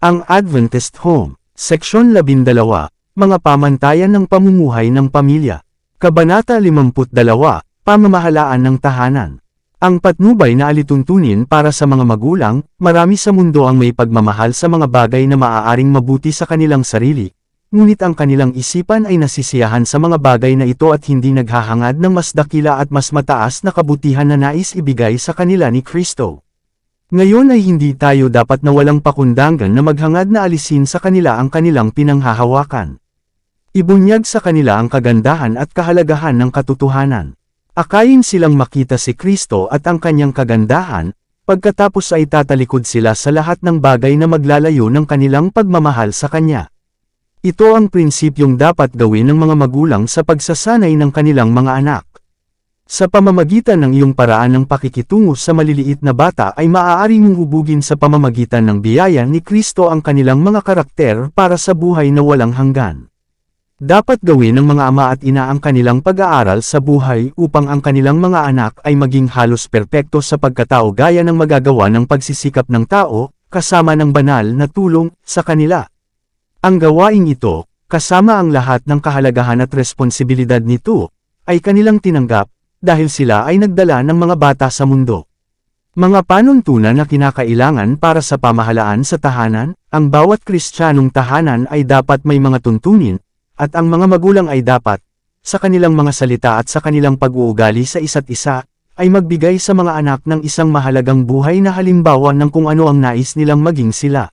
Ang Adventist Home, Seksyon 12, Mga Pamantayan ng Pamumuhay ng Pamilya. Kabanata 52, Pamamahalaan ng Tahanan. Ang patnubay na alituntunin para sa mga magulang, marami sa mundo ang may pagmamahal sa mga bagay na maaaring mabuti sa kanilang sarili, ngunit ang kanilang isipan ay nasisiyahan sa mga bagay na ito at hindi naghahangad ng mas dakila at mas mataas na kabutihan na nais ibigay sa kanila ni Kristo. Ngayon ay hindi tayo dapat na walang pakundangan na maghangad na alisin sa kanila ang kanilang pinanghahawakan. Ibunyag sa kanila ang kagandahan at kahalagahan ng katotohanan. Akayin silang makita si Kristo at ang kanyang kagandahan, pagkatapos ay tatalikod sila sa lahat ng bagay na maglalayo ng kanilang pagmamahal sa Kanya. Ito ang prinsipyong dapat gawin ng mga magulang sa pagsasanay ng kanilang mga anak. Sa pamamagitan ng iyong paraan ng pakikitungo sa maliliit na bata ay maaari mong hubugin sa pamamagitan ng biyaya ni Kristo ang kanilang mga karakter para sa buhay na walang hanggan. Dapat gawin ng mga ama at ina ang kanilang pag-aaral sa buhay upang ang kanilang mga anak ay maging halos perpekto sa pagkatao gaya ng magagawa ng pagsisikap ng tao, kasama ng banal na tulong sa kanila. Ang gawaing ito, kasama ang lahat ng kahalagahan at responsibilidad nito, ay kanilang tinanggap, dahil sila ay nagdala ng mga bata sa mundo. Mga panuntunan na kinakailangan para sa pamahalaan sa tahanan, ang bawat Kristiyanong tahanan ay dapat may mga tuntunin, at ang mga magulang ay dapat, sa kanilang mga salita at sa kanilang pag-uugali sa isa't isa, ay magbigay sa mga anak ng isang mahalagang buhay na halimbawa ng kung ano ang nais nilang maging sila.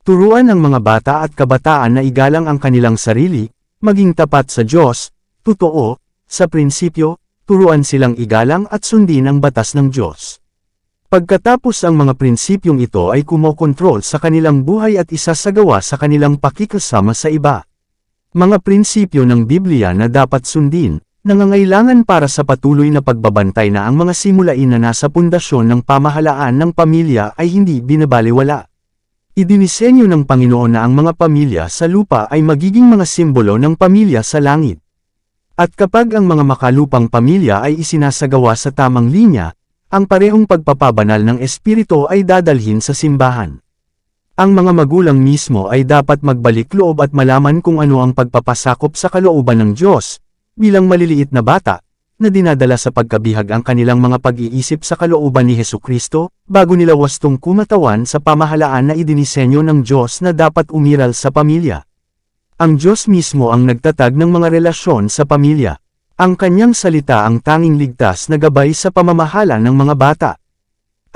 Turuan ang mga bata at kabataan na igalang ang kanilang sarili, maging tapat sa Diyos, totoo, sa prinsipyo, turuan silang igalang at sundin ang batas ng Diyos. Pagkatapos ang mga prinsipyong ito ay kumokontrol sa kanilang buhay at isasagawa sa kanilang pakikasama sa iba. Mga prinsipyo ng Biblia na dapat sundin, nangangailangan para sa patuloy na pagbabantay na ang mga simulain na nasa pundasyon ng pamahalaan ng pamilya ay hindi binabalewala. Idinisenyo ng Panginoon na ang mga pamilya sa lupa ay magiging mga simbolo ng pamilya sa langit. At kapag ang mga makalupang pamilya ay isinasagawa sa tamang linya, ang parehong pagpapabanal ng espiritu ay dadalhin sa simbahan. Ang mga magulang mismo ay dapat magbalik loob at malaman kung ano ang pagpapasakop sa kalooban ng Diyos, bilang maliliit na bata, na dinadala sa pagkabihag ang kanilang mga pag-iisip sa kalooban ni Hesukristo, bago nila wastong kumatawan sa pamahalaan na idinisenyo ng Diyos na dapat umiral sa pamilya. Ang Diyos mismo ang nagtatag ng mga relasyon sa pamilya. Ang kanyang salita ang tanging ligtas na gabay sa pamamahala ng mga bata.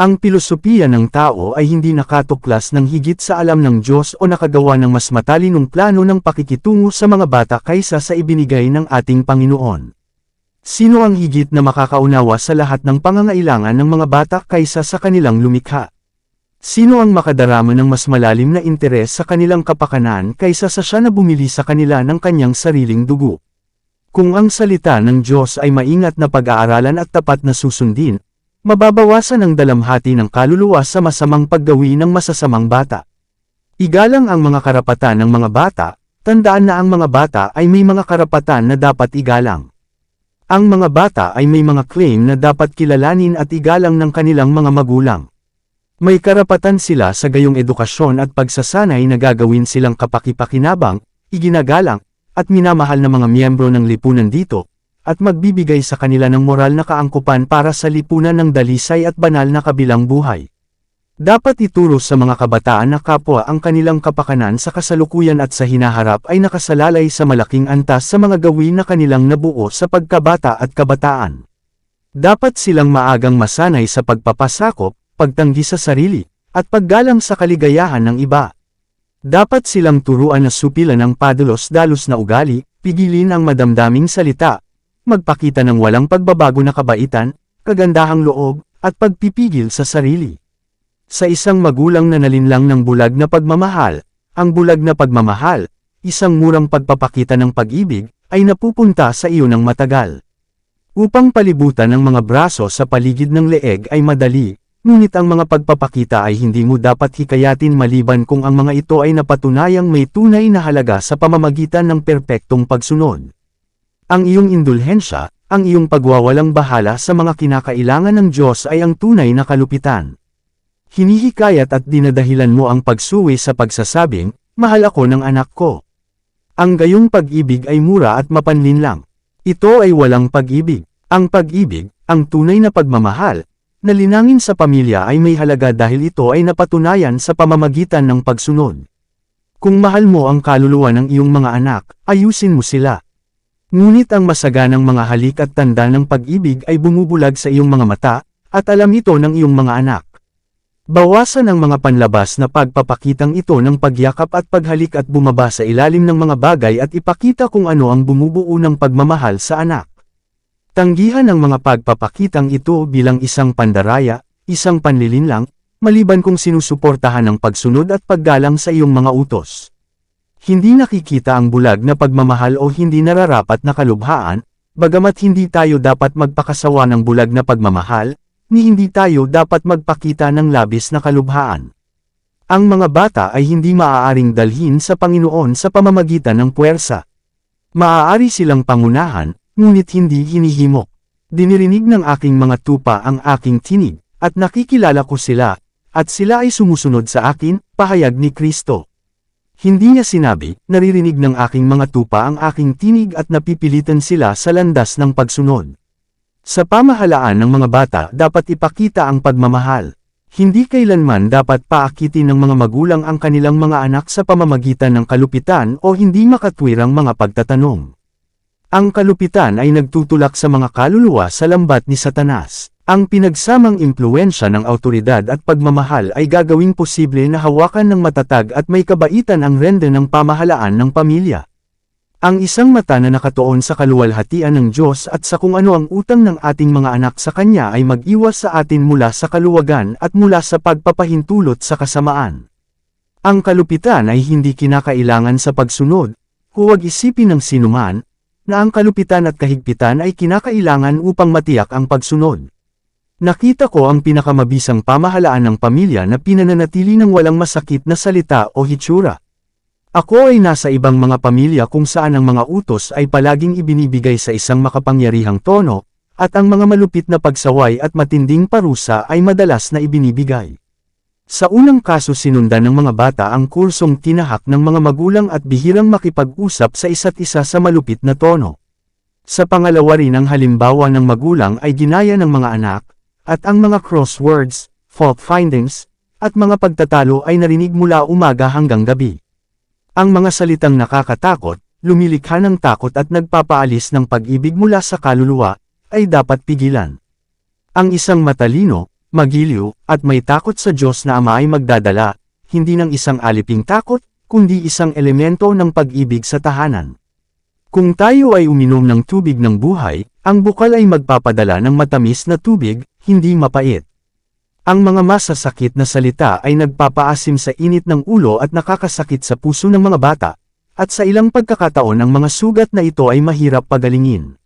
Ang pilosopiya ng tao ay hindi nakatuklas ng higit sa alam ng Diyos o nakagawa ng mas matalinong plano ng pakikitungo sa mga bata kaysa sa ibinigay ng ating Panginoon. Sino ang higit na makakaunawa sa lahat ng pangangailangan ng mga bata kaysa sa kanilang lumikha? Sino ang makadarama ng mas malalim na interes sa kanilang kapakanan kaysa sa siya na bumili sa kanila ng kanyang sariling dugo? Kung ang salita ng Diyos ay maingat na pag-aaralan at tapat na susundin, mababawasan ang dalamhati ng kaluluwa sa masamang paggawi ng masasamang bata. Igalang ang mga karapatan ng mga bata, tandaan na ang mga bata ay may mga karapatan na dapat igalang. Ang mga bata ay may mga claim na dapat kilalanin at igalang ng kanilang mga magulang. May karapatan sila sa gayong edukasyon at pagsasanay na gagawin silang kapakipakinabang, iginagalang, at minamahal na mga miyembro ng lipunan dito, at magbibigay sa kanila ng moral na kaangkupan para sa lipunan ng dalisay at banal na kabilang buhay. Dapat ituro sa mga kabataan na kapwa ang kanilang kapakanan sa kasalukuyan at sa hinaharap ay nakasalalay sa malaking antas sa mga gawin na kanilang nabuo sa pagkabata at kabataan. Dapat silang maagang masanay sa pagpapasakop, pagtanggi sa sarili, at paggalang sa kaligayahan ng iba. Dapat silang turuan na supilan ang padalos-dalos na ugali, pigilin ang madamdaming salita, magpakita ng walang pagbabago na kabaitan, kagandahang loob, at pagpipigil sa sarili. Sa isang magulang na nalinlang ng bulag na pagmamahal, ang bulag na pagmamahal, isang murang pagpapakita ng pag-ibig, ay napupunta sa iyo ng matagal. Upang palibutan ang mga braso sa paligid ng leeg ay madali, ngunit ang mga pagpapakita ay hindi mo dapat hikayatin maliban kung ang mga ito ay napatunayang may tunay na halaga sa pamamagitan ng perpektong pagsunod. Ang iyong indulhensya, ang iyong pagwawalang bahala sa mga kinakailangan ng Diyos ay ang tunay na kalupitan. Hinihikayat at dinadahilan mo ang pagsuwi sa pagsasabing, mahal ako ng anak ko. Ang gayong pag-ibig ay mura at mapanlinlang. Ito ay walang pag-ibig. Ang pag-ibig, ang tunay na pagmamahal, na linangin sa pamilya ay may halaga dahil ito ay napatunayan sa pamamagitan ng pagsunod. Kung mahal mo ang kaluluwa ng iyong mga anak, ayusin mo sila. Ngunit ang masaganang mga halik at tanda ng pag-ibig ay bumubulag sa iyong mga mata, at alam ito ng iyong mga anak. Bawasan ang mga panlabas na pagpapakitang ito ng pagyakap at paghalik at bumaba sa ilalim ng mga bagay at ipakita kung ano ang bumubuo ng pagmamahal sa anak. Tanggihan ang mga pagpapakitang ito bilang isang pandaraya, isang panlilinlang, maliban kung sinusuportahan ng pagsunod at paggalang sa iyong mga utos. Hindi nakikita ang bulag na pagmamahal o hindi nararapat na kalubhaan, bagamat hindi tayo dapat magpakasawa ng bulag na pagmamahal, ni hindi tayo dapat magpakita ng labis na kalubhaan. Ang mga bata ay hindi maaaring dalhin sa Panginoon sa pamamagitan ng puwersa. Maaari silang pangunahan, ngunit hindi hinihimok. Dinirinig ng aking mga tupa ang aking tinig, at nakikilala ko sila, at sila ay sumusunod sa akin, pahayag ni Kristo. Hindi niya sinabi, naririnig ng aking mga tupa ang aking tinig at napipilitan sila sa landas ng pagsunod. Sa pamahalaan ng mga bata dapat ipakita ang pagmamahal. Hindi kailanman dapat paakitin ng mga magulang ang kanilang mga anak sa pamamagitan ng kalupitan o hindi makatwirang mga pagtatanong. Ang kalupitan ay nagtutulak sa mga kaluluwa sa lambat ni Satanas. Ang pinagsamang impluwensya ng awtoridad at pagmamahal ay gagawing posible na hawakan ng matatag at may kabaitan ang rende ng pamahalaan ng pamilya. Ang isang mata na nakatuon sa kaluwalhatian ng Diyos at sa kung ano ang utang ng ating mga anak sa Kanya ay mag-iwas sa atin mula sa kaluwagan at mula sa pagpapahintulot sa kasamaan. Ang kalupitan ay hindi kinakailangan sa pagsunod, huwag isipin ng sinuman, na ang kalupitan at kahigpitan ay kinakailangan upang matiyak ang pagsunod. Nakita ko ang pinakamabisang pamahalaan ng pamilya na pinananatili ng walang masakit na salita o hitsura. Ako ay nasa ibang mga pamilya kung saan ang mga utos ay palaging ibinibigay sa isang makapangyarihang tono, at ang mga malupit na pagsaway at matinding parusa ay madalas na ibinibigay. Sa unang kaso sinundan ng mga bata ang kursong tinahak ng mga magulang at bihirang makipag-usap sa isa't isa sa malupit na tono. Sa pangalawa rin ang halimbawa ng magulang ay ginaya ng mga anak, at ang mga crosswords, fault findings, at mga pagtatalo ay narinig mula umaga hanggang gabi. Ang mga salitang nakakatakot, lumilikha ng takot at nagpapaalis ng pag-ibig mula sa kaluluwa, ay dapat pigilan. Ang isang matalino, magiliw, at may takot sa Diyos na Ama ay magdadala, hindi ng isang aliping takot, kundi isang elemento ng pag-ibig sa tahanan. Kung tayo ay uminom ng tubig ng buhay, ang bukal ay magpapadala ng matamis na tubig, hindi mapait. Ang mga masasakit na salita ay nagpapaasim sa init ng ulo at nakakasakit sa puso ng mga bata, at sa ilang pagkakataon ang mga sugat na ito ay mahirap pagalingin.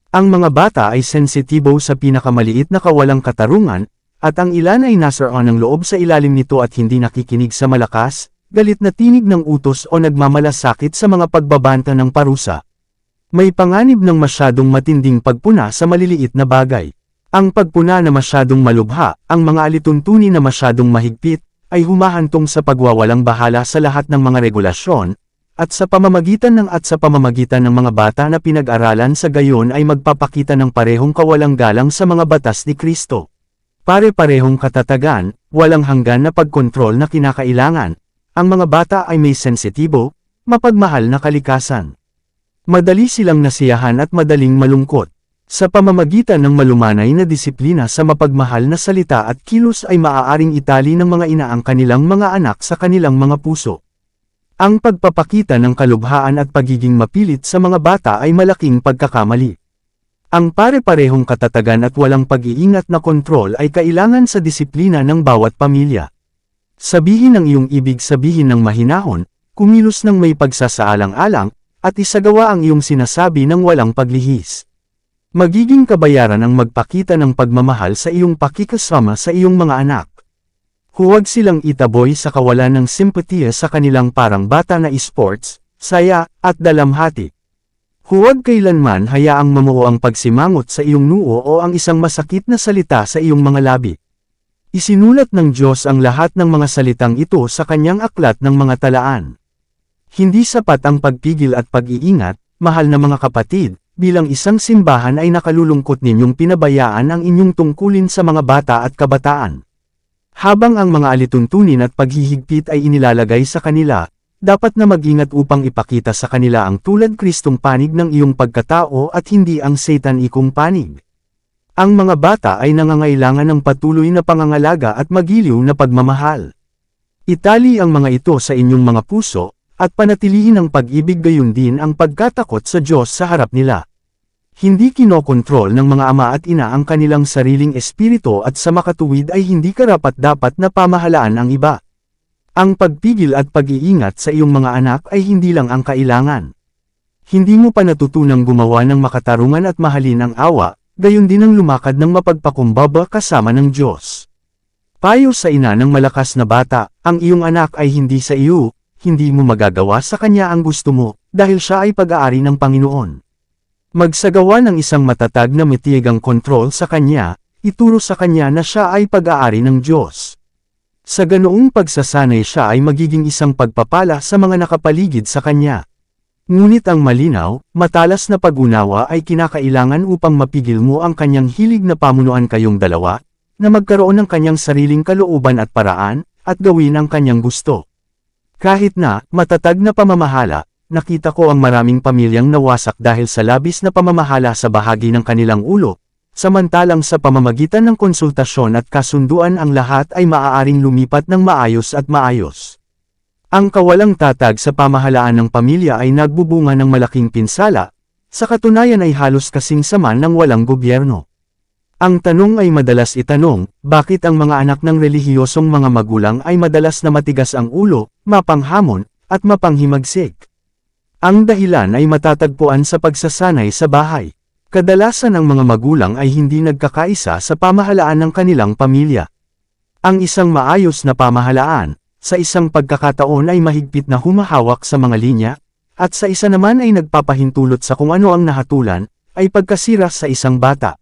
Ang mga bata ay sensitibo sa pinakamaliit na kawalang katarungan, at ang ilan ay nasaraan ng loob sa ilalim nito at hindi nakikinig sa malakas, galit na tinig ng utos o nagmamalasakit sa mga pagbabanta ng parusa. May panganib ng masyadong matinding pagpuna sa maliliit na bagay. Ang pagpuna na masyadong malubha, ang mga alituntunin na masyadong mahigpit, ay humahantong sa pagwawalang bahala sa lahat ng mga regulasyon, at sa pamamagitan ng mga bata na pinag-aralan sa gayon ay magpapakita ng parehong kawalang galang sa mga batas ni Kristo. Pare-parehong katatagan, walang hanggan na pagkontrol na kinakailangan, ang mga bata ay may sensitibo, mapagmahal na kalikasan. Madali silang nasiyahan at madaling malungkot. Sa pamamagitan ng malumanay na disiplina sa mapagmahal na salita at kilos ay maaaring itali ng mga ina ang kanilang mga anak sa kanilang mga puso. Ang pagpapakita ng kalubhaan at pagiging mapilit sa mga bata ay malaking pagkakamali. Ang pare-parehong katatagan at walang pag-iingat na kontrol ay kailangan sa disiplina ng bawat pamilya. Sabihin ang iyong ibig sabihin ng mahinahon, kumilos ng may pagsasaalang-alang, at isagawa ang iyong sinasabi ng walang paglihis. Magiging kabayaran ang magpakita ng pagmamahal sa iyong pakikasama sa iyong mga anak. Huwag silang itaboy sa kawalan ng simpatiya sa kanilang parang bata na esports, saya, at dalamhati. Huwag kailanman hayaang mamuo ang pagsimangot sa iyong noo o ang isang masakit na salita sa iyong mga labi. Isinulat ng Diyos ang lahat ng mga salitang ito sa kanyang aklat ng mga talaan. Hindi sapat ang pagpigil at pag-iingat, mahal na mga kapatid, bilang isang simbahan ay nakalulungkot ninyong pinabayaan ang inyong tungkulin sa mga bata at kabataan. Habang ang mga alituntunin at paghihigpit ay inilalagay sa kanila, dapat na mag-ingat upang ipakita sa kanila ang tulad Kristong panig ng iyong pagkatao at hindi ang Satanikong panig. Ang mga bata ay nangangailangan ng patuloy na pangangalaga at magiliw na pagmamahal. Itali ang mga ito sa inyong mga puso, at panatilihin ang pag-ibig gayon din ang pagkatakot sa Diyos sa harap nila. Hindi kinokontrol ng mga ama at ina ang kanilang sariling espiritu at sa makatuwid ay hindi karapat-dapat na pamahalaan ang iba. Ang pagpigil at pag-iingat sa iyong mga anak ay hindi lang ang kailangan. Hindi mo pa natutunang gumawa ng makatarungan at mahalin ang awa, gayon din ang lumakad ng mapagpakumbaba kasama ng Diyos. Payo sa ina ng malakas na bata, ang iyong anak ay hindi sa iyo, hindi mo magagawa sa kanya ang gusto mo, dahil siya ay pag-aari ng Panginoon. Magsagawa ng isang matatag na matiyagang kontrol sa kanya, ituro sa kanya na siya ay pag-aari ng Diyos. Sa ganoong pagsasanay siya ay magiging isang pagpapala sa mga nakapaligid sa kanya. Ngunit ang malinaw, matalas na pag-unawa ay kinakailangan upang mapigil mo ang kanyang hilig na pamunuan kayong dalawa, na magkaroon ng kanyang sariling kalooban at paraan, at gawin ang kanyang gusto. Kahit na, matatag na pamamahala, nakita ko ang maraming pamilyang nawasak dahil sa labis na pamamahala sa bahagi ng kanilang ulo, samantalang sa pamamagitan ng konsultasyon at kasunduan ang lahat ay maaaring lumipat ng maayos at maayos. Ang kawalang tatag sa pamahalaan ng pamilya ay nagbubunga ng malaking pinsala, sa katunayan ay halos kasing sama ng walang gobyerno. Ang tanong ay madalas itanong, bakit ang mga anak ng relihiyosong mga magulang ay madalas na matigas ang ulo, mapanghamon, at mapanghimagsik? Ang dahilan ay matatagpuan sa pagsasanay sa bahay. Kadalasan ang mga magulang ay hindi nagkakaisa sa pamahalaan ng kanilang pamilya. Ang isang maayos na pamahalaan, sa isang pagkakataon ay mahigpit na humahawak sa mga linya, at sa isa naman ay nagpapahintulot sa kung ano ang nahatulan, ay pagkasira sa isang bata.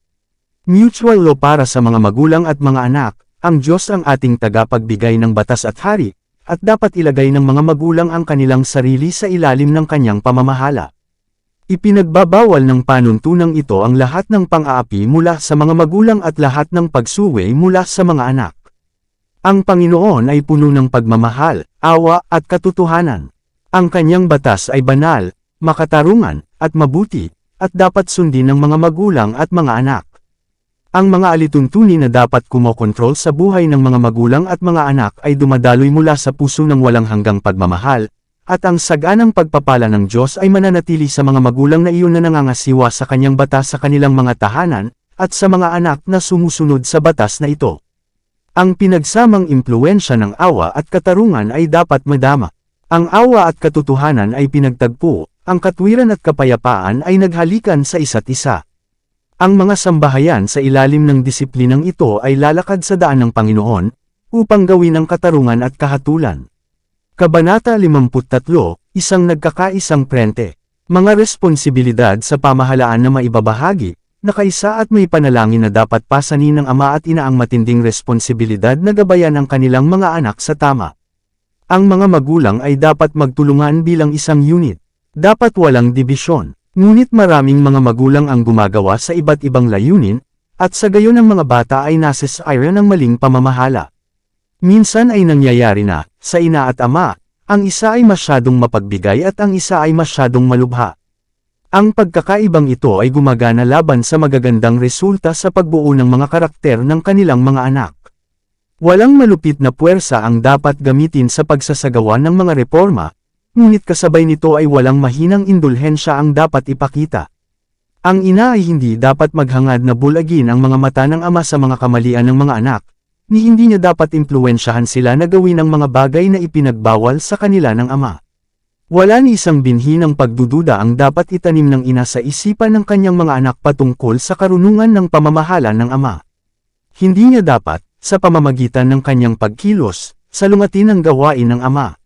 Mutual law para sa mga magulang at mga anak, ang Diyos ang ating tagapagbigay ng batas at hari, at dapat ilagay ng mga magulang ang kanilang sarili sa ilalim ng kanyang pamamahala. Ipinagbabawal ng panuntunang ito ang lahat ng pang-aapi mula sa mga magulang at lahat ng pagsuway mula sa mga anak. Ang Panginoon ay puno ng pagmamahal, awa, at katotohanan. Ang kanyang batas ay banal, makatarungan, at mabuti, at dapat sundin ng mga magulang at mga anak. Ang mga alituntunin na dapat kumokontrol sa buhay ng mga magulang at mga anak ay dumadaloy mula sa puso ng walang hanggang pagmamahal, at ang saganang pagpapala ng Diyos ay mananatili sa mga magulang na iyon na nangangasiwa sa kanyang batas sa kanilang mga tahanan, at sa mga anak na sumusunod sa batas na ito. Ang pinagsamang impluwensya ng awa at katarungan ay dapat madama. Ang awa at katotohanan ay pinagtagpo, ang katwiran at kapayapaan ay naghalikan sa isa't isa. Ang mga sambahayan sa ilalim ng disiplinang ito ay lalakad sa daan ng Panginoon, upang gawin ang katarungan at kahatulan. Kabanata 53, Isang nagkakaisang prente. Mga responsibilidad sa pamahalaan na maibabahagi, nakaisa at may panalangin na dapat pasanin ng ama at ina ang matinding responsibilidad na gabayan ang kanilang mga anak sa tama. Ang mga magulang ay dapat magtulungan bilang isang unit. Dapat walang dibisyon. Ngunit maraming mga magulang ang gumagawa sa iba't ibang layunin, at sa gayon ang mga bata ay nasisira ng maling pamamahala. Minsan ay nangyayari na, sa ina at ama, ang isa ay masyadong mapagbigay at ang isa ay masyadong malubha. Ang pagkakaibang ito ay gumagana laban sa magagandang resulta sa pagbuo ng mga karakter ng kanilang mga anak. Walang malupit na puwersa ang dapat gamitin sa pagsasagawa ng mga reforma, ngunit kasabay nito ay walang mahinang indulhensya ang dapat ipakita. Ang ina ay hindi dapat maghangad na bulagin ang mga mata ng ama sa mga kamalian ng mga anak, ni hindi niya dapat impluwensyahan sila na gawin ang mga bagay na ipinagbawal sa kanila ng ama. Wala ni isang binhi ng pagdududa ang dapat itanim ng ina sa isipan ng kanyang mga anak patungkol sa karunungan ng pamamahala ng ama. Hindi niya dapat, sa pamamagitan ng kanyang pagkilos, salungatin ang gawain ng ama.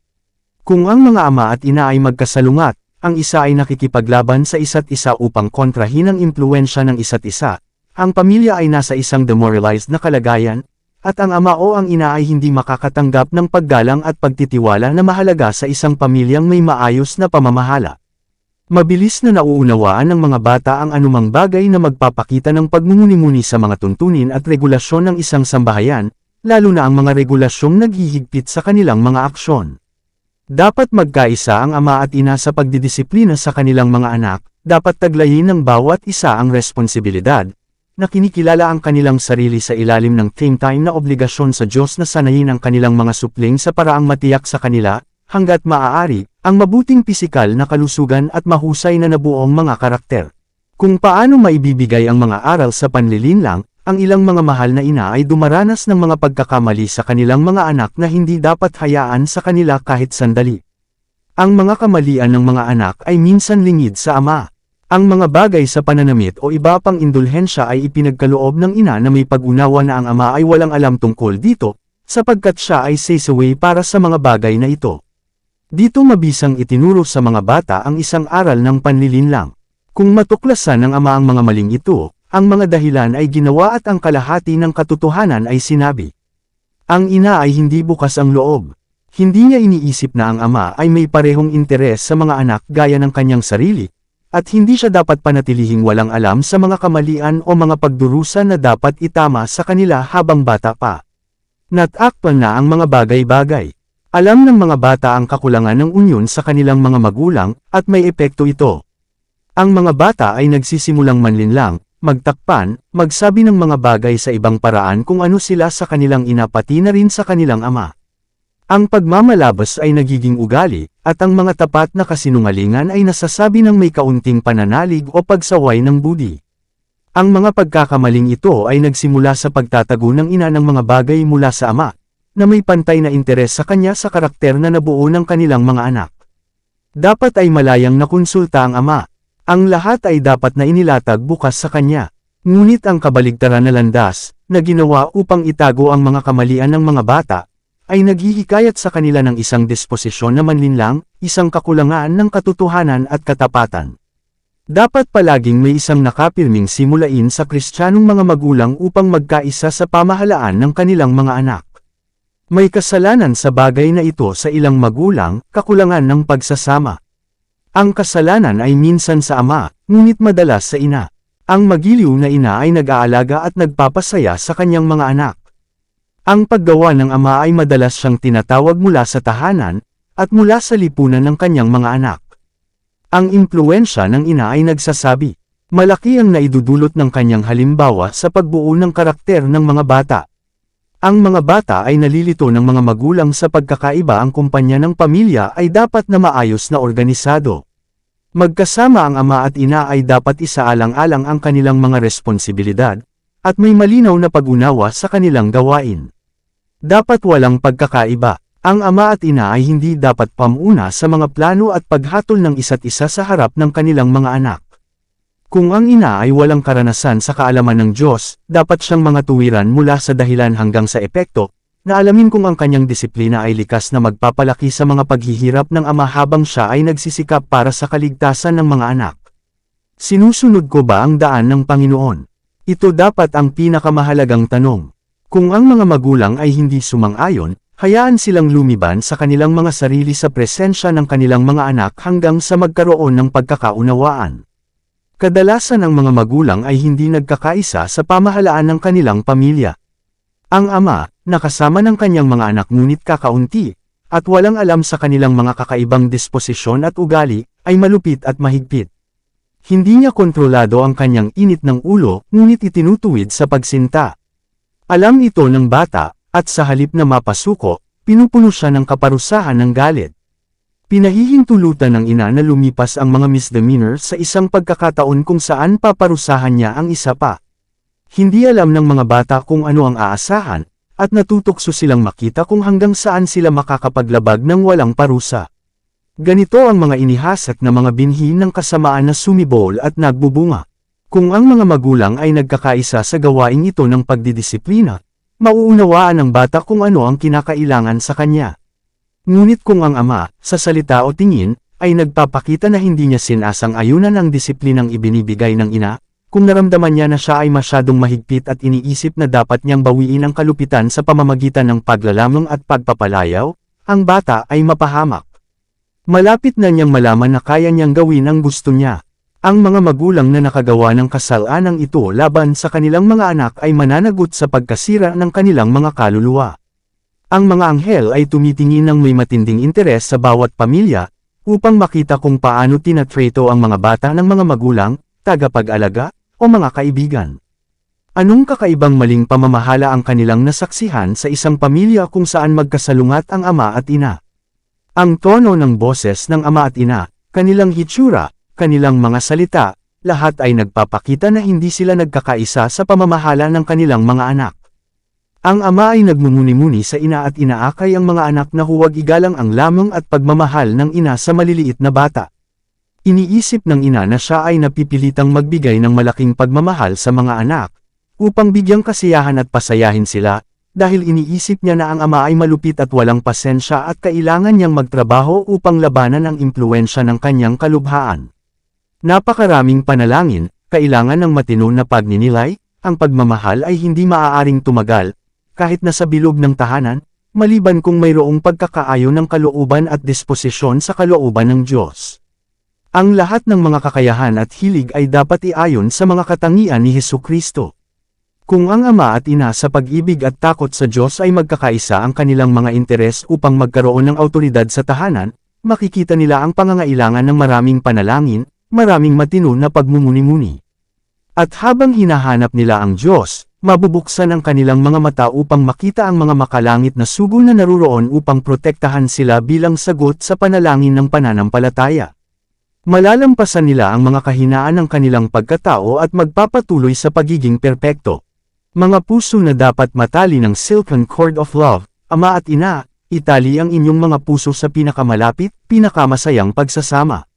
Kung ang mga ama at ina ay magkasalungat, ang isa ay nakikipaglaban sa isa't isa upang kontrahin ang impluwensya ng isa't isa, ang pamilya ay nasa isang demoralized na kalagayan, at ang ama o ang ina ay hindi makakatanggap ng paggalang at pagtitiwala na mahalaga sa isang pamilyang may maayos na pamamahala. Mabilis na nauunawaan ng mga bata ang anumang bagay na magpapakita ng pagmumuni-muni sa mga tuntunin at regulasyon ng isang sambahayan, lalo na ang mga regulasyong naghihigpit sa kanilang mga aksyon. Dapat magkaisa ang ama at ina sa pagdidisiplina sa kanilang mga anak, dapat taglayin ng bawat isa ang responsibilidad, na kinikilala ang kanilang sarili sa ilalim ng same time na obligasyon sa Diyos na sanayin ang kanilang mga supling sa paraang matiyak sa kanila, hanggat maaari, ang mabuting pisikal na kalusugan at mahusay na nabuong mga karakter. Kung paano maibibigay ang mga aral sa panlilinlang, ang ilang mga mahal na ina ay dumaranas ng mga pagkakamali sa kanilang mga anak na hindi dapat hayaan sa kanila kahit sandali. Ang mga kamalian ng mga anak ay minsan lingid sa ama. Ang mga bagay sa pananamit o iba pang indulhensya ay ipinagkaloob ng ina na may pag-unawa na ang ama ay walang alam tungkol dito, sapagkat siya ay sasaway para sa mga bagay na ito. Dito mabisang itinuro sa mga bata ang isang aral ng panlilinlang. Kung matuklasan ng ama ang mga maling ito, ang mga dahilan ay ginawa at ang kalahati ng katotohanan ay sinabi. Ang ina ay hindi bukas ang loob. Hindi niya iniisip na ang ama ay may parehong interes sa mga anak gaya ng kanyang sarili, at hindi siya dapat panatilihing walang alam sa mga kamalian o mga pagdurusa na dapat itama sa kanila habang bata pa. Natakpan na ang mga bagay-bagay. Alam ng mga bata ang kakulangan ng unyon sa kanilang mga magulang, at may epekto ito. Ang mga bata ay nagsisimulang manlinlang, magtakpan, magsabi ng mga bagay sa ibang paraan kung ano sila sa kanilang ina pati na rin sa kanilang ama. Ang pagmamalabas ay nagiging ugali, at ang mga tapat na kasinungalingan ay nasasabi ng may kaunting pananalig o pagsaway ng budi. Ang mga pagkakamaling ito ay nagsimula sa pagtatago ng ina ng mga bagay mula sa ama, na may pantay na interes sa kanya sa karakter na nabuo ng kanilang mga anak. Dapat ay malayang nakonsulta ang ama. Ang lahat ay dapat na inilatag bukas sa kanya. Ngunit ang kabaligtaran na landas, na ginawa upang itago ang mga kamalian ng mga bata, ay naghihikayat sa kanila ng isang disposisyon na manlinlang, isang kakulangan ng katotohanan at katapatan. Dapat palaging may isang nakapirming simulain sa Kristiyanong mga magulang upang magkaisa sa pamahalaan ng kanilang mga anak. May kasalanan sa bagay na ito sa ilang magulang, kakulangan ng pagsasama. Ang kasalanan ay minsan sa ama, ngunit madalas sa ina. Ang magiliw na ina ay nag-aalaga at nagpapasaya sa kanyang mga anak. Ang paggawa ng ama ay madalas siyang tinatawag mula sa tahanan, at mula sa lipunan ng kanyang mga anak. Ang impluwensya ng ina ay nagsasabi, malaki ang naidudulot ng kanyang halimbawa sa pagbuo ng karakter ng mga bata. Ang mga bata ay nalilito ng mga magulang sa pagkakaiba ang kumpanya ng pamilya ay dapat na maayos na organisado. Magkasama ang ama at ina ay dapat isaalang-alang ang kanilang mga responsibilidad, at may malinaw na pag-unawa sa kanilang gawain. Dapat walang pagkakaiba. Ang ama at ina ay hindi dapat pamuna sa mga plano at paghatol ng isa't isa sa harap ng kanilang mga anak. Kung ang ina ay walang karanasan sa kaalaman ng Diyos, dapat siyang mga tuwiran mula sa dahilan hanggang sa epekto, na alamin kung ang kanyang disiplina ay likas na magpapalaki sa mga paghihirap ng ama habang siya ay nagsisikap para sa kaligtasan ng mga anak. Sinusunod ko ba ang daan ng Panginoon? Ito dapat ang pinakamahalagang tanong. Kung ang mga magulang ay hindi sumang-ayon, hayaan silang lumiban sa kanilang mga sarili sa presensya ng kanilang mga anak hanggang sa magkaroon ng pagkakaunawaan. Kadalasan ang mga magulang ay hindi nagkakaisa sa pamahalaan ng kanilang pamilya. Ang ama, nakasama ng kanyang mga anak ngunit kakaunti, at walang alam sa kanilang mga kakaibang disposisyon at ugali, ay malupit at mahigpit. Hindi niya kontrolado ang kanyang init ng ulo, ngunit itinutuwid sa pagsinta. Alam ito ng bata, at sa halip na mapasuko, pinupuno siya ng kaparusahan ng galit. Pinahihintulutan ng ina na lumipas ang mga misdemeanor sa isang pagkakataon kung saan paparusahan niya ang isa pa. Hindi alam ng mga bata kung ano ang aasahan, at natutokso silang makita kung hanggang saan sila makakapaglabag ng walang parusa. Ganito ang mga inihasak na mga binhi ng kasamaan na sumibol at nagbubunga. Kung ang mga magulang ay nagkakaisa sa gawain ito ng pagdidisiplina, mauunawaan ng bata kung ano ang kinakailangan sa kanya. Ngunit kung ang ama, sa salita o tingin, ay nagpapakita na hindi niya sinasang-ayunan ang disiplinang ibinibigay ng ina, Kung naramdaman niya na siya ay masyadong mahigpit at iniisip na dapat niyang bawiin ang kalupitan sa pamamagitan ng paglalamang at pagpapalayaw, ang bata ay mapahamak. Malapit na niyang malaman na kaya niyang gawin ang gusto niya. Ang mga magulang na nakagawa ng kasalanan ito laban sa kanilang mga anak ay mananagot sa pagkasira ng kanilang mga kaluluwa. Ang mga anghel ay tumitingin ng may matinding interes sa bawat pamilya, upang makita kung paano tinatrato ang mga bata ng mga magulang, tagapag-alaga, o mga kaibigan. Anong kakaibang maling pamamahala ang kanilang nasaksihan sa isang pamilya kung saan magkasalungat ang ama at ina? Ang tono ng boses ng ama at ina, kanilang hitsura, kanilang mga salita, lahat ay nagpapakita na hindi sila nagkakaisa sa pamamahala ng kanilang mga anak. Ang ama ay nagmumuni-muni sa ina at inaakay ang mga anak na huwag igalang ang lamang at pagmamahal ng ina sa maliliit na bata. Iniisip ng ina na siya ay napipilitang magbigay ng malaking pagmamahal sa mga anak, upang bigyang kasiyahan at pasayahin sila, dahil iniisip niya na ang ama ay malupit at walang pasensya at kailangan niyang magtrabaho upang labanan ang impluwensya ng kanyang kalubhaan. Napakaraming panalangin, kailangan ng matino na pagninilay, ang pagmamahal ay hindi maaaring tumagal, kahit nasa bilog ng tahanan, maliban kung mayroong pagkakaayon ng kalooban at disposisyon sa kalooban ng Diyos. Ang lahat ng mga kakayahan at hilig ay dapat iayon sa mga katangian ni Hesukristo. Kung ang ama at ina sa pag-ibig at takot sa Diyos ay magkakaisa ang kanilang mga interes upang magkaroon ng awtoridad sa tahanan, makikita nila ang pangangailangan ng maraming panalangin, maraming matino na pagmumuni-muni. At habang hinahanap nila ang Diyos, mabubuksan ang kanilang mga mata upang makita ang mga makalangit na sugo na naruroon upang protektahan sila bilang sagot sa panalangin ng pananampalataya. Malalampasan nila ang mga kahinaan ng kanilang pagkatao at magpapatuloy sa pagiging perpekto. Mga puso na dapat matali ng silken cord of love, ama at ina, itali ang inyong mga puso sa pinakamalapit, pinakamasayang pagsasama.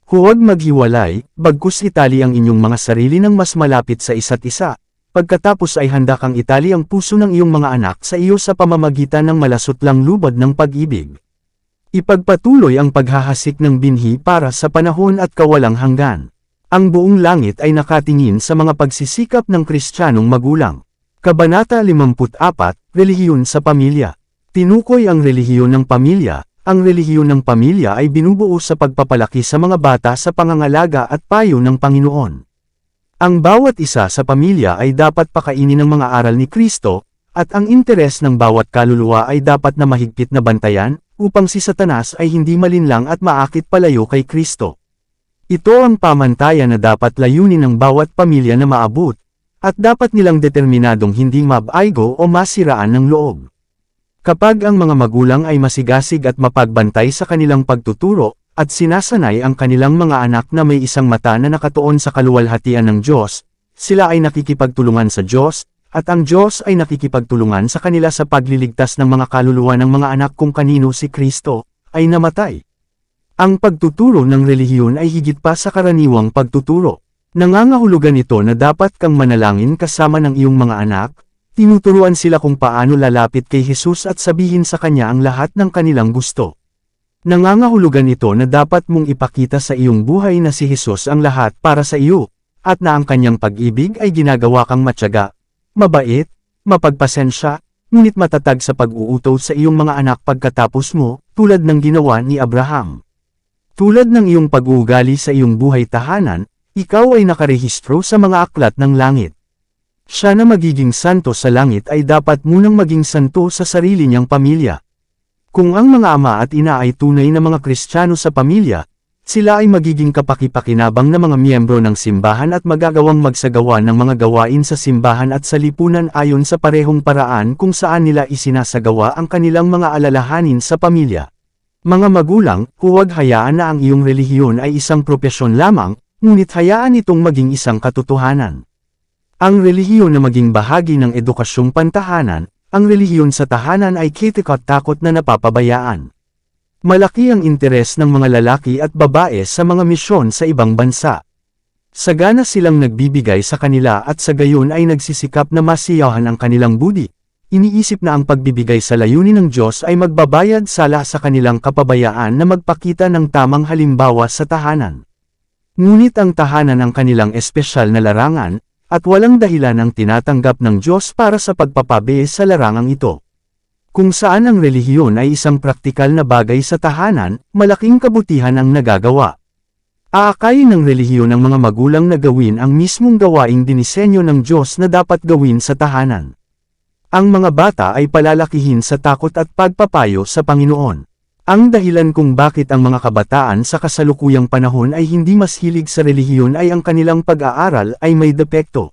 Huwag maghiwalay, bagkus itali ang inyong mga sarili ng mas malapit sa isa't isa, pagkatapos ay handa kang itali ang puso ng iyong mga anak sa iyo sa pamamagitan ng malasutlang lubad ng pag-ibig. Ipagpatuloy ang paghahasik ng binhi para sa panahon at kawalang hanggan. Ang buong langit ay nakatingin sa mga pagsisikap ng Kristiyanong magulang. Kabanata 54, Relihiyon sa Pamilya. Tinukoy ang relihiyon ng pamilya. Ang relihiyon ng pamilya ay binubuo sa pagpapalaki sa mga bata sa pangangalaga at payo ng Panginoon. Ang bawat isa sa pamilya ay dapat pakainin ng mga aral ni Kristo, at ang interes ng bawat kaluluwa ay dapat na mahigpit na bantayan, upang si Satanas ay hindi malinlang at maakit palayo kay Kristo. Ito ang pamantayan na dapat layunin ng bawat pamilya na maabot, at dapat nilang determinadong hindi mabaigo o masiraan ng loob. Kapag ang mga magulang ay masigasig at mapagbantay sa kanilang pagtuturo, at sinasanay ang kanilang mga anak na may isang mata na nakatuon sa kaluwalhatian ng Diyos, sila ay nakikipagtulungan sa Diyos, at ang Diyos ay nakikipagtulungan sa kanila sa pagliligtas ng mga kaluluwa ng mga anak kung kanino si Kristo ay namatay. Ang pagtuturo ng relihiyon ay higit pa sa karaniwang pagtuturo. Nangangahulugan ito na dapat kang manalangin kasama ng iyong mga anak, tinuturuan sila kung paano lalapit kay Jesus at sabihin sa Kanya ang lahat ng kanilang gusto. Nangangahulugan ito na dapat mong ipakita sa iyong buhay na si Jesus ang lahat para sa iyo, at na ang Kanyang pag-ibig ay ginagawa kang matyaga, mabait, mapagpasensya, ngunit matatag sa pag-uuto sa iyong mga anak pagkatapos mo, tulad ng ginawa ni Abraham. Tulad ng iyong pag-uugali sa iyong buhay tahanan, ikaw ay nakarehistro sa mga aklat ng langit. Siya na magiging santo sa langit ay dapat munang maging santo sa sarili niyang pamilya. Kung ang mga ama at ina ay tunay na mga Kristiyano sa pamilya, sila ay magiging kapaki-pakinabang na mga miyembro ng simbahan at magagawang magsagawa ng mga gawain sa simbahan at sa lipunan ayon sa parehong paraan kung saan nila isinasagawa ang kanilang mga alalahanin sa pamilya. Mga magulang, huwag hayaan na ang iyong relihiyon ay isang propesyon lamang, ngunit hayaan itong maging isang katotohanan. Ang relihiyon na maging bahagi ng edukasyong pantahanan, ang relihiyon sa tahanan ay kitikot-takot na napapabayaan. Malaki ang interes ng mga lalaki at babae sa mga misyon sa ibang bansa. Sagana silang nagbibigay sa kanila at sa gayon ay nagsisikap na masiyahan ang kanilang budi. Iniisip na ang pagbibigay sa layunin ng Diyos ay magbabayad sala sa kanilang kapabayaan na magpakita ng tamang halimbawa sa tahanan. Ngunit ang tahanan ang kanilang espesyal na larangan, at walang dahilan ang tinatanggap ng Diyos para sa pagpapabe sa larangang ito. Kung saan ang relihiyon ay isang praktikal na bagay sa tahanan, malaking kabutihan ang nagagawa. Aakayin ng relihiyon ng mga magulang na gawin ang mismong gawaing dinisenyo ng Diyos na dapat gawin sa tahanan. Ang mga bata ay palalakihin sa takot at pagpapayo sa Panginoon. Ang dahilan kung bakit ang mga kabataan sa kasalukuyang panahon ay hindi mas hilig sa relihiyon ay ang kanilang pag-aaral ay may depekto.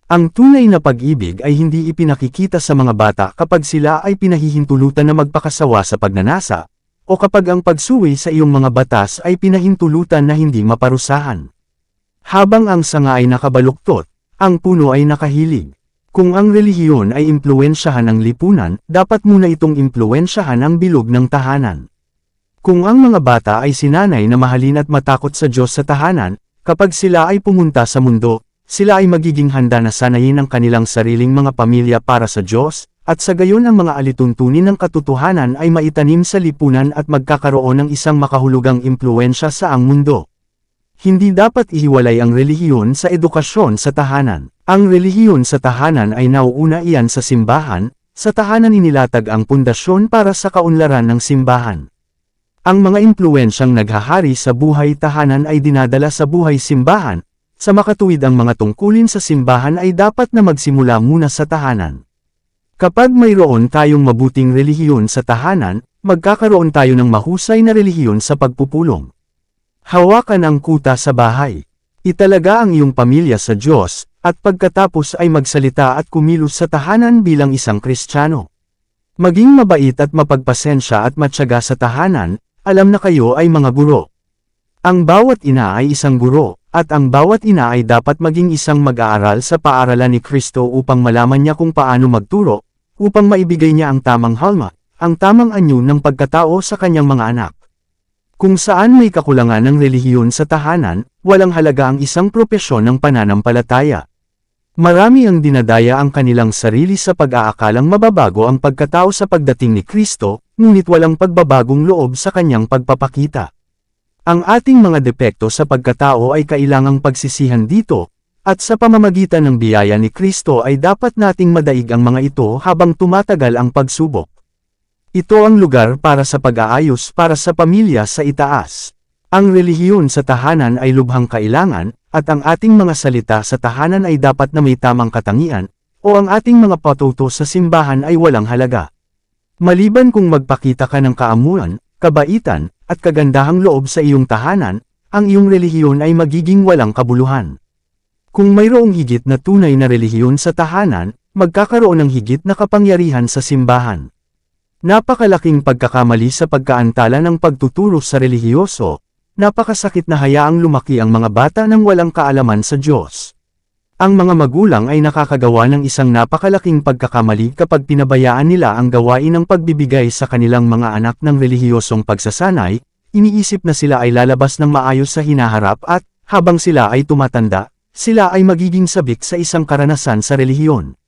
Ang tunay na pag-ibig ay hindi ipinakikita sa mga bata kapag sila ay pinahihintulutan na magpakasawa sa pagnanasa, o kapag ang pagsuwi sa iyong mga batas ay pinahintulutan na hindi maparusahan. Habang ang sanga ay nakabaluktot, ang puno ay nakahilig. Kung ang relihiyon ay impluwensyahan ng lipunan, dapat muna itong impluwensyahan ang bilog ng tahanan. Kung ang mga bata ay sinanay na mahalin at matakot sa Diyos sa tahanan, kapag sila ay pumunta sa mundo, sila ay magiging handa na sanayin ang kanilang sariling mga pamilya para sa Diyos, at sa gayon ang mga alituntunin ng katotohanan ay maitanim sa lipunan at magkakaroon ng isang makahulugang impluwensya sa ang mundo. Hindi dapat ihiwalay ang relihiyon sa edukasyon sa tahanan. Ang relihiyon sa tahanan ay nauuna iyan sa simbahan, sa tahanan inilatag ang pundasyon para sa kaunlaran ng simbahan. Ang mga impluwensyang naghahari sa buhay tahanan ay dinadala sa buhay simbahan, sa makatuwid ang mga tungkulin sa simbahan ay dapat na magsimula muna sa tahanan. Kapag mayroon tayong mabuting relihiyon sa tahanan, magkakaroon tayo ng mahusay na relihiyon sa pagpupulong. Hawakan ang kuta sa bahay. Italaga ang iyong pamilya sa Diyos, at pagkatapos ay magsalita at kumilos sa tahanan bilang isang Kristiyano. Maging mabait at mapagpasensya at matyaga sa tahanan, alam na kayo ay mga guro. Ang bawat ina ay isang guro, at ang bawat ina ay dapat maging isang mag-aaral sa paaralan ni Kristo upang malaman niya kung paano magturo, upang maibigay niya ang tamang halma, ang tamang anyo ng pagkatao sa kanyang mga anak. Kung saan may kakulangan ng relihiyon sa tahanan, walang halaga ang isang propesyon ng pananampalataya. Marami ang dinadaya ang kanilang sarili sa pag-aakalang mababago ang pagkatao sa pagdating ni Kristo, ngunit walang pagbabagong loob sa kanyang pagpapakita. Ang ating mga depekto sa pagkatao ay kailangang pagsisihan dito, at sa pamamagitan ng biyaya ni Kristo ay dapat nating madaig ang mga ito habang tumatagal ang pagsubok. Ito ang lugar para sa pag-aayos para sa pamilya sa itaas. Ang relihiyon sa tahanan ay lubhang kailangan, at ang ating mga salita sa tahanan ay dapat na may tamang katangian, o ang ating mga patuto sa simbahan ay walang halaga. Maliban kung magpakita ka ng kaamuan, kabaitan, at kagandahang loob sa iyong tahanan, ang iyong relihiyon ay magiging walang kabuluhan. Kung mayroong higit na tunay na relihiyon sa tahanan, magkakaroon ng higit na kapangyarihan sa simbahan. Napakalaking pagkakamali sa pagkaantala ng pagtuturo sa relihiyoso, napakasakit na hayaang lumaki ang mga bata ng walang kaalaman sa Diyos. Ang mga magulang ay nakakagawa ng isang napakalaking pagkakamali kapag pinabayaan nila ang gawain ng pagbibigay sa kanilang mga anak ng relihiyosong pagsasanay, iniisip na sila ay lalabas ng maayos sa hinaharap at, habang sila ay tumatanda, sila ay magiging sabik sa isang karanasan sa relihiyon.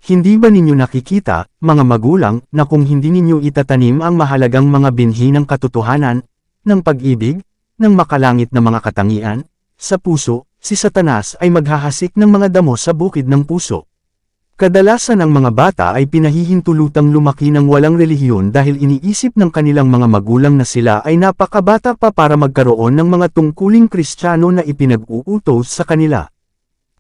Hindi ba ninyo nakikita, mga magulang, na kung hindi ninyo itatanim ang mahalagang mga binhi ng katotohanan, ng pag-ibig, ng makalangit na mga katangian, sa puso, si Satanas ay maghahasik ng mga damo sa bukid ng puso. Kadalasan ang mga bata ay pinahihintulutang lumaki ng walang relihiyon dahil iniisip ng kanilang mga magulang na sila ay napakabata pa para magkaroon ng mga tungkuling Kristiyano na ipinag-uutos sa kanila.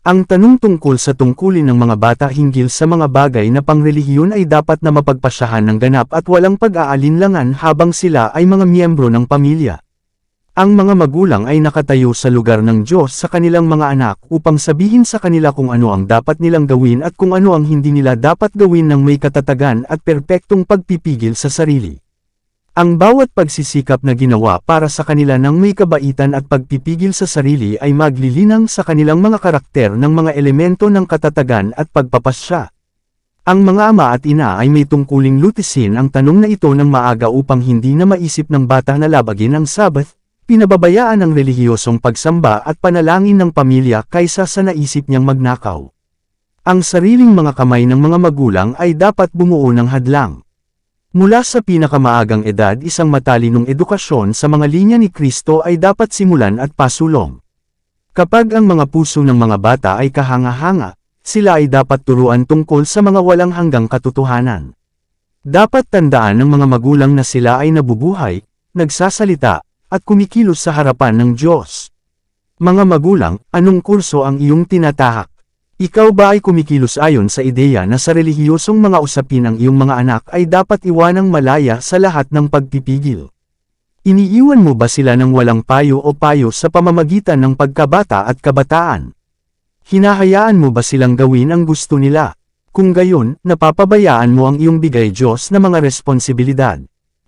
Ang tanong tungkol sa tungkulin ng mga bata hinggil sa mga bagay na pangrelihiyon ay dapat na mapagpasyahan ng ganap at walang pag-aalinlangan habang sila ay mga miyembro ng pamilya. Ang mga magulang ay nakatayo sa lugar ng Diyos sa kanilang mga anak upang sabihin sa kanila kung ano ang dapat nilang gawin at kung ano ang hindi nila dapat gawin ng may katatagan at perpektong pagpipigil sa sarili. Ang bawat pagsisikap na ginawa para sa kanila ng may kabaitan at pagpipigil sa sarili ay maglilinang sa kanilang mga karakter ng mga elemento ng katatagan at pagpapasya. Ang mga ama at ina ay may tungkuling lutisin ang tanong na ito ng maaga upang hindi na maisip ng bata na labagin ang Sabbath, pinababayaan ang relihiyosong pagsamba at panalangin ng pamilya kaysa sa naisip niyang magnakaw. Ang sariling mga kamay ng mga magulang ay dapat bumuo ng hadlang. Mula sa pinakamaagang edad isang matalinong edukasyon sa mga linya ni Kristo ay dapat simulan at pasulong. Kapag ang mga puso ng mga bata ay kahanga-hanga, sila ay dapat turuan tungkol sa mga walang hanggang katotohanan. Dapat tandaan ng mga magulang na sila ay nabubuhay, nagsasalita, at kumikilos sa harapan ng Diyos. Mga magulang, anong kurso ang iyong tinatahak? Ikaw ba ay kumikilos ayon sa ideya na sa relihiyosong mga usapin ang iyong mga anak ay dapat iwanang malaya sa lahat ng pagpipigil? Iniiwan mo ba sila ng walang payo o payo sa pamamagitan ng pagkabata at kabataan? Hinahayaan mo ba silang gawin ang gusto nila? Kung gayon, napapabayaan mo ang iyong bigay Diyos na mga responsibilidad.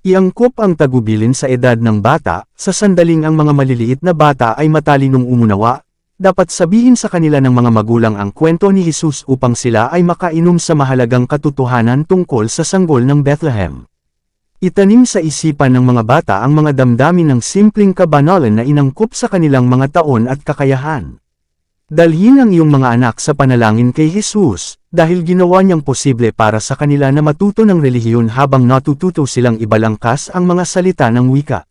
Iangkop ang tagubilin sa edad ng bata, sa sandaling ang mga maliliit na bata ay matalinong umunawa, dapat sabihin sa kanila ng mga magulang ang kwento ni Jesus upang sila ay makainom sa mahalagang katotohanan tungkol sa sanggol ng Bethlehem. Itanim sa isipan ng mga bata ang mga damdamin ng simpleng kabanalan na inangkop sa kanilang mga taon at kakayahan. Dalhin ang iyong mga anak sa panalangin kay Jesus, dahil ginawa niyang posible para sa kanila na matuto ng relihiyon habang natututo silang ibalangkas ang mga salita ng wika.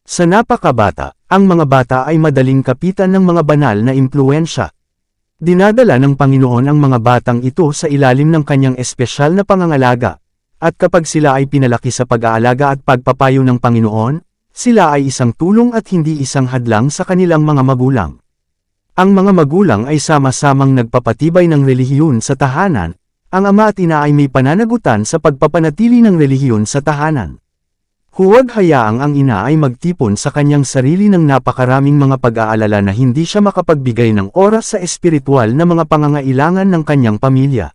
Sa napakabata, ang mga bata ay madaling kapitan ng mga banal na impluwensya. Dinadala ng Panginoon ang mga batang ito sa ilalim ng kanyang espesyal na pangangalaga, at kapag sila ay pinalaki sa pag-aalaga at pagpapayo ng Panginoon, sila ay isang tulong at hindi isang hadlang sa kanilang mga magulang. Ang mga magulang ay sama-samang nagpapatibay ng relihiyon sa tahanan, ang ama at ina ay may pananagutan sa pagpapanatili ng relihiyon sa tahanan. Huwag hayaang ang ina ay magtipon sa kanyang sarili ng napakaraming mga pag-aalala na hindi siya makapagbigay ng oras sa espiritual na mga pangangailangan ng kanyang pamilya.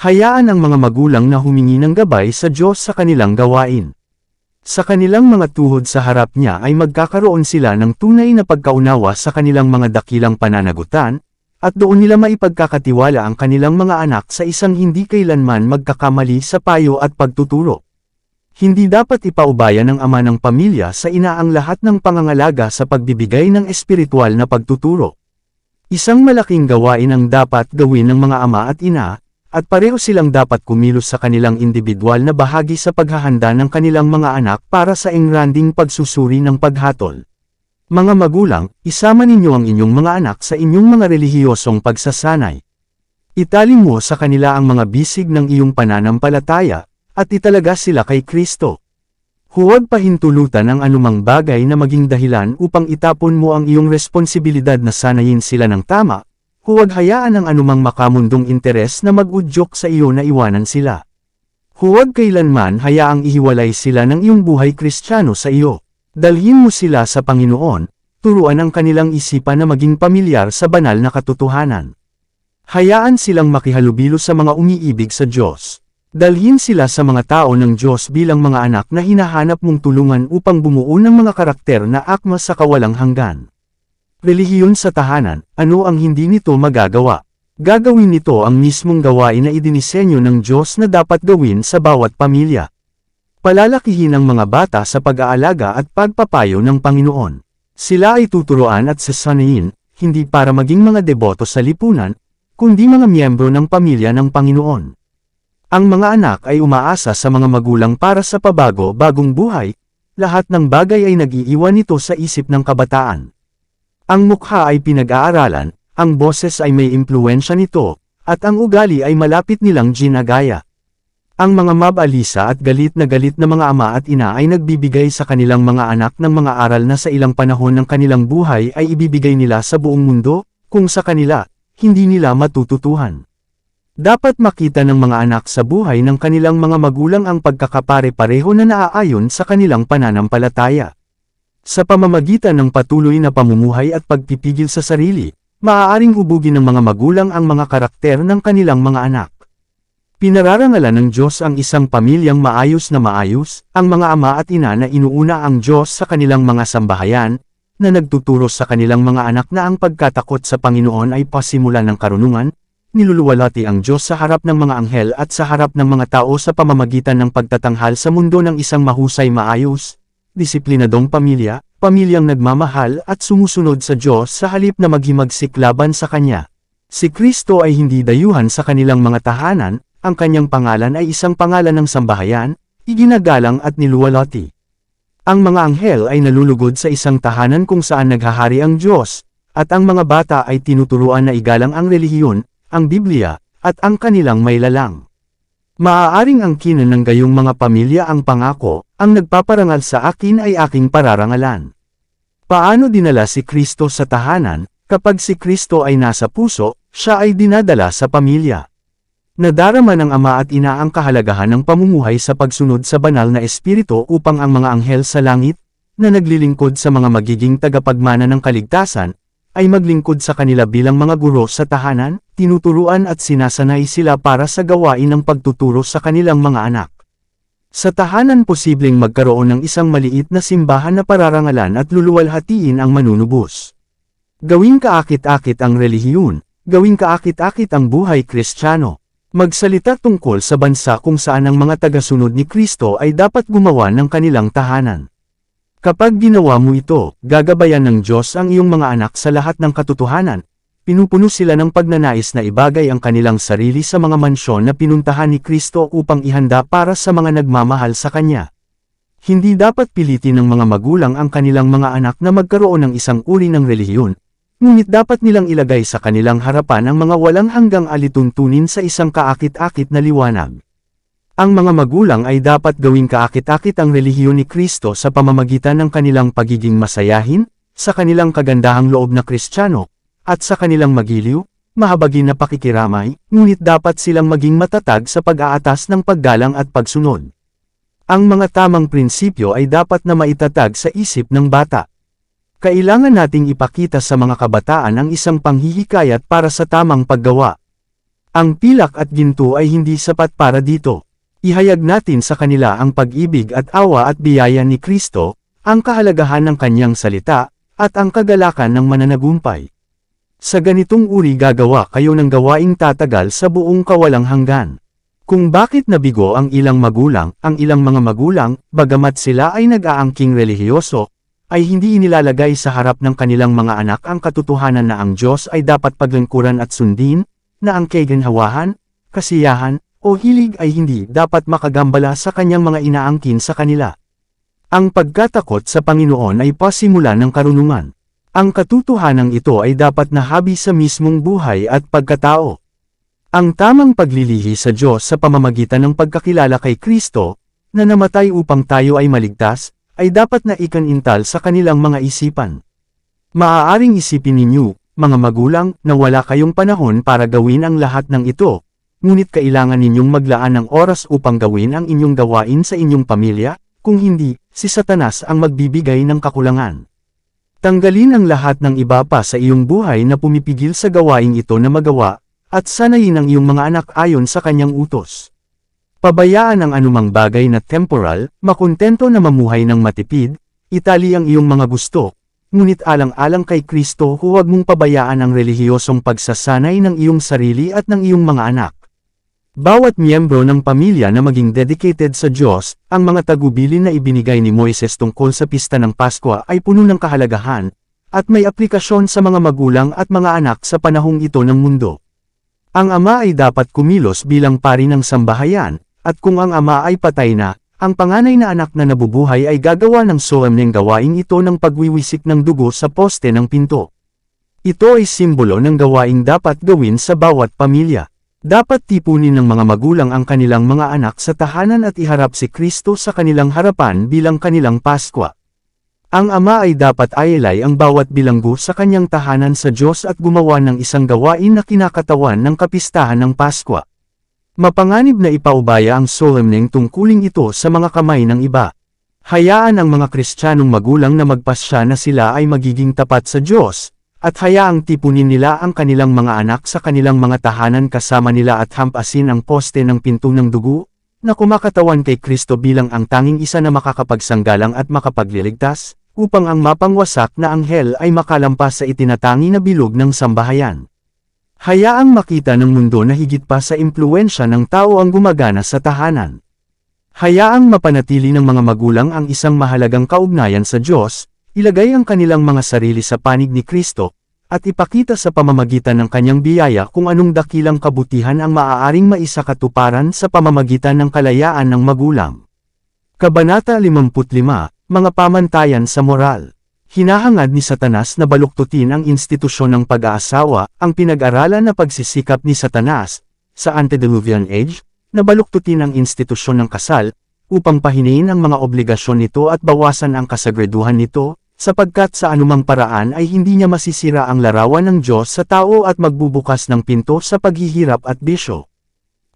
Hayaan ang mga magulang na humingi ng gabay sa Diyos sa kanilang gawain. Sa kanilang mga tuhod sa harap niya ay magkakaroon sila ng tunay na pagkaunawa sa kanilang mga dakilang pananagutan, at doon nila maipagkakatiwala ang kanilang mga anak sa isang hindi kailanman magkakamali sa payo at pagtuturo. Hindi dapat ipaubaya ng ama ng pamilya sa ina ang lahat ng pangangalaga sa pagbibigay ng espiritual na pagtuturo. Isang malaking gawain ang dapat gawin ng mga ama at ina, at pareho silang dapat kumilos sa kanilang individual na bahagi sa paghahanda ng kanilang mga anak para sa engranding pagsusuri ng paghatol. Mga magulang, isama ninyo ang inyong mga anak sa inyong mga relihiyosong pagsasanay. Italin mo sa kanila ang mga bisig ng iyong pananampalataya, at italaga sila kay Kristo. Huwag pahintulutan ang anumang bagay na maging dahilan upang itapon mo ang iyong responsibilidad na sanayin sila ng tama. Huwag hayaan ang anumang makamundong interes na mag-udyok sa iyo na iwanan sila. Huwag kailanman hayaang ihiwalay sila ng iyong buhay Kristiyano sa iyo. Dalhin mo sila sa Panginoon, turuan ang kanilang isipan na maging pamilyar sa banal na katotohanan. Hayaan silang makihalubilo sa mga umiibig sa Diyos. Dalhin sila sa mga tao ng Diyos bilang mga anak na hinahanap mong tulungan upang bumuo ng mga karakter na akma sa kawalang hanggan. Relihiyon sa tahanan, ano ang hindi nito magagawa? Gagawin nito ang mismong gawain na idinisenyo ng Diyos na dapat gawin sa bawat pamilya. Palalakihin ang mga bata sa pag-aalaga at pagpapayo ng Panginoon. Sila ay tuturuan at sasanayin, hindi para maging mga deboto sa lipunan, kundi mga miyembro ng pamilya ng Panginoon. Ang mga anak ay umaasa sa mga magulang para sa pabago-bagong buhay, lahat ng bagay ay nag-iiwan nito sa isip ng kabataan. Ang mukha ay pinag-aaralan, ang boses ay may impluwensya nito, at ang ugali ay malapit nilang ginagaya. Ang mga mabalisa at galit na mga ama at ina ay nagbibigay sa kanilang mga anak ng mga aral na sa ilang panahon ng kanilang buhay ay ibibigay nila sa buong mundo, kung sa kanila, hindi nila matututuhan. Dapat makita ng mga anak sa buhay ng kanilang mga magulang ang pagkakapare-pareho na naaayon sa kanilang pananampalataya. Sa pamamagitan ng patuloy na pamumuhay at pagpipigil sa sarili, maaaring hubugin ng mga magulang ang mga karakter ng kanilang mga anak. Pinararangalan ng Diyos ang isang pamilyang maayos, ang mga ama at ina na inuuna ang Diyos sa kanilang mga sambahayan, na nagtuturo sa kanilang mga anak na ang pagkatakot sa Panginoon ay pasimulan ng karunungan, niluluwalhati ang Diyos sa harap ng mga anghel at sa harap ng mga tao sa pamamagitan ng pagtatanghal sa mundo ng isang mahusay maayos, disiplinadong pamilya, pamilyang nagmamahal at sumusunod sa Diyos sa halip na maghimagsik laban sa Kanya. Si Kristo ay hindi dayuhan sa kanilang mga tahanan, ang kanyang pangalan ay isang pangalan ng sambahayan, iginagalang at niluwalhati. Ang mga anghel ay nalulugod sa isang tahanan kung saan naghahari ang Diyos, at ang mga bata ay tinuturuan na igalang ang relihiyon, ang Biblia, at ang kanilang mailalang. Maaaring angkinan ng gayong mga pamilya ang pangako, ang nagpaparangal sa akin ay aking pararangalan. Paano dinala si Kristo sa tahanan? Kapag si Kristo ay nasa puso, siya ay dinadala sa pamilya. Nadarama ng Ama at Ina ang kahalagahan ng pamumuhay sa pagsunod sa banal na espiritu upang ang mga anghel sa langit, na naglilingkod sa mga magiging tagapagmana ng kaligtasan, ay maglingkod sa kanila bilang mga guro sa tahanan, tinuturuan at sinasanay sila para sa gawain ng pagtuturo sa kanilang mga anak. Sa tahanan posibleng magkaroon ng isang maliit na simbahan na pararangalan at luluwalhatiin ang manunubos. Gawing kaakit-akit ang relihiyon, gawing kaakit-akit ang buhay Kristiyano. Magsalita tungkol sa bansa kung saan ang mga tagasunod ni Kristo ay dapat gumawa ng kanilang tahanan. Kapag ginawa mo ito, gagabayan ng Diyos ang iyong mga anak sa lahat ng katotohanan. Pinupuno sila ng pagnanais na ibagay ang kanilang sarili sa mga mansyon na pinuntahan ni Kristo upang ihanda para sa mga nagmamahal sa Kanya. Hindi dapat pilitin ng mga magulang ang kanilang mga anak na magkaroon ng isang uri ng relihiyon, ngunit dapat nilang ilagay sa kanilang harapan ang mga walang hanggang alituntunin sa isang kaakit-akit na liwanag. Ang mga magulang ay dapat gawing kaakit-akit ang relihiyon ni Kristo sa pamamagitan ng kanilang pagiging masayahin, sa kanilang kagandahang loob na Kristiyano, at sa kanilang magiliw, mahabagin na pakikiramay, ngunit dapat silang maging matatag sa pag-aatas ng paggalang at pagsunod. Ang mga tamang prinsipyo ay dapat na maitatag sa isip ng bata. Kailangan nating ipakita sa mga kabataan ang isang panghihikayat para sa tamang paggawa. Ang pilak at ginto ay hindi sapat para dito. Ihayag natin sa kanila ang pag-ibig at awa at biyaya ni Kristo, ang kahalagahan ng kanyang salita, at ang kagalakan ng mananagumpay. Sa ganitong uri gagawa kayo ng gawaing tatagal sa buong kawalang hanggan. Kung bakit nabigo ang ilang mga magulang, bagamat sila ay nag-aangking relihiyoso, ay hindi inilalagay sa harap ng kanilang mga anak ang katotohanan na ang Diyos ay dapat paglingkuran at sundin, na ang kaginhawahan, kasiyahan, o hilig ay hindi dapat makagambala sa kanyang mga inaangkin sa kanila. Ang pagkatakot sa Panginoon ay pasimula ng karunungan. Ang katotohanan ito ay dapat nahabi sa mismong buhay at pagkatao. Ang tamang paglilihi sa Diyos sa pamamagitan ng pagkakilala kay Kristo, na namatay upang tayo ay maligtas, ay dapat na ikanintal sa kanilang mga isipan. Maaaring isipin ninyo, mga magulang, na wala kayong panahon para gawin ang lahat ng ito, ngunit kailangan ninyong maglaan ng oras upang gawin ang inyong gawain sa inyong pamilya, kung hindi, si Satanas ang magbibigay ng kakulangan. Tanggalin ang lahat ng iba pa sa iyong buhay na pumipigil sa gawain ito na magawa, at sanayin ang iyong mga anak ayon sa kanyang utos. Pabayaan ang anumang bagay na temporal, makontento na mamuhay ng matipid, itali ang iyong mga gusto, ngunit alang-alang kay Kristo huwag mong pabayaan ang relihiyosong pagsasanay ng iyong sarili at ng iyong mga anak. Bawat miyembro ng pamilya na maging dedicated sa Diyos, ang mga tagubilin na ibinigay ni Moises tungkol sa pista ng Paskwa ay puno ng kahalagahan, at may aplikasyon sa mga magulang at mga anak sa panahong ito ng mundo. Ang ama ay dapat kumilos bilang pari ng sambahayan, at kung ang ama ay patay na, ang panganay na anak na nabubuhay ay gagawa ng solemneng gawaing ito ng pagwiwisik ng dugo sa poste ng pinto. Ito ay simbolo ng gawaing dapat gawin sa bawat pamilya. Dapat tipunin ng mga magulang ang kanilang mga anak sa tahanan at iharap si Kristo sa kanilang harapan bilang kanilang Paskwa. Ang ama ay dapat ayalay ang bawat bilanggo sa kanyang tahanan sa Diyos at gumawa ng isang gawain na kinakatawan ng kapistahan ng Paskwa. Mapanganib na ipaubaya ang solemneng tungkuling ito sa mga kamay ng iba. Hayaan ang mga Kristiyanong magulang na magpasya na sila ay magiging tapat sa Diyos, at hayaang tipunin nila ang kanilang mga anak sa kanilang mga tahanan kasama nila at hampasin ang poste ng pinto ng dugo, na kumakatawan kay Kristo bilang ang tanging isa na makakapagsanggalang at makapagliligtas, upang ang mapangwasak na anghel ay makalampas sa itinatangi na bilog ng sambahayan. Hayaang makita ng mundo na higit pa sa impluwensya ng tao ang gumagana sa tahanan. Hayaang mapanatili ng mga magulang ang isang mahalagang kaugnayan sa Diyos, ilagay ang kanilang mga sarili sa panig ni Kristo, at ipakita sa pamamagitan ng kanyang biyaya kung anong dakilang kabutihan ang maaaring maisakatuparan sa pamamagitan ng kalayaan ng magulang. Kabanata 55, Mga Pamantayan sa Moral. Hinahangad ni Satanas na baluktutin ang institusyon ng pag-aasawa, ang pinag-aralan na pagsisikap ni Satanas, sa antediluvian age, na baluktutin ang institusyon ng kasal, upang pahinain ang mga obligasyon nito at bawasan ang kasagreduhan nito, sapagkat sa anumang paraan ay hindi niya masisira ang larawan ng Diyos sa tao at magbubukas ng pinto sa paghihirap at bisyo.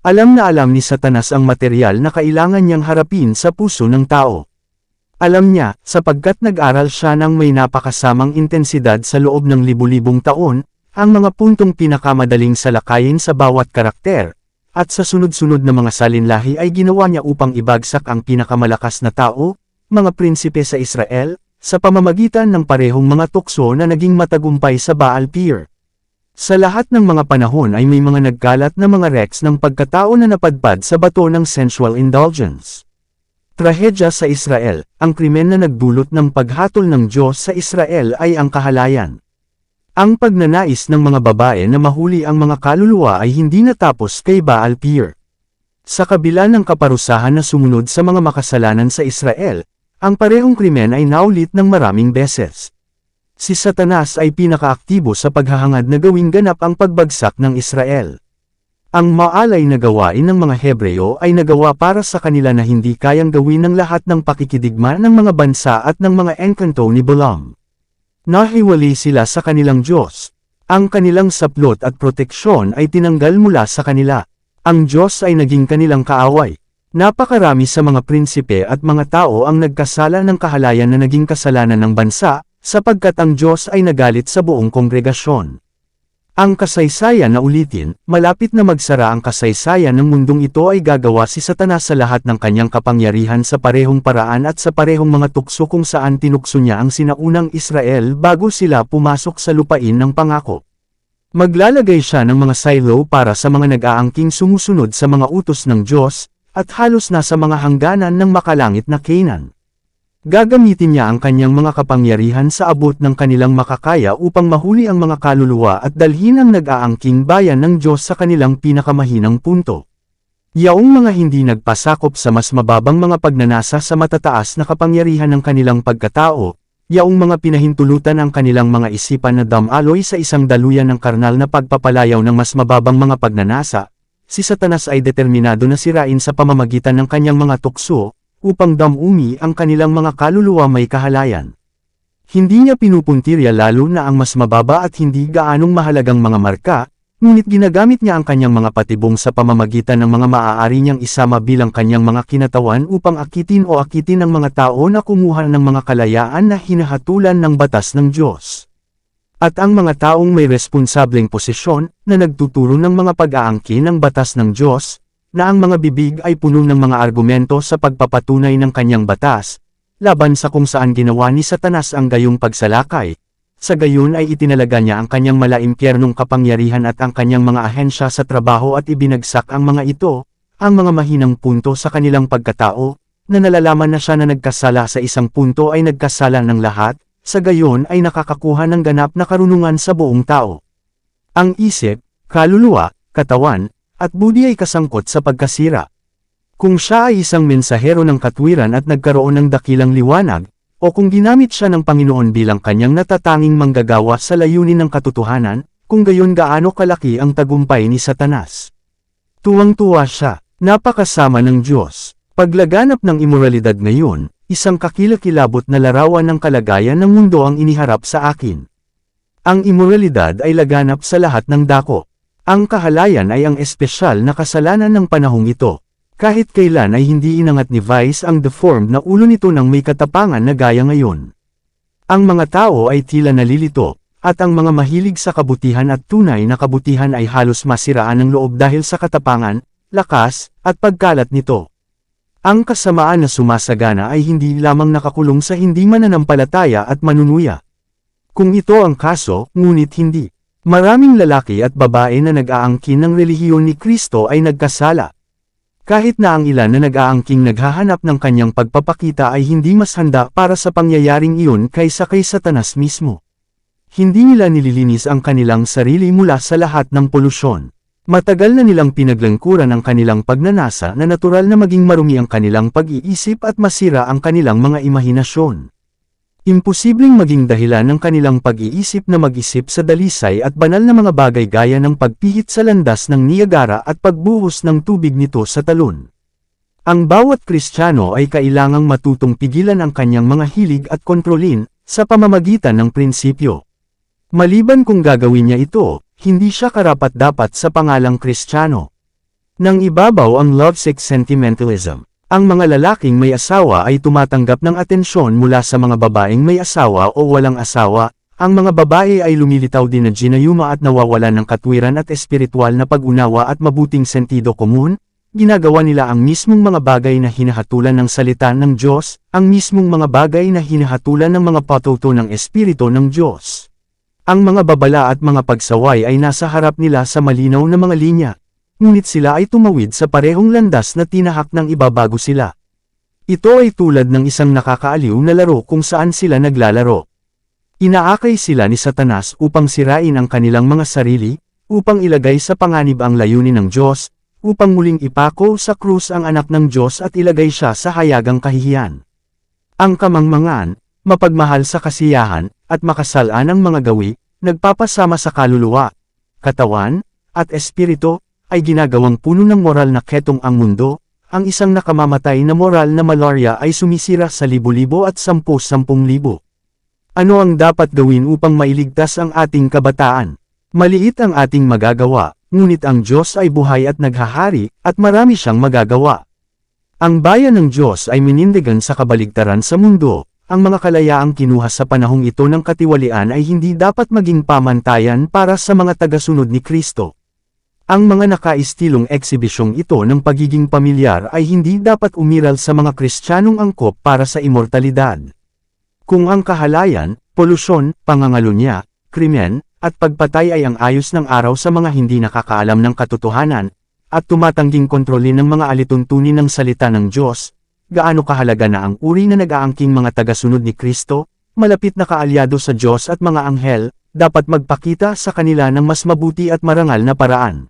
Alam na alam ni Satanas ang material na kailangan niyang harapin sa puso ng tao. Alam niya, sapagkat nag-aral siya ng may napakasamang intensidad sa loob ng libu-libong taon, ang mga puntong pinakamadaling salakayin sa bawat karakter, at sa sunod-sunod na mga salinlahi ay ginawa niya upang ibagsak ang pinakamalakas na tao, mga prinsipe sa Israel, sa pamamagitan ng parehong mga tukso na naging matagumpay sa Baal Peor. Sa lahat ng mga panahon ay may mga nagkalat na mga wrecks ng pagkatao na napadpad sa bato ng sensual indulgence. Trahedya sa Israel, ang krimen na nagdulot ng paghatol ng Diyos sa Israel ay ang kahalayan. Ang pagnanais ng mga babae na mahuli ang mga kaluluwa ay hindi natapos kay Baal Peor. Sa kabila ng kaparusahan na sumunod sa mga makasalanan sa Israel, ang parehong krimen ay naulit ng maraming beses. Si Satanas ay pinakaaktibo sa paghahangad na gawing ganap ang pagbagsak ng Israel. Ang maalay na gawain ng mga Hebreo ay nagawa para sa kanila na hindi kayang gawin ng lahat ng pakikidigma ng mga bansa at ng mga engkanto ni Balaam. Nahiwalay sila sa kanilang Diyos. Ang kanilang saplot at proteksyon ay tinanggal mula sa kanila. Ang Diyos ay naging kanilang kaaway. Napakarami sa mga prinsipe at mga tao ang nagkasala ng kahalayan na naging kasalanan ng bansa, sapagkat ang Diyos ay nagalit sa buong kongregasyon. Ang kasaysayan na ulitin, malapit na magsara ang kasaysayan ng mundong ito ay gagawa si Satanas sa lahat ng kanyang kapangyarihan sa parehong paraan at sa parehong mga tukso kung saan tinukso niya ang sinaunang Israel bago sila pumasok sa lupain ng pangako. Maglalagay siya ng mga silo para sa mga nag-aangking sumusunod sa mga utos ng Diyos, at halos nasa mga hangganan ng makalangit na Canaan. Gagamitin niya ang kanyang mga kapangyarihan sa abot ng kanilang makakaya upang mahuli ang mga kaluluwa at dalhin ang nag-aangking bayan ng Diyos sa kanilang pinakamahinang punto. Yaong mga hindi nagpasakop sa mas mababang mga pagnanasa sa matataas na kapangyarihan ng kanilang pagkatao, yaong mga pinahintulutan ang kanilang mga isipan na damaloy sa isang daluyan ng karnal na pagpapalayaw ng mas mababang mga pagnanasa, si Satanas ay determinado na sirain sa pamamagitan ng kanyang mga tukso, upang damumi ang kanilang mga kaluluwa may kahalayan. Hindi niya pinupuntirya lalo na ang mas mababa at hindi gaanong mahalagang mga marka, ngunit ginagamit niya ang kanyang mga patibong sa pamamagitan ng mga maaari niyang isama bilang kanyang mga kinatawan upang akitin ang mga tao na kumuha ng mga kalayaan na hinahatulan ng batas ng Diyos. At ang mga taong may responsableng posisyon, na nagtuturo ng mga pag-aangkin ng batas ng Diyos, na ang mga bibig ay puno ng mga argumento sa pagpapatunay ng kanyang batas, laban sa kung saan ginawa ni Satanas ang gayong pagsalakay. Sa gayon ay itinalaga niya ang kanyang malaimpyernong kapangyarihan at ang kanyang mga ahensya sa trabaho at ibinagsak ang mga ito, ang mga mahinang punto sa kanilang pagkatao, na nalalaman na siya na nagkasala sa isang punto ay nagkasala ng lahat, sa gayon ay nakakakuha ng ganap na karunungan sa buong tao. Ang isip, kaluluwa, katawan, at budi ay kasangkot sa pagkasira. Kung siya ay isang mensahero ng katwiran at nagkaroon ng dakilang liwanag, o kung ginamit siya ng Panginoon bilang kanyang natatanging manggagawa sa layunin ng katotohanan, kung gayon gaano kalaki ang tagumpay ni Satanas. Tuwang-tuwa siya, napakasama ng Diyos. Paglaganap ng imoralidad ngayon, isang kakilakilabot na larawan ng kalagayan ng mundo ang iniharap sa akin. Ang imoralidad ay laganap sa lahat ng dako. Ang kahalayan ay ang espesyal na kasalanan ng panahong ito. Kahit kailan ay hindi inangat ni Vice ang deformed na ulo nito ng may katapangan na gaya ngayon. Ang mga tao ay tila nalilito, at ang mga mahilig sa kabutihan at tunay na kabutihan ay halos masiraan ng loob dahil sa katapangan, lakas, at pagkalat nito. Ang kasamaan na sumasagana ay hindi lamang nakakulong sa hindi mananampalataya at manunuya. Kung ito ang kaso, ngunit hindi. Maraming lalaki at babae na nag-aangkin ng relihiyon ni Kristo ay nagkasala. Kahit na ang ilan na nag-aangking naghahanap ng kanyang pagpapakita ay hindi mas handa para sa pangyayaring iyon kaysa kay Satanas mismo. Hindi nila nililinis ang kanilang sarili mula sa lahat ng polusyon. Matagal na nilang pinaglangkuran ang kanilang pagnanasa na natural na maging marumi ang kanilang pag-iisip at masira ang kanilang mga imahinasyon. Imposibleng maging dahilan ng kanilang pag-iisip na mag-isip sa dalisay at banal na mga bagay gaya ng pagpihit sa landas ng Niagara at pagbuhos ng tubig nito sa talon. Ang bawat Kristiyano ay kailangang matutong pigilan ang kanyang mga hilig at kontrolin, sa pamamagitan ng prinsipyo. Maliban kung gagawin niya ito, hindi siya karapat-dapat sa pangalang Kristiyano. Nang ibabaw ang lovesick sentimentalism. Ang mga lalaking may asawa ay tumatanggap ng atensyon mula sa mga babaeng may asawa o walang asawa. Ang mga babae ay lumilitaw din na ginayuma at nawawalan ng katwiran at espiritual na pag-unawa at mabuting sentido komun. Ginagawa nila ang mismong mga bagay na hinahatulan ng salita ng Diyos, ang mismong mga bagay na hinahatulan ng mga patuto ng Espiritu ng Diyos. Ang mga babala at mga pagsaway ay nasa harap nila sa malinaw na mga linya. Ngunit sila ay tumawid sa parehong landas na tinahak ng ibabago sila. Ito ay tulad ng isang nakakaaliw na laro kung saan sila naglalaro. Inaakay sila ni Satanas upang sirain ang kanilang mga sarili, upang ilagay sa panganib ang layunin ng Diyos, upang muling ipako sa krus ang anak ng Diyos at ilagay siya sa hayagang kahihiyan. Ang kamangmangan, mapagmahal sa kasiyahan, at makasalaan ang mga gawi, nagpapasama sa kaluluwa, katawan, at espiritu, ay ginagawang puno ng moral na ketong ang mundo. Ang isang nakamamatay na moral na malaria ay sumisira sa libo-libo at 10,000. Ano ang dapat gawin upang mailigtas ang ating kabataan? Maliit ang ating magagawa, ngunit ang Diyos ay buhay at naghahari, at marami siyang magagawa. Ang bayan ng Diyos ay minindigan sa kabaligtaran sa mundo. Ang mga kalayaang kinuha sa panahong ito ng katiwalian ay hindi dapat maging pamantayan para sa mga tagasunod ni Kristo. Ang mga nakaistilong eksibisyong ito ng pagiging pamilyar ay hindi dapat umiral sa mga Kristiyanong angkop para sa immortalidad. Kung ang kahalayan, polusyon, pangangalunya, krimen, at pagpatay ay ang ayos ng araw sa mga hindi nakakaalam ng katotohanan, at tumatangging kontrolin ng mga alituntunin ng salita ng Diyos, gaano kahalaga na ang uri na nag-aangking mga tagasunod ni Kristo, malapit na kaalyado sa Diyos at mga anghel, dapat magpakita sa kanila ng mas mabuti at marangal na paraan.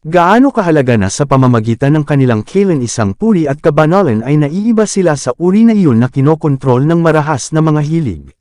Gaano kahalaga na sa pamamagitan ng kanilang kailan isang puri at kabanalan ay naiiba sila sa uri na iyon na kinokontrol ng marahas na mga hilig.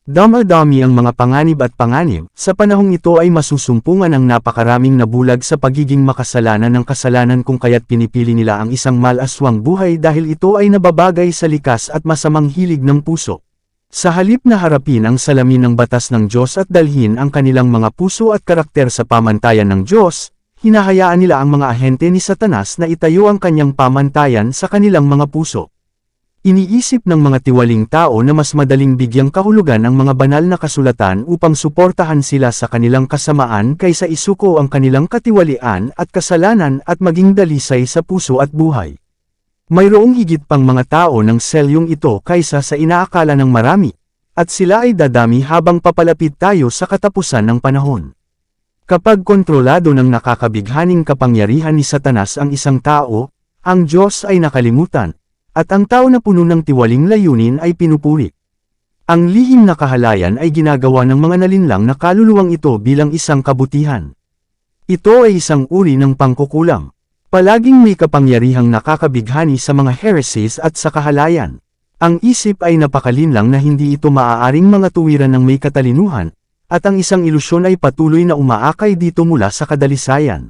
Dama-dami ang mga panganib at panganib, sa panahong ito ay masusumpungan ang napakaraming nabulag sa pagiging makasalanan ng kasalanan kung kaya't pinipili nila ang isang malaswang buhay dahil ito ay nababagay sa likas at masamang hilig ng puso. Sa halip na harapin ang salamin ng batas ng Diyos at dalhin ang kanilang mga puso at karakter sa pamantayan ng Diyos, hinahayaan nila ang mga ahente ni Satanas na itayo ang kanyang pamantayan sa kanilang mga puso. Iniisip ng mga tiwaling tao na mas madaling bigyang kahulugan ang mga banal na kasulatan upang suportahan sila sa kanilang kasamaan kaysa isuko ang kanilang katiwalian at kasalanan at maging dalisay sa puso at buhay. Mayroong higit pang mga tao ng selyong ito kaysa sa inaakala ng marami, at sila ay dadami habang papalapit tayo sa katapusan ng panahon. Kapag kontrolado ng nakakabighaning kapangyarihan ni Satanas ang isang tao, ang Diyos ay nakalimutan, at ang tao na puno ng tiwaling layunin ay pinupuri. Ang lihim na kahalayan ay ginagawa ng mga nalinlang na kaluluwang ito bilang isang kabutihan. Ito ay isang uri ng pangkukulam. Palaging may kapangyarihang nakakabighani sa mga heresies at sa kahalayan. Ang isip ay napakalinlang na hindi ito maaaring mga tuwiran ng may katalinuhan, at ang isang ilusyon ay patuloy na umaakay dito mula sa kadalisayan.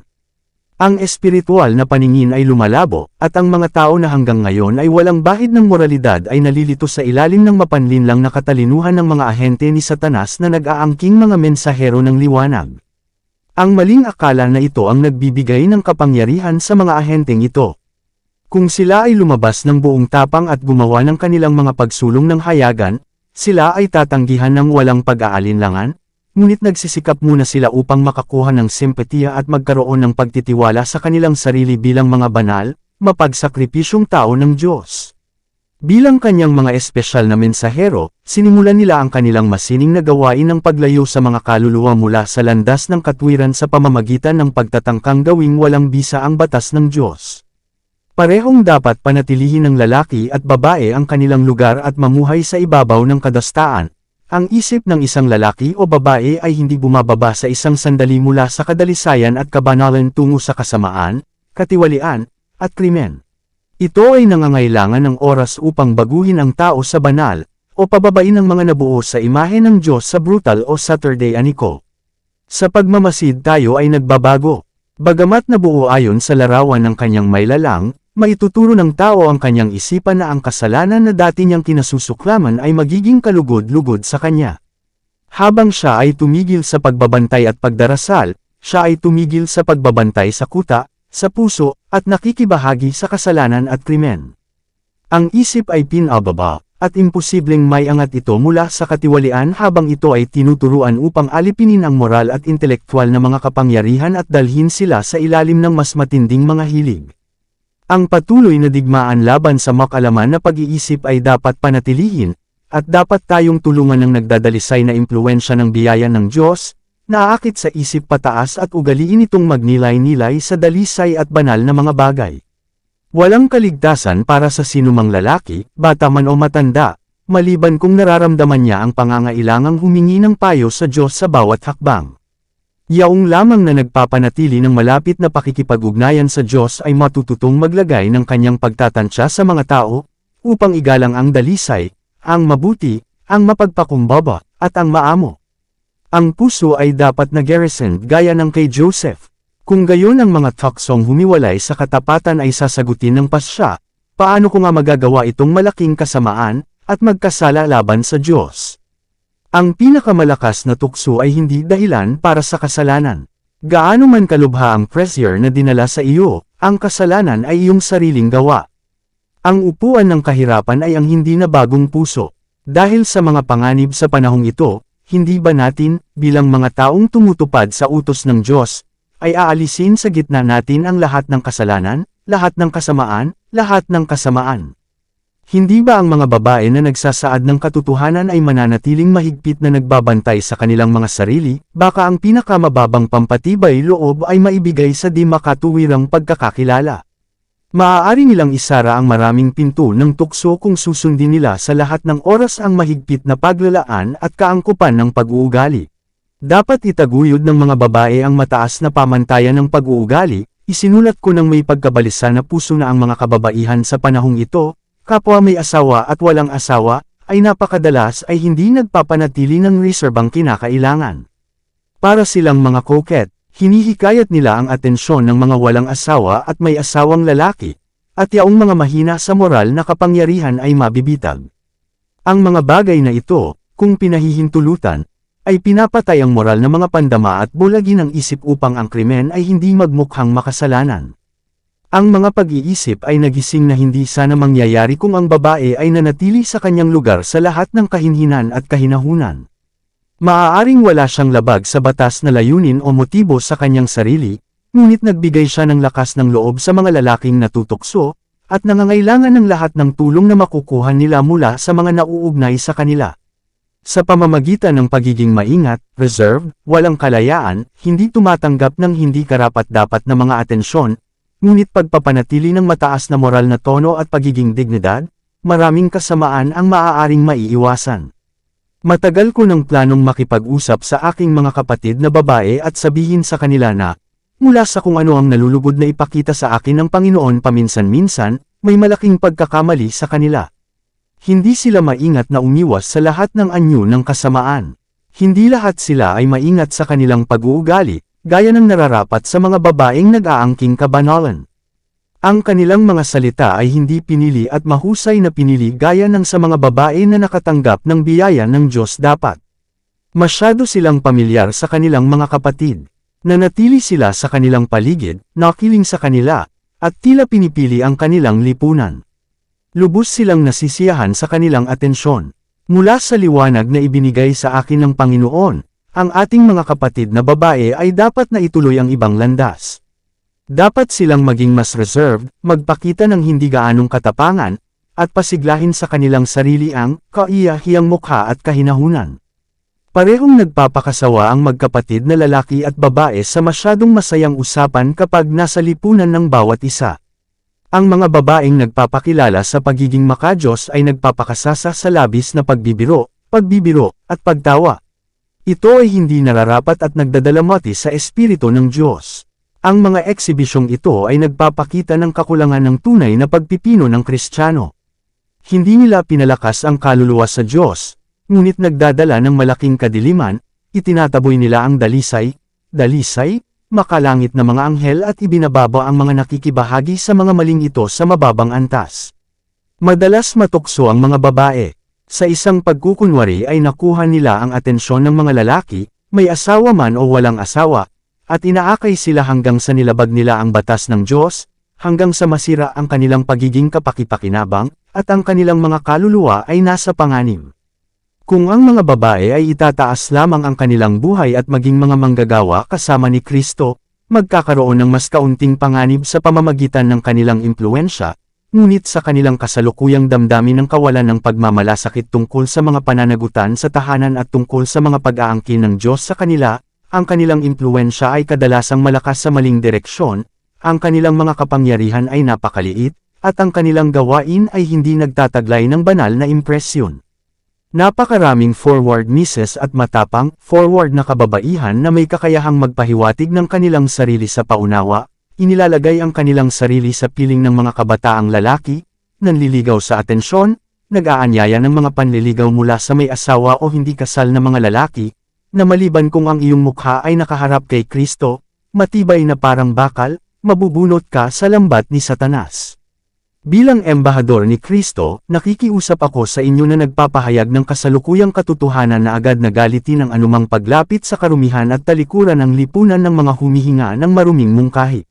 Ang espiritual na paningin ay lumalabo, at ang mga tao na hanggang ngayon ay walang bahid ng moralidad ay nalilito sa ilalim ng mapanlinlang na katalinuhan ng mga ahente ni Satanas na nag-aangking mga mensahero ng liwanag. Ang maling akala na ito ang nagbibigay ng kapangyarihan sa mga ahenteng ito. Kung sila ay lumabas ng buong tapang at gumawa ng kanilang mga pagsulong ng hayagan, sila ay tatanggihan ng walang pag-aalinlangan, ngunit nagsisikap muna sila upang makakuha ng simpatiya at magkaroon ng pagtitiwala sa kanilang sarili bilang mga banal, mapagsakripisyong tao ng Diyos. Bilang kanyang mga espesyal na mensahero, sinimulan nila ang kanilang masining na gawain ng paglayo sa mga kaluluwa mula sa landas ng katwiran sa pamamagitan ng pagtatangkang gawing walang bisa ang batas ng Diyos. Parehong dapat panatilihin ng lalaki at babae ang kanilang lugar at mamuhay sa ibabaw ng kadastaan. Ang isip ng isang lalaki o babae ay hindi bumababa sa isang sandali mula sa kadalisayan at kabanalan tungo sa kasamaan, katiwalian, at krimen. Ito ay nangangailangan ng oras upang baguhin ang tao sa banal, o pababain ng mga nabuo sa imahe ng Diyos sa brutal o Saturday aniko. Sa pagmamasid tayo ay nagbabago. Bagamat nabuo ayon sa larawan ng kanyang mailalang, maituturo ng tao ang kanyang isipan na ang kasalanan na dati niyang kinasusuklaman ay magiging kalugod-lugod sa kanya. Habang siya ay tumigil sa pagbabantay at pagdarasal, siya ay tumigil sa pagbabantay sa kuta, sa puso, at nakikibahagi sa kasalanan at krimen. Ang isip ay pinababa, at imposibleng may angat ito mula sa katiwalian habang ito ay tinuturuan upang alipinin ang moral at intelektual na mga kapangyarihan at dalhin sila sa ilalim ng mas matinding mga hilig. Ang patuloy na digmaan laban sa makalaman na pag-iisip ay dapat panatilihin, at dapat tayong tulungan ng nagdadalisay na impluwensya ng biyaya ng Diyos, na aakit sa isip pataas at ugaliin itong magnilay-nilay sa dalisay at banal na mga bagay. Walang kaligtasan para sa sinumang lalaki, bata man o matanda, maliban kung nararamdaman niya ang pangangailangang humingi ng payo sa Diyos sa bawat hakbang. Yaong lamang na nagpapanatili ng malapit na pakikipag-ugnayan sa Diyos ay matututong maglagay ng kanyang pagtatansya sa mga tao, upang igalang ang dalisay, ang mabuti, ang mapagpakumbaba, at ang maamo. Ang puso ay dapat na garrison gaya ng kay Joseph. Kung gayon ang mga tuksong humiwalay sa katapatan ay sasagutin ng pasya, paano ko nga magagawa itong malaking kasamaan, at magkasala laban sa Diyos? Ang pinakamalakas na tukso ay hindi dahilan para sa kasalanan. Gaano man kalubha ang pressure na dinala sa iyo, ang kasalanan ay iyong sariling gawa. Ang upuan ng kahirapan ay ang hindi na bagong puso. Dahil sa mga panganib sa panahong ito, hindi ba natin, bilang mga taong tumutupad sa utos ng Diyos, ay aalisin sa gitna natin ang lahat ng kasalanan, lahat ng kasamaan, lahat ng kasamaan? Hindi ba ang mga babae na nagsasaad ng katotohanan ay mananatiling mahigpit na nagbabantay sa kanilang mga sarili, baka ang pinakamababang pampatibay loob ay maibigay sa di makatuwirang pagkakakilala? Maaari nilang isara ang maraming pinto ng tukso kung susundin nila sa lahat ng oras ang mahigpit na paglalaan at kaangkupan ng pag-uugali. Dapat itaguyod ng mga babae ang mataas na pamantayan ng pag-uugali. Isinulat ko ng may pagkabalisa na puso na ang mga kababaihan sa panahong ito, kapwa may asawa at walang asawa, ay napakadalas ay hindi nagpapanatili ng reserbang kinakailangan. Para silang mga coquette, hinihikayat nila ang atensyon ng mga walang asawa at may asawang lalaki, at yaong mga mahina sa moral na kapangyarihan ay mabibitag. Ang mga bagay na ito, kung pinahihintulutan, ay pinapatay ang moral ng mga pandama at bulagi ng isip upang ang krimen ay hindi magmukhang makasalanan. Ang mga pag-iisip ay nagising na hindi sana mangyayari kung ang babae ay nanatili sa kanyang lugar sa lahat ng kahinhinan at kahinahunan. Maaaring wala siyang labag sa batas na layunin o motibo sa kanyang sarili, ngunit nagbigay siya ng lakas ng loob sa mga lalaking natutukso, at nangangailangan ng lahat ng tulong na makukuha nila mula sa mga nauugnay sa kanila. Sa pamamagitan ng pagiging maingat, reserved, walang kalayaan, hindi tumatanggap ng hindi karapat-dapat na mga atensyon, ngunit pagpapanatili ng mataas na moral na tono at pagiging dignidad, maraming kasamaan ang maaaring maiiwasan. Matagal ko ng planong makipag-usap sa aking mga kapatid na babae at sabihin sa kanila na, mula sa kung ano ang nalulugod na ipakita sa akin ng Panginoon paminsan-minsan, may malaking pagkakamali sa kanila. Hindi sila maingat na umiwas sa lahat ng anyo ng kasamaan. Hindi lahat sila ay maingat sa kanilang pag-uugali, gaya ng nararapat sa mga babaeng nag-aangking kabanalan. Ang kanilang mga salita ay hindi pinili at mahusay na pinili gaya ng sa mga babae na nakatanggap ng biyaya ng Diyos dapat. Masyado silang pamilyar sa kanilang mga kapatid. Nanatili sila sa kanilang paligid, nakiling sa kanila, at tila pinipili ang kanilang lipunan. Lubos silang nasisiyahan sa kanilang atensyon. Mula sa liwanag na ibinigay sa akin ng Panginoon, ang ating mga kapatid na babae ay dapat na ituloy ang ibang landas. Dapat silang maging mas reserved, magpakita ng hindi gaanong katapangan, at pasiglahin sa kanilang sarili ang kaiyahiyang mukha at kahinahunan. Parehong nagpapakasawa ang magkapatid na lalaki at babae sa masyadong masayang usapan kapag nasa lipunan ng bawat isa. Ang mga babaeng nagpapakilala sa pagiging makadiyos ay nagpapakasasa sa labis na pagbibiro, at pagtawa. Ito ay hindi nararapat at nagdadalamati sa espiritu ng Diyos. Ang mga eksibisyong ito ay nagpapakita ng kakulangan ng tunay na pagpipino ng Kristiyano. Hindi nila pinalakas ang kaluluwa sa Diyos, ngunit nagdadala ng malaking kadiliman, itinataboy nila ang dalisay, makalangit na mga anghel at ibinababa ang mga nakikibahagi sa mga maling ito sa mababang antas. Madalas matukso ang mga babae. Sa isang pagkukunwari ay nakuha nila ang atensyon ng mga lalaki, may asawa man o walang asawa, at inaakay sila hanggang sa nilabag nila ang batas ng Diyos, hanggang sa masira ang kanilang pagiging kapakipakinabang, at ang kanilang mga kaluluwa ay nasa panganib. Kung ang mga babae ay itataas lamang ang kanilang buhay at maging mga manggagawa kasama ni Kristo, magkakaroon ng mas kaunting panganib sa pamamagitan ng kanilang impluensya, ngunit sa kanilang kasalukuyang damdamin ng kawalan ng pagmamalasakit tungkol sa mga pananagutan sa tahanan at tungkol sa mga pag-aangkin ng Diyos sa kanila, ang kanilang impluensya ay kadalasang malakas sa maling direksyon, ang kanilang mga kapangyarihan ay napakaliit, at ang kanilang gawain ay hindi nagtataglay ng banal na impresyon. Napakaraming forward misses at matapang, forward na kababaihan na may kakayahang magpahiwatig ng kanilang sarili sa paunawa, inilalagay ang kanilang sarili sa piling ng mga kabataang lalaki, nanliligaw sa atensyon, nag-aanyaya ng mga panliligaw mula sa may asawa o hindi kasal na mga lalaki, na maliban kung ang iyong mukha ay nakaharap kay Kristo, matibay na parang bakal, mabubunot ka sa lambat ni Satanas. Bilang embahador ni Kristo, nakikiusap ako sa inyo na nagpapahayag ng kasalukuyang katotohanan na agad na galitin ang anumang paglapit sa karumihan at talikuran ng lipunan ng mga humihinga ng maruming mungkahi.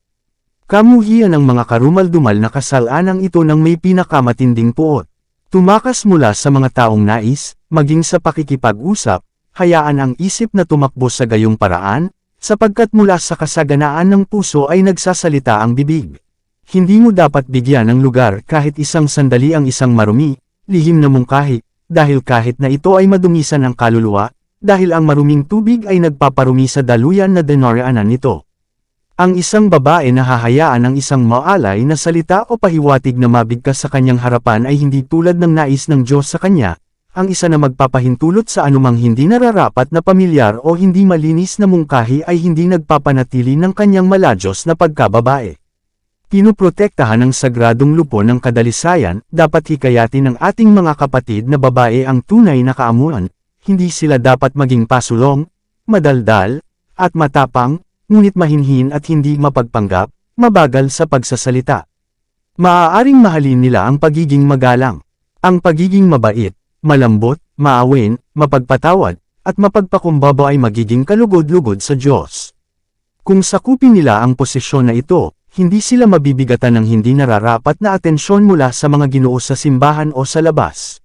Kamuhian ng mga karumal-dumal na kasalanan ito ng may pinakamatinding puot. Tumakas mula sa mga taong nais, maging sa pakikipag-usap, hayaan ang isip na tumakbo sa gayong paraan, sapagkat mula sa kasaganaan ng puso ay nagsasalita ang bibig. Hindi mo dapat bigyan ng lugar kahit isang sandali ang isang marumi, lihim na mungkahi, dahil kahit na ito ay madungisan ng kaluluwa, dahil ang maruming tubig ay nagpaparumi sa daluyan na dinaraanan nito. Ang isang babae na hahayaan ng isang maalay na salita o pahiwatig na mabigkas sa kanyang harapan ay hindi tulad ng nais ng Diyos sa kanya, ang isa na magpapahintulot sa anumang hindi nararapat na pamilyar o hindi malinis na mungkahi ay hindi nagpapanatili ng kanyang maladyos na pagkababae. Pinoprotektahan ng sagradong lupon ng kadalisayan, dapat hikayatin ng ating mga kapatid na babae ang tunay na kaamuan, hindi sila dapat maging pasulong, madaldal, at matapang, ngunit mahinhin at hindi mapagpanggap, mabagal sa pagsasalita. Maaaring mahalin nila ang pagiging magalang, ang pagiging mabait, malambot, maawin, mapagpatawad, at mapagpakumbaba ay magiging kalugod-lugod sa Diyos. Kung sakupin nila ang posisyon na ito, hindi sila mabibigatan ng hindi nararapat na atensyon mula sa mga ginoo sa simbahan o sa labas.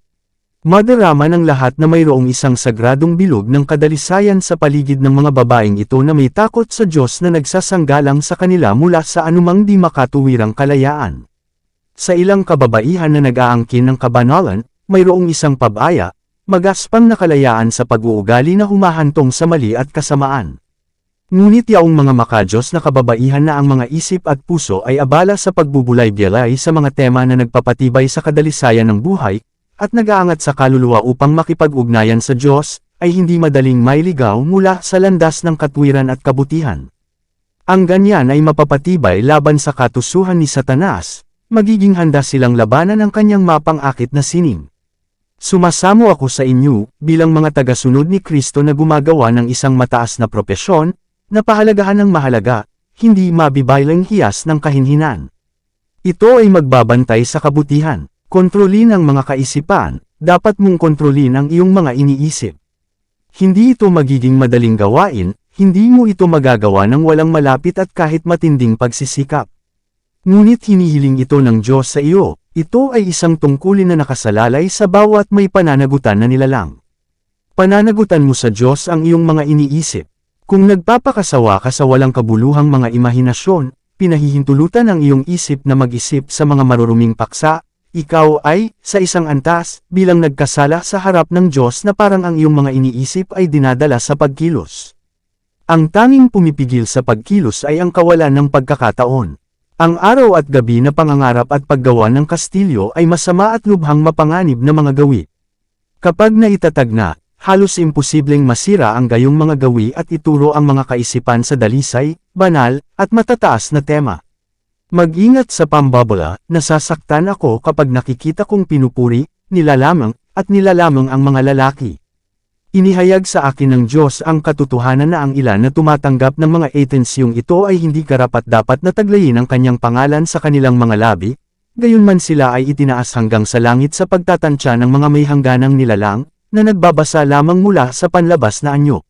Madarama ng lahat na mayroong isang sagradong bilog ng kadalisayan sa paligid ng mga babaeng ito na may takot sa Diyos na nagsasanggalang sa kanila mula sa anumang di makatuwirang kalayaan. Sa ilang kababaihan na nag-aangkin ng kabanalan, mayroong isang pabaya, magaspang na kalayaan sa pag-uugali na humahantong sa mali at kasamaan. Ngunit yaong mga makadiyos na kababaihan na ang mga isip at puso ay abala sa pagbubulay-bilay sa mga tema na nagpapatibay sa kadalisayan ng buhay, at nag-aangat sa kaluluwa upang makipag-ugnayan sa Diyos, ay hindi madaling mailigaw mula sa landas ng katwiran at kabutihan. Ang ganyan ay mapapatibay laban sa katusuhan ni Satanas, magiging handa silang labanan ang kanyang mapang-akit na sining. Sumasamo ako sa inyo, bilang mga tagasunod ni Kristo na gumagawa ng isang mataas na propesyon, na pahalagahan ng mahalaga, hindi mabibaylang hiyas ng kahinhinan. Ito ay magbabantay sa kabutihan. Kontrolin ang mga kaisipan, dapat mong kontrolin ang iyong mga iniisip. Hindi ito magiging madaling gawain, hindi mo ito magagawa ng walang malapit at kahit matinding pagsisikap. Ngunit hinihiling ito ng Diyos sa iyo, ito ay isang tungkulin na nakasalalay sa bawat may pananagutan na nilalang. Pananagutan mo sa Diyos ang iyong mga iniisip. Kung nagpapakasawa ka sa walang kabuluhang mga imahinasyon, pinahihintulutan ang iyong isip na mag-isip sa mga maruruming paksa, ikaw ay, sa isang antas, bilang nagkasala sa harap ng Diyos na parang ang iyong mga iniisip ay dinadala sa pagkilos. Ang tanging pumipigil sa pagkilos ay ang kawalan ng pagkakataon. Ang araw at gabi na pangangarap at paggawa ng kastilyo ay masama at lubhang mapanganib na mga gawi. Kapag naitatag na, halos imposibleng masira ang gayong mga gawi at ituro ang mga kaisipan sa dalisay, banal, at matataas na tema. Mag-ingat sa pambabola, nasasaktan ako kapag nakikita kong pinupuri, nilalamang, at nilalamang ang mga lalaki. Inihayag sa akin ng Diyos ang katotohanan na ang ilan na tumatanggap ng mga atensyong ito ay hindi karapat-dapat na taglayin ang kanyang pangalan sa kanilang mga labi, gayunman sila ay itinaas hanggang sa langit sa pagtatansya ng mga may hangganang nilalang, na nagbabasa lamang mula sa panlabas na anyo.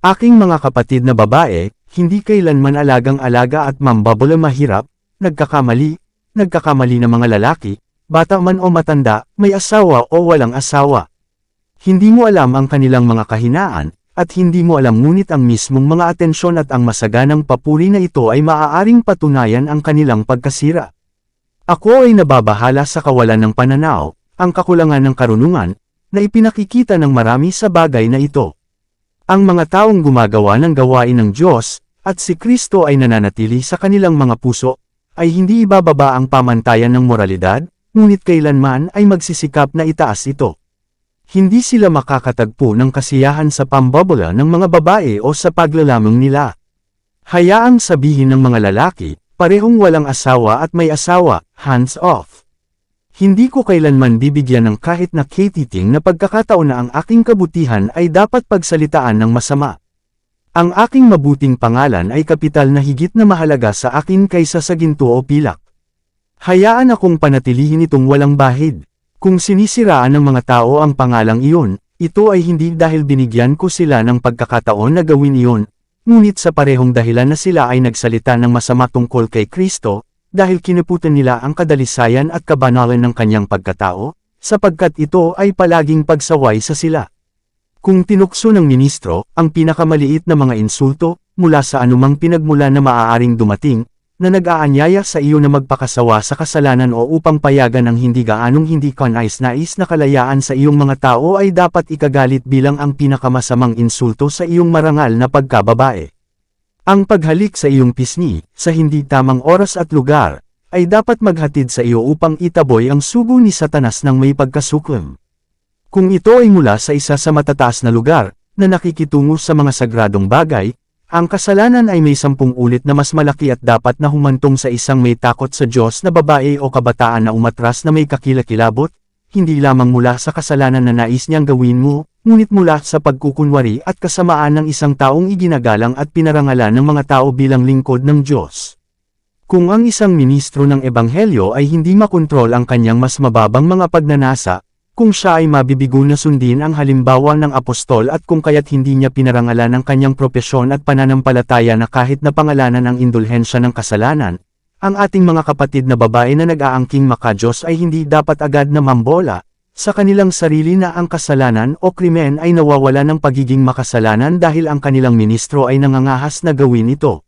Aking mga kapatid na babae, hindi kailanman alagang-alaga at mambabola mahirap, nagkakamali ng mga lalaki, bata man o matanda, may asawa o walang asawa. Hindi mo alam ang kanilang mga kahinaan, at hindi mo alam ngunit ang mismong mga atensyon at ang masaganang papuri na ito ay maaaring patunayan ang kanilang pagkasira. Ako ay nababahala sa kawalan ng pananaw, ang kakulangan ng karunungan, na ipinakikita ng marami sa bagay na ito. Ang mga taong gumagawa ng gawain ng Diyos, at si Kristo ay nananatili sa kanilang mga puso, ay hindi ibababa ang pamantayan ng moralidad, ngunit kailanman ay magsisikap na itaas ito. Hindi sila makakatagpo ng kasiyahan sa pambabola ng mga babae o sa paglalamang nila. Hayaang sabihin ng mga lalaki, parehong walang asawa at may asawa, hands off. Hindi ko kailanman bibigyan ng kahit na katiting na pagkakataon na ang aking kabutihan ay dapat pagsalitaan ng masama. Ang aking mabuting pangalan ay kapital na higit na mahalaga sa akin kaysa sa ginto o pilak. Hayaan akong panatilihin itong walang bahid. Kung sinisiraan ng mga tao ang pangalang iyon, ito ay hindi dahil binigyan ko sila ng pagkakataon na gawin iyon, ngunit sa parehong dahilan na sila ay nagsalita ng masama tungkol kay Kristo, dahil kinuputan nila ang kadalisayan at kabanalan ng kanyang pagkatao, sapagkat ito ay palaging pagsaway sa sila. Kung tinukso ng ministro, ang pinakamaliit na mga insulto, mula sa anumang pinagmula na maaaring dumating, na nag-aanyaya sa iyo na magpakasawa sa kasalanan o upang payagan ang hindi gaanong hindi kanais-nais na kalayaan sa iyong mga tao ay dapat ikagalit bilang ang pinakamasamang insulto sa iyong marangal na pagkababae. Ang paghalik sa iyong pisngi, sa hindi tamang oras at lugar, ay dapat maghatid sa iyo upang itaboy ang sugo ni Satanas ng may pagkasuklam. Kung ito ay mula sa isa sa matataas na lugar, na nakikitungo sa mga sagradong bagay, ang kasalanan ay may 10 ulit na mas malaki at dapat na humantong sa isang may takot sa Diyos na babae o kabataan na umatras na may kakilakilabot, hindi lamang mula sa kasalanan na nais niyang gawin mo, ngunit mula sa pagkukunwari at kasamaan ng isang taong iginagalang at pinarangalan ng mga tao bilang lingkod ng Diyos. Kung ang isang ministro ng Ebanghelyo ay hindi makontrol ang kanyang mas mababang mga pagnanasa, kung siya ay mabibigo na sundin ang halimbawa ng apostol at kung kaya't hindi niya pinarangalan ang kanyang propesyon at pananampalataya na kahit na pangalanan ang indulhensya ng kasalanan, ang ating mga kapatid na babae na nag-aangking makadiyos ay hindi dapat agad na mambola, sa kanilang sarili na ang kasalanan o krimen ay nawawala ng pagiging makasalanan dahil ang kanilang ministro ay nangangahas na gawin ito.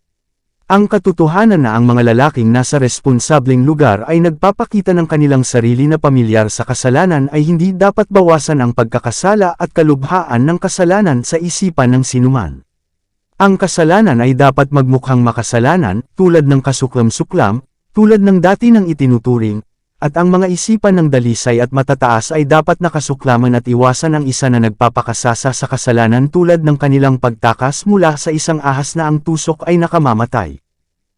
Ang katotohanan na ang mga lalaking nasa responsableng lugar ay nagpapakita ng kanilang sarili na pamilyar sa kasalanan ay hindi dapat bawasan ang pagkakasala at kalubhaan ng kasalanan sa isipan ng sinuman. Ang kasalanan ay dapat magmukhang makasalanan, tulad ng kasuklam-suklam, tulad ng dati ng itinuturing, at ang mga isipan ng dalisay at matataas ay dapat nakasuklaman at iwasan ang isa na nagpapakasasa sa kasalanan tulad ng kanilang pagtakas mula sa isang ahas na ang tusok ay nakamamatay.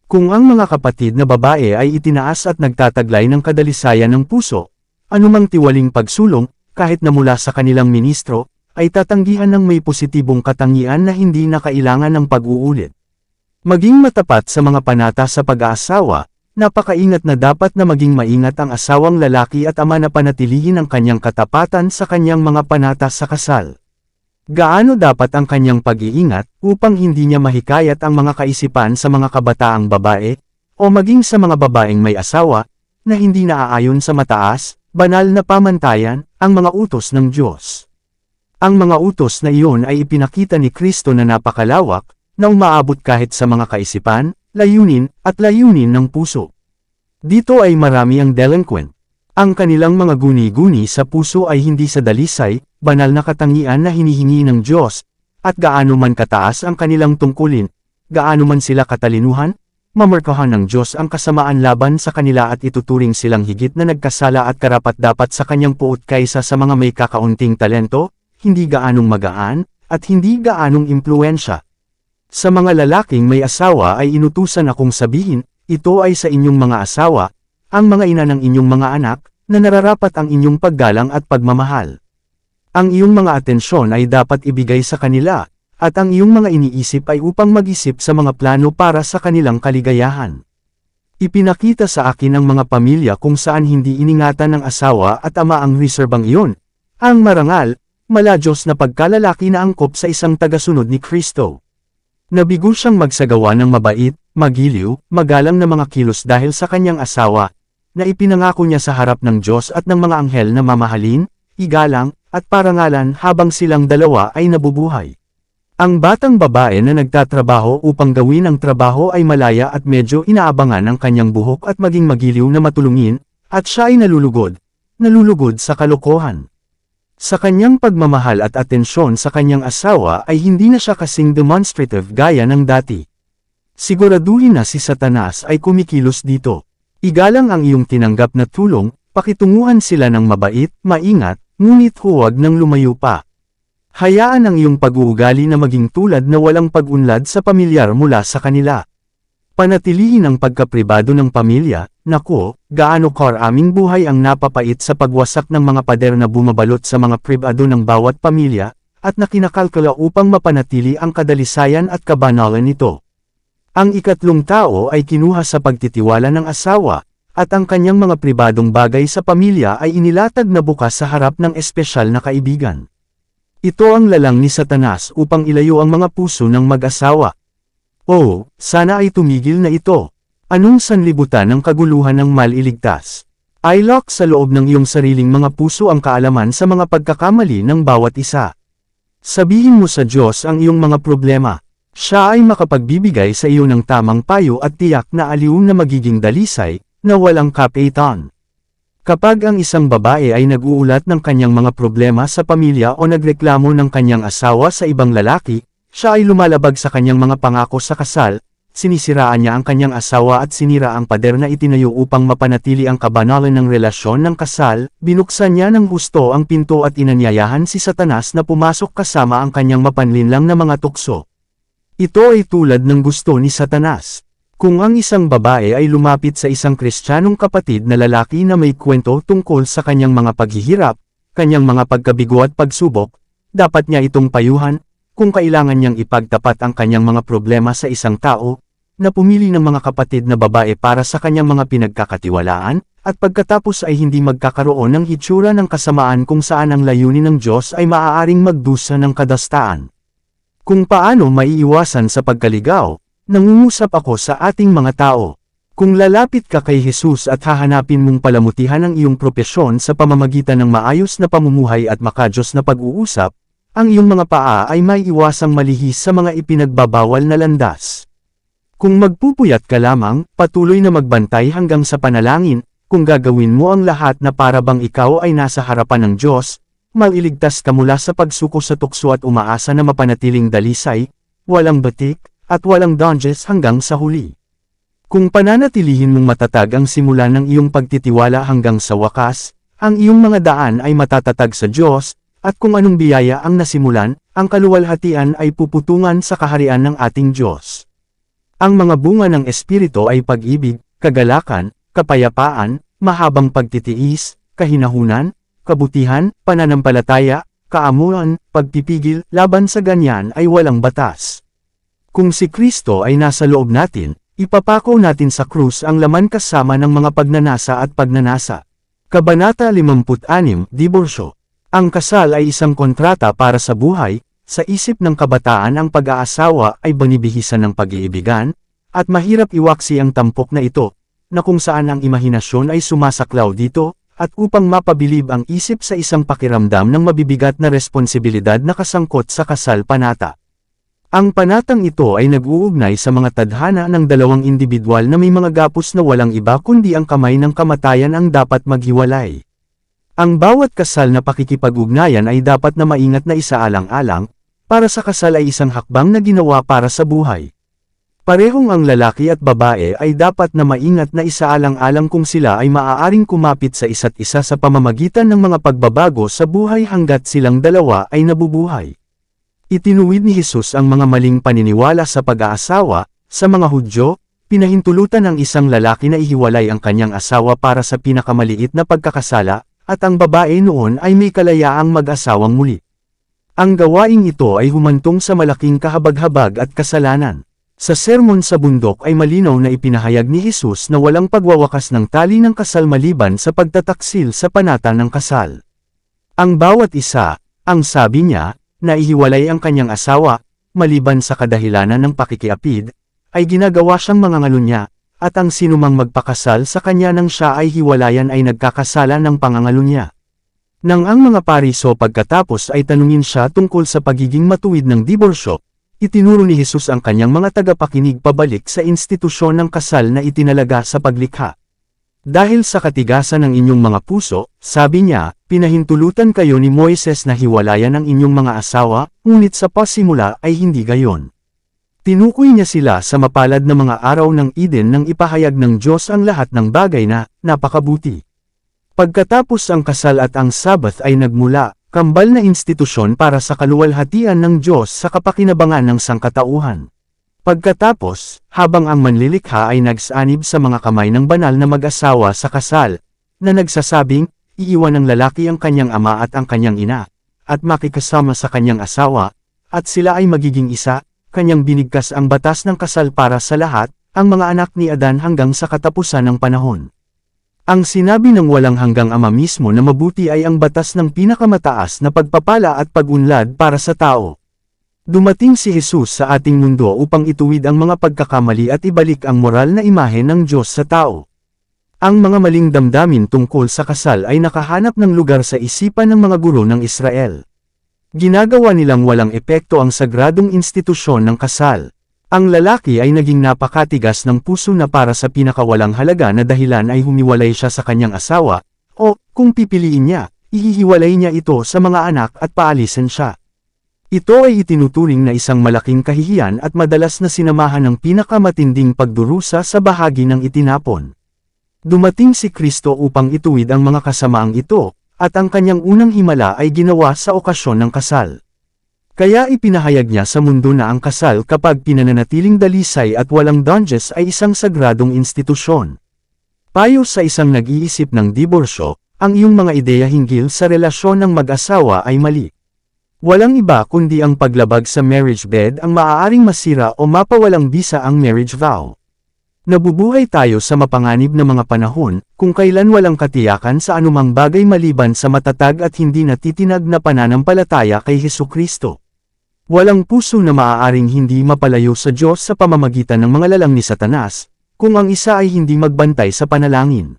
Kung ang mga kapatid na babae ay itinaas at nagtataglay ng kadalisayan ng puso, anumang tiwaling pagsulong, kahit na mula sa kanilang ministro, ay tatanggihan ng may positibong katangian na hindi na kailangan ng pag-uulit. Maging matapat sa mga panata sa pag-aasawa, napakaingat na dapat na maging maingat ang asawang lalaki at ama na panatilihin ang kanyang katapatan sa kanyang mga panata sa kasal. Gaano dapat ang kanyang pag-iingat upang hindi niya mahikayat ang mga kaisipan sa mga kabataang babae, o maging sa mga babaeng may asawa, na hindi naaayon sa mataas, banal na pamantayan, ang mga utos ng Diyos. Ang mga utos na iyon ay ipinakita ni Kristo na napakalawak, na umaabot kahit sa mga kaisipan, layunin, at layunin ng puso. Dito ay marami ang delinquent. Ang kanilang mga guni-guni sa puso ay hindi sa dalisay, banal na katangian na hinihingi ng Diyos, at gaano man kataas ang kanilang tungkulin, gaano man sila katalinuhan, mamarkahan ng Diyos ang kasamaan laban sa kanila at ituturing silang higit na nagkasala at karapat-dapat sa kanyang puot kaysa sa mga may kakaunting talento, hindi gaanong magaan, at hindi gaanong impluensya. Sa mga lalaking may asawa ay inutusan akong sabihin, ito ay sa inyong mga asawa, ang mga ina ng inyong mga anak, na nararapat ang inyong paggalang at pagmamahal. Ang iyong mga atensyon ay dapat ibigay sa kanila, at ang iyong mga iniisip ay upang mag-isip sa mga plano para sa kanilang kaligayahan. Ipinakita sa akin ng mga pamilya kung saan hindi iningatan ng asawa at ama ang reserbang iyon, ang marangal, maladyos na pagkalalaki na angkop sa isang tagasunod ni Kristo. Nabigo siyang magsagawa ng mabait, magiliw, magalang na mga kilos dahil sa kanyang asawa, na ipinangako niya sa harap ng Diyos at ng mga anghel na mamahalin, igalang, at parangalan habang silang dalawa ay nabubuhay. Ang batang babae na nagtatrabaho upang gawin ang trabaho ay malaya at medyo inaabangan ang kanyang buhok at maging magiliw na matulungin, at siya ay nalulugod sa kalokohan. Sa kanyang pagmamahal at atensyon sa kanyang asawa ay hindi na siya kasing demonstrative gaya ng dati. Siguraduhin na si Satanas ay kumikilos dito. Igalang ang iyong tinanggap na tulong, pakitunguhan sila ng mabait, maingat, ngunit huwag nang lumayo pa. Hayaan ang iyong pag-uugali na maging tulad na walang pag-unlad sa pamilyar mula sa kanila. Panatilihin ang pagkapribado ng pamilya. Naku, gaano karaming buhay ang napapait sa pagwasak ng mga pader na bumabalot sa mga pribado ng bawat pamilya, at na kinakalkula upang mapanatili ang kadalisayan at kabanalan nito. Ang ikatlong tao ay kinuha sa pagtitiwala ng asawa, at ang kanyang mga pribadong bagay sa pamilya ay inilatag na bukas sa harap ng espesyal na kaibigan. Ito ang lalang ni Satanas upang ilayo ang mga puso ng mag-asawa. Oh, sana ay tumigil na ito. Anong sanlibutan ng kaguluhan ng maliligtas? I-lock sa loob ng iyong sariling mga puso ang kaalaman sa mga pagkakamali ng bawat isa. Sabihin mo sa Diyos ang iyong mga problema. Siya ay makapagbibigay sa iyo ng tamang payo at tiyak na aliw na magiging dalisay, na walang kapitan. Kapag ang isang babae ay nag-uulat ng kanyang mga problema sa pamilya o nagreklamo ng kanyang asawa sa ibang lalaki, siya ay lumalabag sa kanyang mga pangako sa kasal, sinisiraan niya ang kanyang asawa at sinira ang pader na itinayo upang mapanatili ang kabanalan ng relasyon ng kasal, binuksan niya ng husto ang pinto at inanyayahan si Satanas na pumasok kasama ang kanyang mapanlinlang na mga tukso. Ito ay tulad ng gusto ni Satanas. Kung ang isang babae ay lumapit sa isang Kristiyanong kapatid na lalaki na may kwento tungkol sa kanyang mga paghihirap, kanyang mga pagkabigo at pagsubok, dapat niya itong payuhan, kung kailangan niyang ipagtapat ang kanyang mga problema sa isang tao, na pumili ng mga kapatid na babae para sa kanyang mga pinagkakatiwalaan, at pagkatapos ay hindi magkakaroon ng hitsura ng kasamaan kung saan ang layunin ng Diyos ay maaaring magdusa ng kadastaan. Kung paano maiiwasan sa pagkaligaw, nangungusap ako sa ating mga tao. Kung lalapit ka kay Jesus at hahanapin mong palamutihan ang iyong propesyon sa pamamagitan ng maayos na pamumuhay at makadiyos na pag-uusap, ang iyong mga paa ay may iwasang malihis sa mga ipinagbabawal na landas. Kung magpupuyat ka lamang, patuloy na magbantay hanggang sa panalangin, kung gagawin mo ang lahat na para bang ikaw ay nasa harapan ng Diyos, mailigtas ka mula sa pagsuko sa tukso at umaasa na mapanatiling dalisay, walang batik, at walang dodges hanggang sa huli. Kung pananatilihin mong matatag ang simula ng iyong pagtitiwala hanggang sa wakas, ang iyong mga daan ay matatatag sa Diyos, at kung anong biyaya ang nasimulan, ang kaluwalhatian ay puputungan sa kaharian ng ating Diyos. Ang mga bunga ng Espiritu ay pag-ibig, kagalakan, kapayapaan, mahabang pagtitiis, kahinahunan, kabutihan, pananampalataya, kaamuan, pagpipigil, laban sa ganyan ay walang batas. Kung si Kristo ay nasa loob natin, ipapako natin sa krus ang laman kasama ng mga pagnanasa at pagnanasa. Kabanata 56, Diborsyo. Ang kasal ay isang kontrata para sa buhay, sa isip ng kabataan ang pag-aasawa ay banibihisan ng pag-iibigan, at mahirap iwaksi ang tampok na ito, na kung saan ang imahinasyon ay sumasaklaw dito, at upang mapabilib ang isip sa isang pakiramdam ng mabibigat na responsibilidad na kasangkot sa kasal panata. Ang panatang ito ay nag-uugnay sa mga tadhana ng dalawang individual na may mga gapos na walang iba kundi ang kamay ng kamatayan ang dapat maghiwalay. Ang bawat kasal na pakikipag-ugnayan ay dapat na maingat na isaalang-alang, para sa kasal ay isang hakbang na ginawa para sa buhay. Parehong ang lalaki at babae ay dapat na maingat na isaalang-alang kung sila ay maaaring kumapit sa isa't isa sa pamamagitan ng mga pagbabago sa buhay hanggat silang dalawa ay nabubuhay. Itinuwid ni Jesus ang mga maling paniniwala sa pag-aasawa, sa mga Hudyo, pinahintulutan ng isang lalaki na ihiwalay ang kanyang asawa para sa pinakamaliit na pagkakasala, at ang babae noon ay may kalayaang mag-asawang muli. Ang gawaing ito ay humantong sa malaking kahabag-habag at kasalanan. Sa sermon sa bundok ay malinaw na ipinahayag ni Jesus na walang pagwawakas ng tali ng kasal maliban sa pagtataksil sa panata ng kasal. Ang bawat isa, ang sabi niya, na ihiwalay ang kanyang asawa, maliban sa kadahilanan ng pakikiapid, ay ginagawa siyang mangangalunya, at ang sinumang magpakasal sa kanya nang siya ay hiwalayan ay nagkakasala ng pangangalunya. Nang ang mga pariso pagkatapos ay tanungin siya tungkol sa pagiging matuwid ng diborsyo, itinuro ni Jesus ang kanyang mga tagapakinig pabalik sa institusyon ng kasal na itinalaga sa paglikha. Dahil sa katigasan ng inyong mga puso, sabi niya, pinahintulutan kayo ni Moises na hiwalayan ang inyong mga asawa, ngunit sa pasimula ay hindi gayon. Tinukoy niya sila sa mapalad na mga araw ng Eden nang ipahayag ng Diyos ang lahat ng bagay na napakabuti. Pagkatapos ang kasal at ang Sabbath ay nagmula, kambal na institusyon para sa kaluwalhatian ng Diyos sa kapakinabangan ng sangkatauhan. Pagkatapos, habang ang manlilikha ay nagsanib sa mga kamay ng banal na mag-asawa sa kasal, na nagsasabing, iiwan ng lalaki ang kanyang ama at ang kanyang ina, at makikasama sa kanyang asawa, at sila ay magiging isa, kanyang binigkas ang batas ng kasal para sa lahat, ang mga anak ni Adan hanggang sa katapusan ng panahon. Ang sinabi ng walang hanggang ama mismo na mabuti ay ang batas ng pinakamataas na pagpapala at pag-unlad para sa tao. Dumating si Jesus sa ating mundo upang ituwid ang mga pagkakamali at ibalik ang moral na imahe ng Diyos sa tao. Ang mga maling damdamin tungkol sa kasal ay nakahanap ng lugar sa isipan ng mga guro ng Israel. Ginagawa nilang walang epekto ang sagradong institusyon ng kasal. Ang lalaki ay naging napakatigas ng puso na para sa pinakawalang halaga na dahilan ay humiwalay siya sa kanyang asawa, o, kung pipiliin niya, ihihiwalay niya ito sa mga anak at paalisin siya. Ito ay itinuturing na isang malaking kahihiyan at madalas na sinamahan ng pinakamatinding pagdurusa sa bahagi ng itinapon. Dumating si Kristo upang ituwid ang mga kasamaang ito, at ang kanyang unang himala ay ginawa sa okasyon ng kasal. Kaya ipinahayag niya sa mundo na ang kasal kapag pinananatiling dalisay at walang dunges ay isang sagradong institusyon. Payo sa isang nag-iisip ng diborsyo, ang iyong mga ideya hinggil sa relasyon ng mag-asawa ay mali. Walang iba kundi ang paglabag sa marriage bed ang maaaring masira o mapawalang bisa ang marriage vow. Nabubuhay tayo sa mapanganib na mga panahon, kung kailan walang katiyakan sa anumang bagay maliban sa matatag at hindi natitinag na pananampalataya kay Hesukristo. Walang puso na maaaring hindi mapalayo sa Diyos sa pamamagitan ng mga lalang ni Satanas, kung ang isa ay hindi magbantay sa panalangin.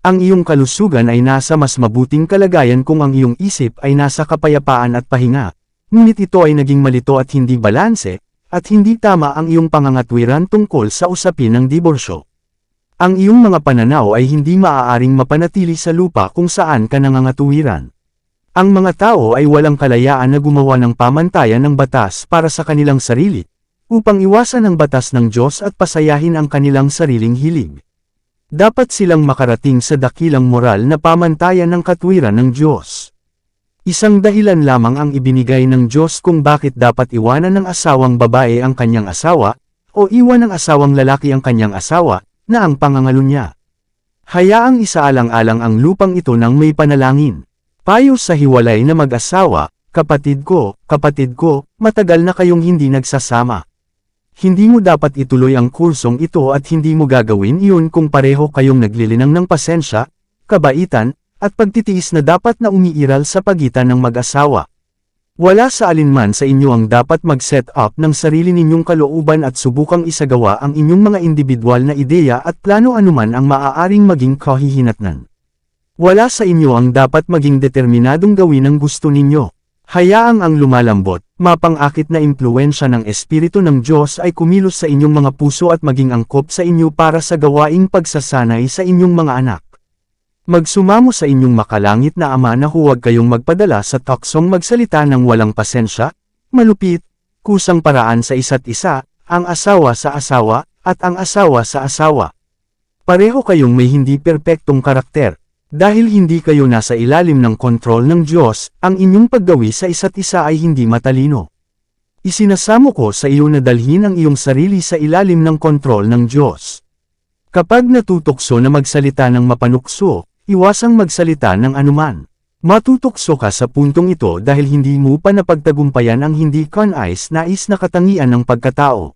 Ang iyong kalusugan ay nasa mas mabuting kalagayan kung ang iyong isip ay nasa kapayapaan at pahinga, ngunit ito ay naging malito at hindi balanse, at hindi tama ang iyong pangangatwiran tungkol sa usapin ng diborsyo. Ang iyong mga pananaw ay hindi maaaring mapanatili sa lupa kung saan ka nangangatwiran. Ang mga tao ay walang kalayaan na gumawa ng pamantayan ng batas para sa kanilang sarili, upang iwasan ang batas ng Diyos at pasayahin ang kanilang sariling hilig. Dapat silang makarating sa dakilang moral na pamantayan ng katwiran ng Diyos. Isang dahilan lamang ang ibinigay ng Diyos kung bakit dapat iwanan ng asawang babae ang kanyang asawa, o iwan ng asawang lalaki ang kanyang asawa, na ang pangangalunya. Hayaang isaalang-alang ang lupang ito ng may panalangin. Payo sa hiwalay na mag-asawa, kapatid ko, matagal na kayong hindi nagsasama. Hindi mo dapat ituloy ang kursong ito at hindi mo gagawin iyon kung pareho kayong naglilinang ng pasensya, kabaitan, at pagtitiis na dapat na umiiral sa pagitan ng mag-asawa. Wala sa alinman sa inyo ang dapat mag-set up ng sarili ninyong kalooban at subukang isagawa ang inyong mga individual na ideya at plano anuman ang maaaring maging kahihinatnan. Wala sa inyo ang dapat maging determinadong gawin ang gusto ninyo. Hayaang ang lumalambot, mapang-akit na impluwensya ng Espiritu ng Diyos ay kumilos sa inyong mga puso at maging angkop sa inyo para sa gawaing pagsasanay sa inyong mga anak. Magsumamo sa inyong makalangit na Ama na huwag kayong magpadala sa taksong magsalita ng walang pasensya, malupit, kusang paraan sa isa't isa, ang asawa sa asawa, at ang asawa sa asawa. Pareho kayong may hindi perpektong karakter. Dahil hindi kayo nasa ilalim ng kontrol ng Diyos, ang inyong paggawi sa isa't isa ay hindi matalino. Isinasamo ko sa iyo na dalhin ang iyong sarili sa ilalim ng kontrol ng Diyos. Kapag natutokso na magsalita ng mapanukso, iwasang magsalita ng anuman. Matutokso ka sa puntong ito dahil hindi mo pa napagtagumpayan ang hindi kanais nais na katangian ng pagkatao.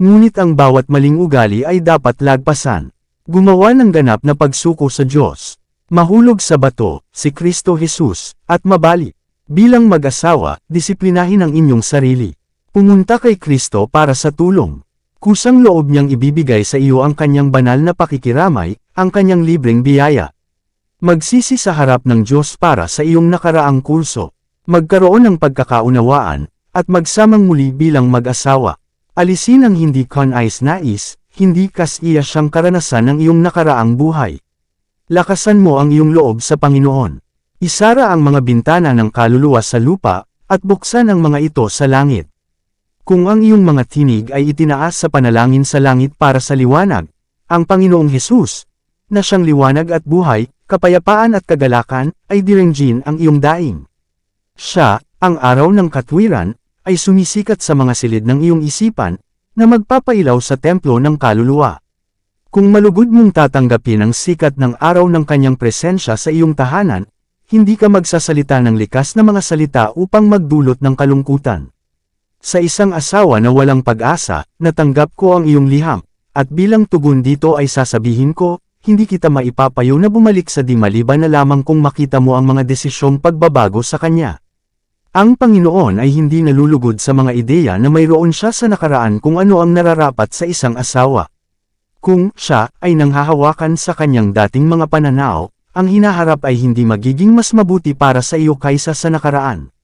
Ngunit ang bawat maling ugali ay dapat lagpasan. Gumawa ng ganap na pagsuko sa Diyos. Mahulog sa bato, si Kristo Jesus, at mabali. Bilang mag-asawa, disiplinahin ang inyong sarili. Pumunta kay Kristo para sa tulong. Kusang loob niyang ibibigay sa iyo ang kanyang banal na pakikiramay, ang kanyang libreng biyaya. Magsisi sa harap ng Diyos para sa iyong nakaraang kurso. Magkaroon ng pagkakaunawaan, at magsamang muli bilang mag-asawa. Alisin ang hindi kanais-nais, hindi kas-iya siyang karanasan ng iyong nakaraang buhay. Lakasan mo ang iyong loob sa Panginoon. Isara ang mga bintana ng kaluluwa sa lupa, at buksan ang mga ito sa langit. Kung ang iyong mga tinig ay itinaas sa panalangin sa langit para sa liwanag, ang Panginoong Hesus, na siyang liwanag at buhay, kapayapaan at kagalakan, ay direngjin ang iyong daing. Siya, ang araw ng katwiran, ay sumisikat sa mga silid ng iyong isipan, na magpapailaw sa templo ng kaluluwa. Kung malugod mong tatanggapin ang sikat ng araw ng kanyang presensya sa iyong tahanan, hindi ka magsasalita ng likas na mga salita upang magdulot ng kalungkutan. Sa isang asawa na walang pag-asa, natanggap ko ang iyong liham, at bilang tugon dito ay sasabihin ko, hindi kita maipapayo na bumalik sa di maliban na lamang kung makita mo ang mga desisyong pagbabago sa kanya. Ang Panginoon ay hindi nalulugod sa mga ideya na mayroon siya sa nakaraan kung ano ang nararapat sa isang asawa. Kung siya ay nanghahawakan sa kanyang dating mga pananaw, ang hinaharap ay hindi magiging mas mabuti para sa iyo kaysa sa nakaraan.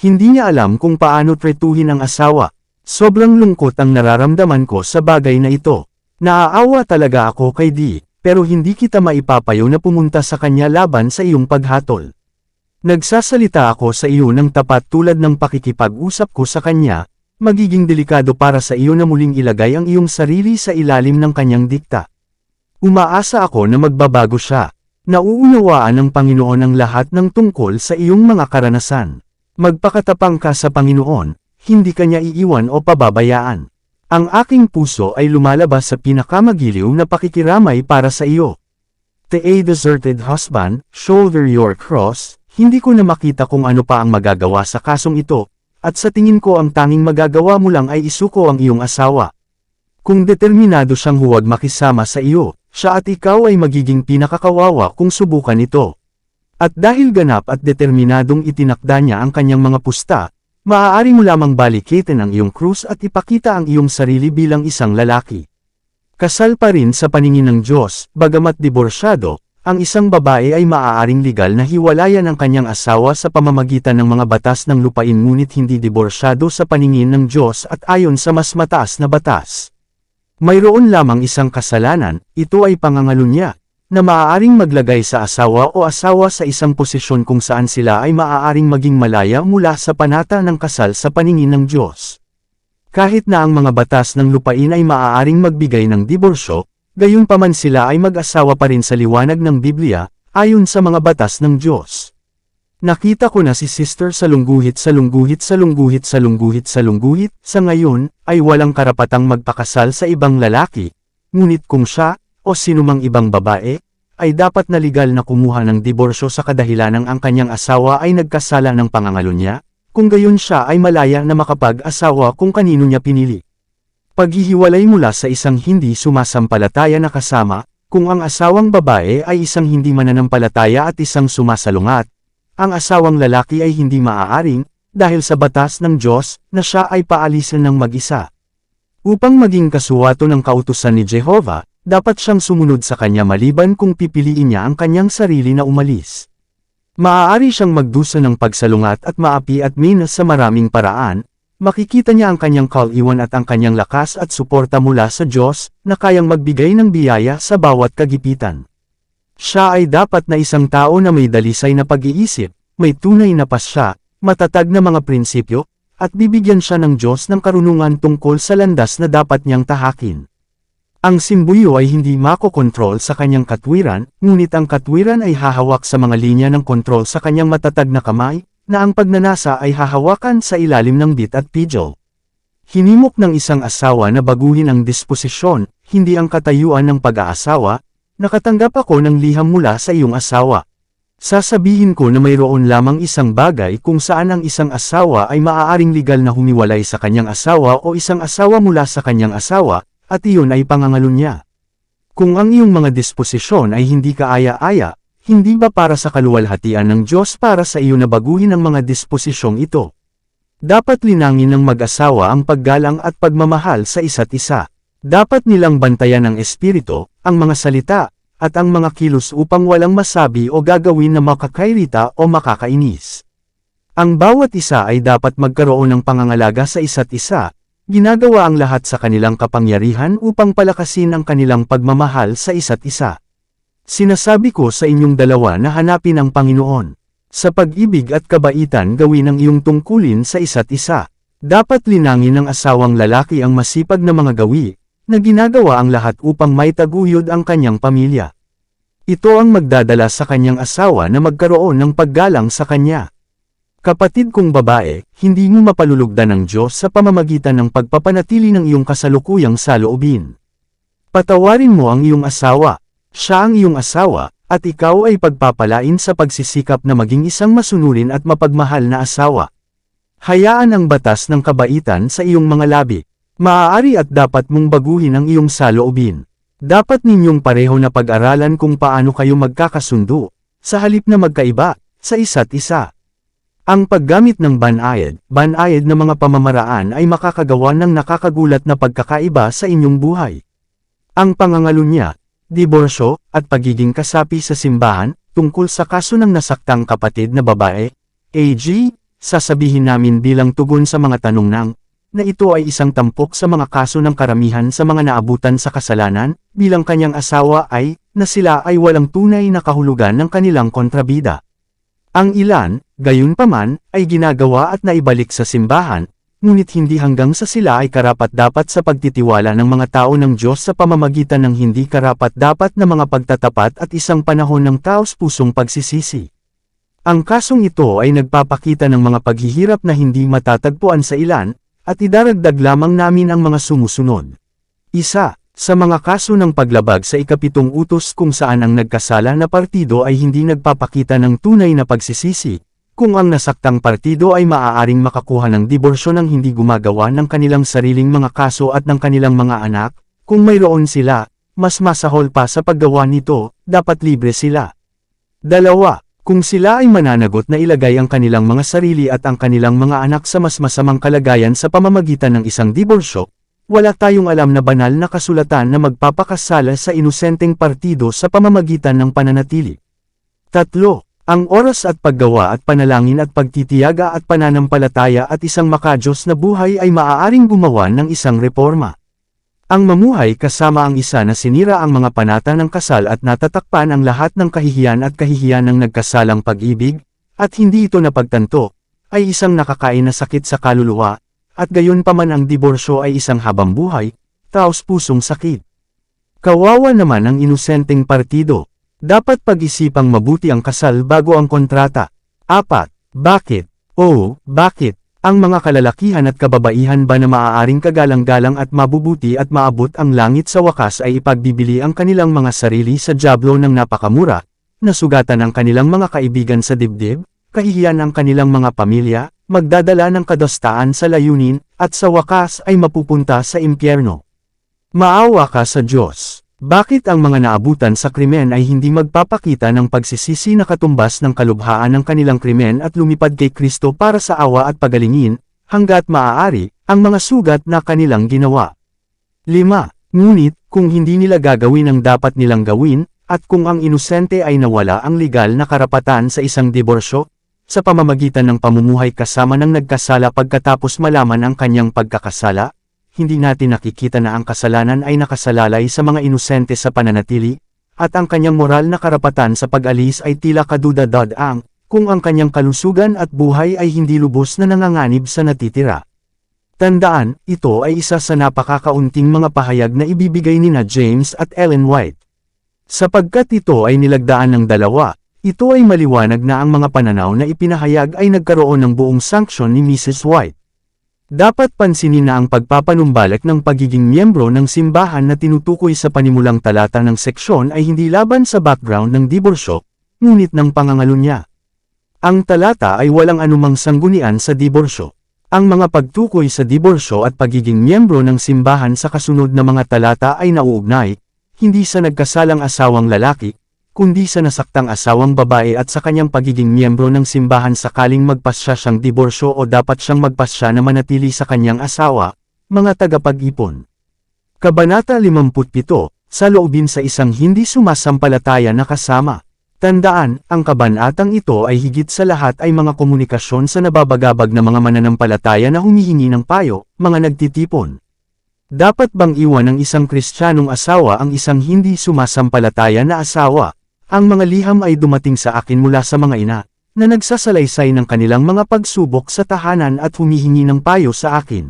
Hindi niya alam kung paano tretuhin ang asawa. Sobrang lungkot ang nararamdaman ko sa bagay na ito. Naaawa talaga ako kay Dee, pero hindi kita maipapayo na pumunta sa kanya laban sa iyong paghatol. Nagsasalita ako sa iyo ng tapat tulad ng pakikipag-usap ko sa kanya, magiging delikado para sa iyo na muling ilagay ang iyong sarili sa ilalim ng kanyang dikta. Umaasa ako na magbabago siya. Nauunawaan ng Panginoon ang lahat ng tungkol sa iyong mga karanasan. Magpakatapang ka sa Panginoon, hindi kanya iiwan o pababayaan. Ang aking puso ay lumalabas sa pinakamagiliw na pakikiramay para sa iyo. To a deserted husband, shoulder your cross, hindi ko na makita kung ano pa ang magagawa sa kasong ito, at sa tingin ko ang tanging magagawa mo lang ay isuko ang iyong asawa. Kung determinado siyang huwag makisama sa iyo, siya at ikaw ay magiging pinakakawawa kung subukan ito. At dahil ganap at determinadong itinakda niya ang kanyang mga pusta, maaari mo lamang balikitin ang iyong krus at ipakita ang iyong sarili bilang isang lalaki. Kasal pa rin sa paningin ng Diyos, bagamat diborsyado, ang isang babae ay maaaring legal na hiwalayan ang kanyang asawa sa pamamagitan ng mga batas ng lupain ngunit hindi diborsyado sa paningin ng Diyos at ayon sa mas mataas na batas. Mayroon lamang isang kasalanan, ito ay pangangalunya, na maaaring maglagay sa asawa o asawa sa isang posisyon kung saan sila ay maaaring maging malaya mula sa panata ng kasal sa paningin ng Diyos. Kahit na ang mga batas ng lupain ay maaaring magbigay ng diborsyo, gayunpaman sila ay mag-asawa pa rin sa liwanag ng Biblia, ayon sa mga batas ng Diyos. Nakita ko na si Sister sa lungguhit sa ngayon, ay walang karapatang magpakasal sa ibang lalaki, ngunit kung siya, o sinumang ibang babae, ay dapat na legal na kumuha ng diborsyo sa kadahilanang ang kanyang asawa ay nagkasala ng pangangalunya, kung gayon siya ay malaya na makapag-asawa kung kanino niya pinili. Paghihiwalay mula sa isang hindi sumasampalataya na kasama, kung ang asawang babae ay isang hindi mananampalataya at isang sumasalungat, ang asawang lalaki ay hindi maaaring, dahil sa batas ng Diyos, na siya ay paalisin ng mag-isa. Upang maging kasuwato ng kautusan ni Jehovah, dapat siyang sumunod sa kanya maliban kung pipiliin niya ang kanyang sarili na umalis. Maaari siyang magdusa ng pagsalungat at maapi at minas sa maraming paraan, makikita niya ang kanyang kaliwan at ang kanyang lakas at suporta mula sa Diyos, na kayang magbigay ng biyaya sa bawat kagipitan. Siya ay dapat na isang tao na may dalisay na pag-iisip, may tunay na pasya, matatag na mga prinsipyo, at bibigyan siya ng Diyos ng karunungan tungkol sa landas na dapat niyang tahakin. Ang simbuyo ay hindi makokontrol sa kanyang katwiran, ngunit ang katwiran ay hahawak sa mga linya ng kontrol sa kanyang matatag na kamay, na ang pagnanasa ay hahawakan sa ilalim ng bit at pidgel. Hinimok ng isang asawa na baguhin ang disposisyon, hindi ang katayuan ng pag-aasawa. Nakatanggap ako ng liham mula sa iyong asawa. Sasabihin ko na mayroon lamang isang bagay kung saan ang isang asawa ay maaaring legal na humiwalay sa kanyang asawa o isang asawa mula sa kanyang asawa, at iyon ay pangangalo niya. Kung ang iyong mga disposisyon ay hindi kaaya-aya, hindi ba para sa kaluwalhatian ng Diyos para sa iyo na baguhin ang mga disposisyong ito? Dapat linangin ng mag-asawa ang paggalang at pagmamahal sa isa't isa. Dapat nilang bantayan ang espiritu, ang mga salita, at ang mga kilos upang walang masabi o gagawin na makakairita o makakainis. Ang bawat isa ay dapat magkaroon ng pangangalaga sa isa't isa. Ginagawa ang lahat sa kanilang kapangyarihan upang palakasin ang kanilang pagmamahal sa isa't isa. Sinasabi ko sa inyong dalawa na hanapin ang Panginoon. Sa pag-ibig at kabaitan gawin ang iyong tungkulin sa isa't isa. Dapat linangin ng asawang lalaki ang masipag na mga gawi, na ginagawa ang lahat upang maitaguyod ang kanyang pamilya. Ito ang magdadala sa kanyang asawa na magkaroon ng paggalang sa kanya. Kapatid kong babae, hindi mo mapalulugdan ng Diyos sa pamamagitan ng pagpapanatili ng iyong kasalukuyang saloobin. Patawarin mo ang iyong asawa, siya ang iyong asawa, at ikaw ay pagpapalain sa pagsisikap na maging isang masunurin at mapagmahal na asawa. Hayaan ang batas ng kabaitan sa iyong mga labi. Maaari at dapat mong baguhin ang iyong saloobin. Dapat ninyong pareho na pag-aralan kung paano kayo magkakasundo, sa halip na magkaiba, sa isa't isa. Ang paggamit ng banayad na mga pamamaraan ay makakagawa ng nakakagulat na pagkakaiba sa inyong buhay. Ang pangangalo niya, diborsyo, at pagiging kasapi sa simbahan, tungkol sa kaso ng nasaktang kapatid na babae, AG, sasabihin namin bilang tugon sa mga tanong na ito ay isang tampok sa mga kaso ng karamihan sa mga naabutan sa kasalanan, bilang kanyang asawa na sila ay walang tunay na kahulugan ng kanilang kontrabida. Ang ilan, gayunpaman, ay ginagawa at naibalik sa simbahan, ngunit hindi hanggang sa sila ay karapat-dapat sa pagtitiwala ng mga tao ng Diyos sa pamamagitan ng hindi karapat-dapat na mga pagtatapat at isang panahon ng taos-pusong pagsisisi. Ang kasong ito ay nagpapakita ng mga paghihirap na hindi matatagpuan sa ilan, at idaragdag lamang namin ang mga sumusunod. Isa, sa mga kaso ng paglabag sa ikapitong utos kung saan ang nagkasala na partido ay hindi nagpapakita ng tunay na pagsisisi, kung ang nasaktang partido ay maaaring makakuha ng diborsyo ng hindi gumagawa ng kanilang sariling mga kaso at ng kanilang mga anak, kung mayroon sila, mas masahol pa sa paggawa nito, dapat libre sila. Dalawa, kung sila ay mananagot na ilagay ang kanilang mga sarili at ang kanilang mga anak sa mas masamang kalagayan sa pamamagitan ng isang diborsyo, wala tayong alam na banal na kasulatan na magpapakasala sa inosenteng partido sa pamamagitan ng pananatili. Tatlo, ang oras at paggawa at panalangin at pagtitiyaga at pananampalataya at isang makadiyos na buhay ay maaaring gumawa ng isang reforma. Ang mamuhay kasama ang isa na sinira ang mga panata ng kasal at natatakpan ang lahat ng kahihiyan at kahihiyan ng nagkasalang pag-ibig, at hindi ito napagtanto, ay isang nakakain na sakit sa kaluluwa, at gayon pa man ang diborsyo ay isang habang buhay, taos-pusong sakit. Kawawa naman ang inosenteng partido. Dapat pag-isipang mabuti ang kasal bago ang kontrata. 4. Bakit? Bakit? Ang mga kalalakihan at kababaihan ba na maaaring kagalang-galang at mabubuti at maabot ang langit sa wakas ay ipagbibili ang kanilang mga sarili sa dyablo ng napakamura, nasugatan ang kanilang mga kaibigan sa dibdib, kahihiyan ang kanilang mga pamilya, magdadala ng kadastaan sa layunin, at sa wakas ay mapupunta sa impyerno. Maawa ka sa Diyos. Bakit ang mga naabutan sa krimen ay hindi magpapakita ng pagsisisi na katumbas ng kalubhaan ng kanilang krimen at lumipad kay Kristo para sa awa at pagalingin, hangga't maaari, ang mga sugat na kanilang ginawa? 5. Ngunit, kung hindi nila gagawin ang dapat nilang gawin, at kung ang inosente ay nawala ang legal na karapatan sa isang diborsyo, sa pamamagitan ng pamumuhay kasama ng nagkasala pagkatapos malaman ang kanyang pagkakasala, hindi natin nakikita na ang kasalanan ay nakasalalay sa mga inosente sa pananatili, at ang kanyang moral na karapatan sa pag-alis ay tila kaduda-dadaang, kung ang kanyang kalusugan at buhay ay hindi lubos na nanganganib sa natitira. Tandaan, ito ay isa sa napakakaunting mga pahayag na ibibigay nina James at Ellen White. Sapagkat ito ay nilagdaan ng dalawa, Ito ay maliwanag na ang mga pananaw na ipinahayag ay nagkaroon ng buong sanksyon ni Mrs. White. Dapat pansinin na ang pagpapanumbalik ng pagiging miyembro ng simbahan na tinutukoy sa panimulang talata ng seksyon ay hindi laban sa background ng diborsyo, ngunit ng pangangalunya. Ang talata ay walang anumang sanggunian sa diborsyo. Ang mga pagtukoy sa diborsyo at pagiging miyembro ng simbahan sa kasunod na mga talata ay nauugnay, hindi sa nagkasalang asawang lalaki, kundi sa nasaktang asawang babae at sa kanyang pagiging miyembro ng simbahan sakaling magpasya siyang diborsyo o dapat siyang magpasya na manatili sa kanyang asawa, mga tagapag-ipon. Kabanata 57, saloobin sa isang hindi sumasampalataya na kasama. Tandaan, ang kabanatang ito ay higit sa lahat ay mga komunikasyon sa nababagabag na mga mananampalataya na humihingi ng payo, mga nagtitipon. Dapat bang iwan ng isang Kristiyanong asawa ang isang hindi sumasampalataya na asawa? Ang mga liham ay dumating sa akin mula sa mga ina, na nagsasalaysay ng kanilang mga pagsubok sa tahanan at humihingi ng payo sa akin.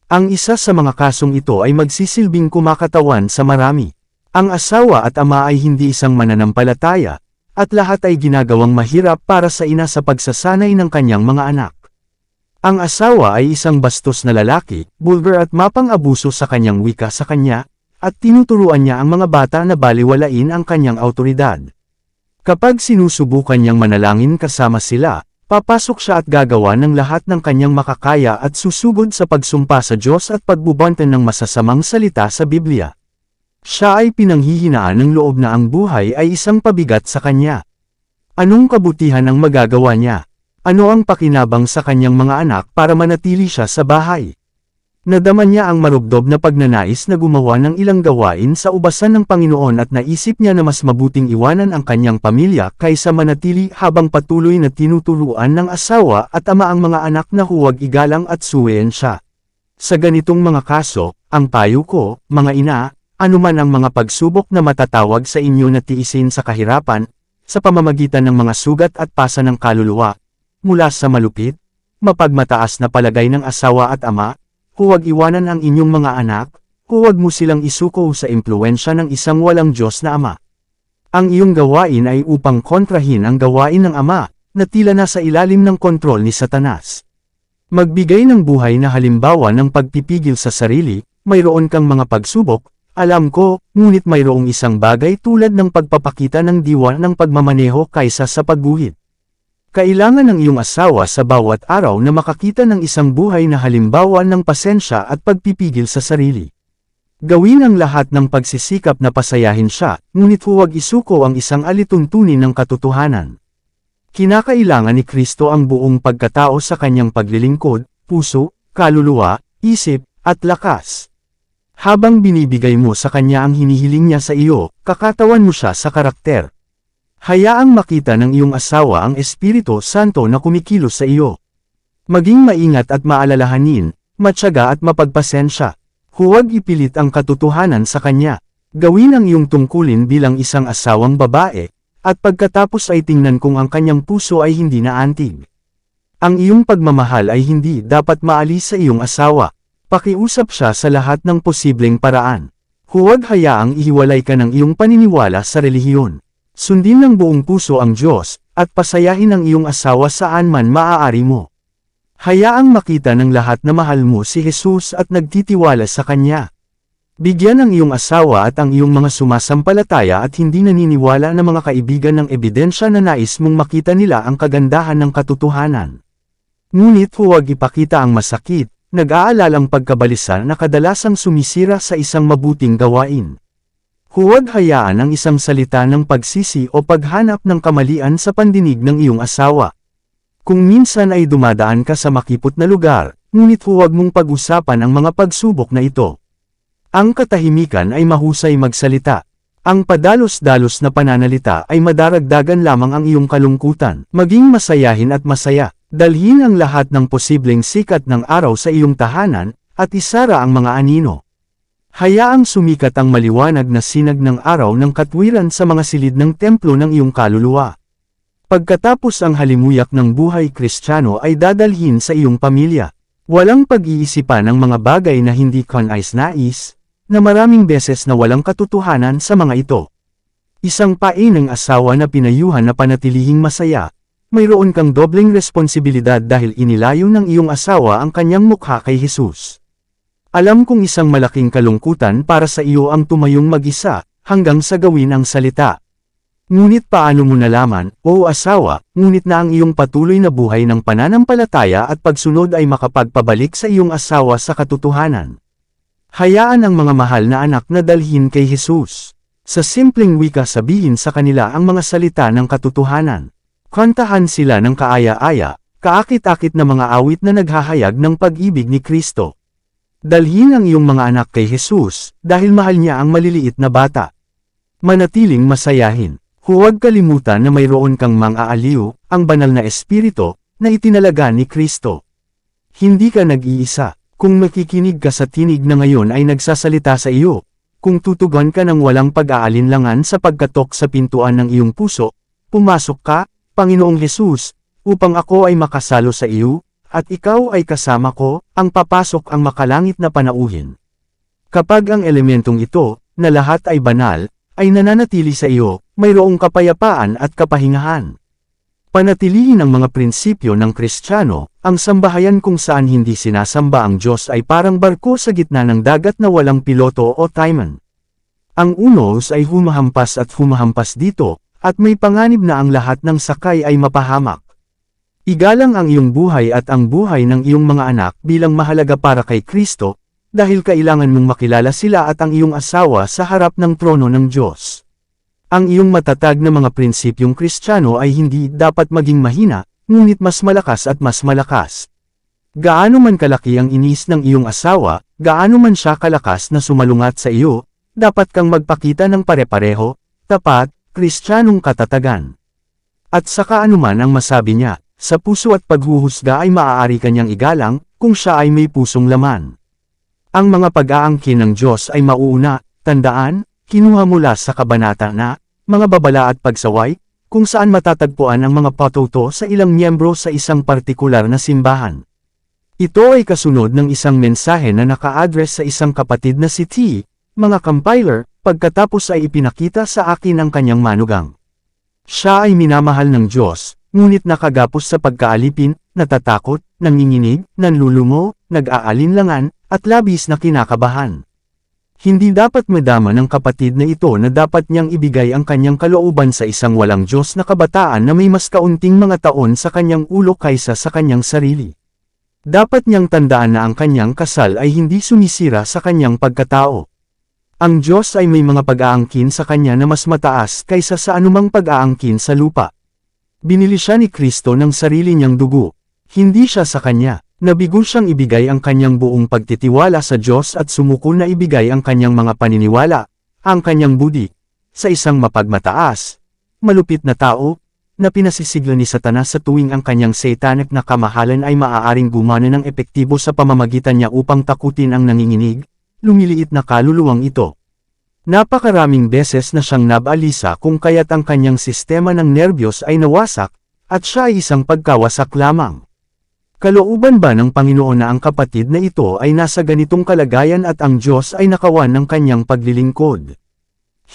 Ang isa sa mga kasong ito ay magsisilbing kumakatawan sa marami. Ang asawa at ama ay hindi isang mananampalataya, at lahat ay ginagawang mahirap para sa ina sa pagsasanay ng kanyang mga anak. Ang asawa ay isang bastos na lalaki, bulgar at mapang-abuso sa kanyang wika sa kanya, at tinuturuan niya ang mga bata na baliwalain ang kanyang awtoridad. Kapag sinusubukan niyang manalangin kasama sila, papasok siya at gagawa ng lahat ng kanyang makakaya at susugod sa pagsumpa sa Diyos at pagbubantan ng masasamang salita sa Biblia. Siya ay pinanghihinaan ng loob na ang buhay ay isang pabigat sa kanya. Anong kabutihan ang magagawa niya? Ano ang pakinabang sa kanyang mga anak para manatili siya sa bahay? Nadama niya ang marubdob na pagnanais na gumawa ng ilang gawain sa ubasan ng Panginoon at naisip niya na mas mabuting iwanan ang kanyang pamilya kaysa manatili habang patuloy na tinuturuan ng asawa at ama ang mga anak na huwag igalang at suwayin siya. Sa ganitong mga kaso, ang payo ko, mga ina, anuman ang mga pagsubok na matatawag sa inyo na tiisin sa kahirapan, sa pamamagitan ng mga sugat at pasa ng kaluluwa, mula sa malupit, mapagmataas na palagay ng asawa at ama, huwag iwanan ang inyong mga anak, huwag mo silang isuko sa impluensya ng isang walang Diyos na ama. Ang iyong gawain ay upang kontrahin ang gawain ng ama, na tila nasa ilalim ng kontrol ni Satanas. Magbigay ng buhay na halimbawa ng pagpipigil sa sarili, mayroon kang mga pagsubok, alam ko, ngunit mayroong isang bagay tulad ng pagpapakita ng diwa ng pagmamaneho kaysa sa pagguhit. Kailangan ng iyong asawa sa bawat araw na makakita ng isang buhay na halimbawa ng pasensya at pagpipigil sa sarili. Gawin ang lahat ng pagsisikap na pasayahin siya, ngunit huwag isuko ang isang alituntunin ng katotohanan. Kinakailangan ni Kristo ang buong pagkatao sa kanyang paglilingkod, puso, kaluluwa, isip, at lakas. Habang binibigay mo sa kanya ang hinihiling niya sa iyo, kakatawan mo siya sa karakter. Hayaang makita ng iyong asawa ang Espiritu Santo na kumikilos sa iyo. Maging maingat at maalalahanin, matyaga at mapagpasensya. Huwag ipilit ang katotohanan sa kanya. Gawin ang iyong tungkulin bilang isang asawang babae, at pagkatapos ay tingnan kung ang kanyang puso ay hindi naantig. Ang iyong pagmamahal ay hindi dapat maalis sa iyong asawa. Pakiusap siya sa lahat ng posibleng paraan. Huwag hayaang ihiwalay ka ng iyong paniniwala sa relihiyon. Sundin ng buong puso ang Diyos, at pasayahin ang iyong asawa saan man maaari mo. Hayaang makita ng lahat na mahal mo si Jesus at nagtitiwala sa Kanya. Bigyan ang iyong asawa at ang iyong mga sumasampalataya at hindi naniniwala na mga kaibigan ng ebidensya na nais mong makita nila ang kagandahan ng katotohanan. Ngunit huwag ipakita ang masakit, nag-aalalang pagkabalisa na kadalasang sumisira sa isang mabuting gawain. Huwag hayaan ang isang salita ng pagsisi o paghanap ng kamalian sa pandinig ng iyong asawa. Kung minsan ay dumadaan ka sa makipot na lugar, ngunit huwag mong pag-usapan ang mga pagsubok na ito. Ang katahimikan ay mahusay magsalita. Ang padalos-dalos na pananalita ay madaragdagan lamang ang iyong kalungkutan. Maging masayahin at masaya. Dalhin ang lahat ng posibleng sikat ng araw sa iyong tahanan, at isara ang mga anino. Hayaang sumikat ang maliwanag na sinag ng araw ng katwiran sa mga silid ng templo ng iyong kaluluwa. Pagkatapos ang halimuyak ng buhay Kristiyano ay dadalhin sa iyong pamilya. Walang pag-iisipan ng mga bagay na hindi kanais-nais, na maraming beses na walang katotohanan sa mga ito. Isang painang asawa na pinayuhan na panatilihing masaya. Mayroon kang dobleng responsibilidad dahil inilayo ng iyong asawa ang kanyang mukha kay Jesus. Alam kong isang malaking kalungkutan para sa iyo ang tumayong mag-isa, hanggang sa gawin ang salita. Ngunit paano mo nalaman, o asawa, ngunit na ang iyong patuloy na buhay ng pananampalataya at pagsunod ay makapagpabalik sa iyong asawa sa katotohanan. Hayaan ang mga mahal na anak na dalhin kay Jesus. Sa simpleng wika sabihin sa kanila ang mga salita ng katotohanan. Kantahan sila ng kaaya-aya, kaakit-akit na mga awit na naghahayag ng pag-ibig ni Kristo. Dalhin ang iyong mga anak kay Jesus, dahil mahal niya ang maliliit na bata. Manatiling masayahin. Huwag kalimutan na mayroon kang mang-aaliw, ang banal na espiritu, na itinalaga ni Kristo. Hindi ka nag-iisa. Kung makikinig ka sa tinig na ngayon ay nagsasalita sa iyo. Kung tutugon ka ng walang pag-aalinlangan sa pagkatok sa pintuan ng iyong puso, pumasok ka, Panginoong Jesus, upang ako ay makasalo sa iyo, at ikaw ay kasama ko, ang papasok ang makalangit na panauhin. Kapag ang elementong ito, na lahat ay banal, ay nananatili sa iyo, mayroong kapayapaan at kapahingahan. Panatilihin ang mga prinsipyo ng Kristiyano, ang sambahayan kung saan hindi sinasamba ang Diyos ay parang barko sa gitna ng dagat na walang piloto o timon. Ang unos ay humahampas at humahampas dito, at may panganib na ang lahat ng sakay ay mapahamak. Igalang ang iyong buhay at ang buhay ng iyong mga anak bilang mahalaga para kay Kristo, dahil kailangan mong makilala sila at ang iyong asawa sa harap ng trono ng Diyos. Ang iyong matatag na mga prinsipyong Kristiyano ay hindi dapat maging mahina, ngunit mas malakas at mas malakas. Gaano man kalaki ang inis ng iyong asawa, gaano man siya kalakas na sumalungat sa iyo, dapat kang magpakita ng pare-pareho, tapat, Kristiyanong katatagan. At saka anuman ang masabi niya, sa puso at paghuhusga ay maaari kanyang igalang, kung siya ay may pusong laman. Ang mga pag-aangkin ng Diyos ay mauuna, tandaan, kinuha mula sa kabanata na, mga babala at pagsaway, kung saan matatagpuan ang mga patuto sa ilang miyembro sa isang partikular na simbahan. Ito ay kasunod ng isang mensahe na naka-address sa isang kapatid na si T, mga compiler, pagkatapos ay ipinakita sa akin ang kanyang manugang. Siya ay minamahal ng Diyos, ngunit nakagapos sa pagkaalipin, natatakot, nanginginig, nanlulumo, nag-aalinlangan, at labis na kinakabahan. Hindi dapat madama ng kapatid na ito na dapat niyang ibigay ang kanyang kalooban sa isang walang Diyos na kabataan na may mas kaunting mga taon sa kanyang ulo kaysa sa kanyang sarili. Dapat niyang tandaan na ang kanyang kasal ay hindi sumisira sa kanyang pagkatao. Ang Diyos ay may mga pag-aangkin sa kanya na mas mataas kaysa sa anumang pag-aangkin sa lupa. Binili siya ni Kristo ng sarili niyang dugo. Hindi siya sa kanya. Nabigo siyang ibigay ang kanyang buong pagtitiwala sa Diyos at sumuko na ibigay ang kanyang mga paniniwala, ang kanyang budi, sa isang mapagmataas, malupit na tao, na pinasisigla ni Satanas sa tuwing ang kanyang satanic na kamahalan ay maaaring gumana ng epektibo sa pamamagitan niya upang takutin ang nanginginig, lumiliit na kaluluwang ito. Napakaraming beses na siyang nabalisa kung kaya't ang kanyang sistema ng nerbiyos ay nawasak, at siya ay isang pagkawasak lamang. Kalooban ba ng Panginoon na ang kapatid na ito ay nasa ganitong kalagayan at ang Diyos ay nakawan ng kanyang paglilingkod?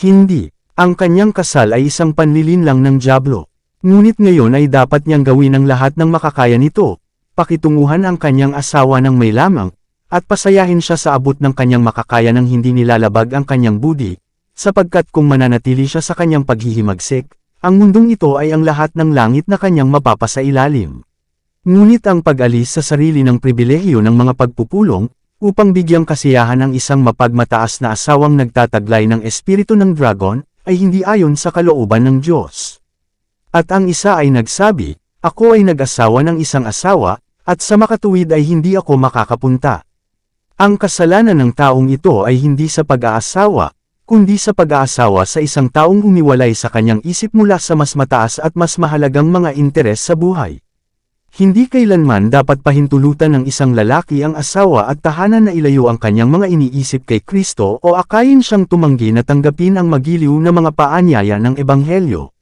Hindi. Ang kanyang kasal ay isang panlilinlang ng dyablo. Ngunit ngayon ay dapat niyang gawin ang lahat ng makakaya nito, pakitunguhan ang kanyang asawa ng may lamang, at pasayahin siya sa abot ng kanyang makakaya ng hindi nilalabag ang kanyang budi, sapagkat kung mananatili siya sa kanyang paghihimagsik, ang mundong ito ay ang lahat ng langit na kanyang mapapasailalim. Ngunit ang pag-alis sa sarili ng pribilehiyo ng mga pagpupulong, upang bigyang kasiyahan ang isang mapagmataas na asawang nagtataglay ng espiritu ng dragon, ay hindi ayon sa kalooban ng Diyos. At ang isa ay nagsabi, ako ay nag-asawa ng isang asawa, at sa makatuwid ay hindi ako makakapunta. Ang kasalanan ng taong ito ay hindi sa pag-aasawa, kundi sa pag-aasawa sa isang taong humiwalay sa kanyang isip mula sa mas mataas at mas mahalagang mga interes sa buhay. Hindi kailanman dapat pahintulutan ng isang lalaki ang asawa at tahanan na ilayo ang kanyang mga iniisip kay Kristo o akayin siyang tumanggi na tanggapin ang magiliw na mga paanyaya ng Ebanghelyo.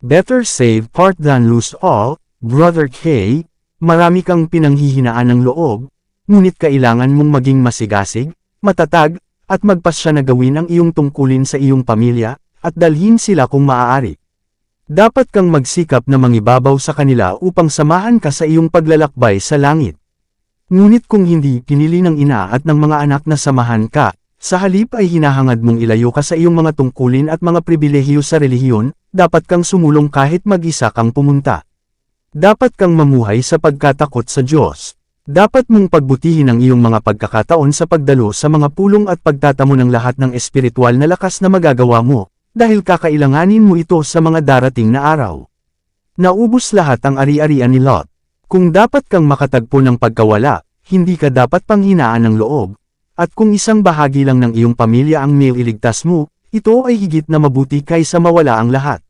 Better save part than lose all, Brother K. Marami kang pinanghihinaan ng loob, ngunit kailangan mong maging masigasig, matatag, at magpasya na gawin ang iyong tungkulin sa iyong pamilya, at dalhin sila kung maaari. Dapat kang magsikap na mangibabaw sa kanila upang samahan ka sa iyong paglalakbay sa langit. Ngunit kung hindi pinili ng ina at ng mga anak na samahan ka, sa halip ay hinahangad mong ilayo ka sa iyong mga tungkulin at mga pribilehiyo sa relihiyon, dapat kang sumulong kahit mag-isa kang pumunta. Dapat kang mamuhay sa pagkatakot sa Diyos. Dapat mong pagbutihin ang iyong mga pagkakataon sa pagdalo sa mga pulong at pagtatamo ng lahat ng espiritual na lakas na magagawa mo, dahil kakailanganin mo ito sa mga darating na araw. Naubos lahat ang ari-arian ni Lot. Kung dapat kang makatagpo ng pagkawala, hindi ka dapat panghinaan ng loob. At kung isang bahagi lang ng iyong pamilya ang mailigtas mo, ito ay higit na mabuti kaysa mawala ang lahat.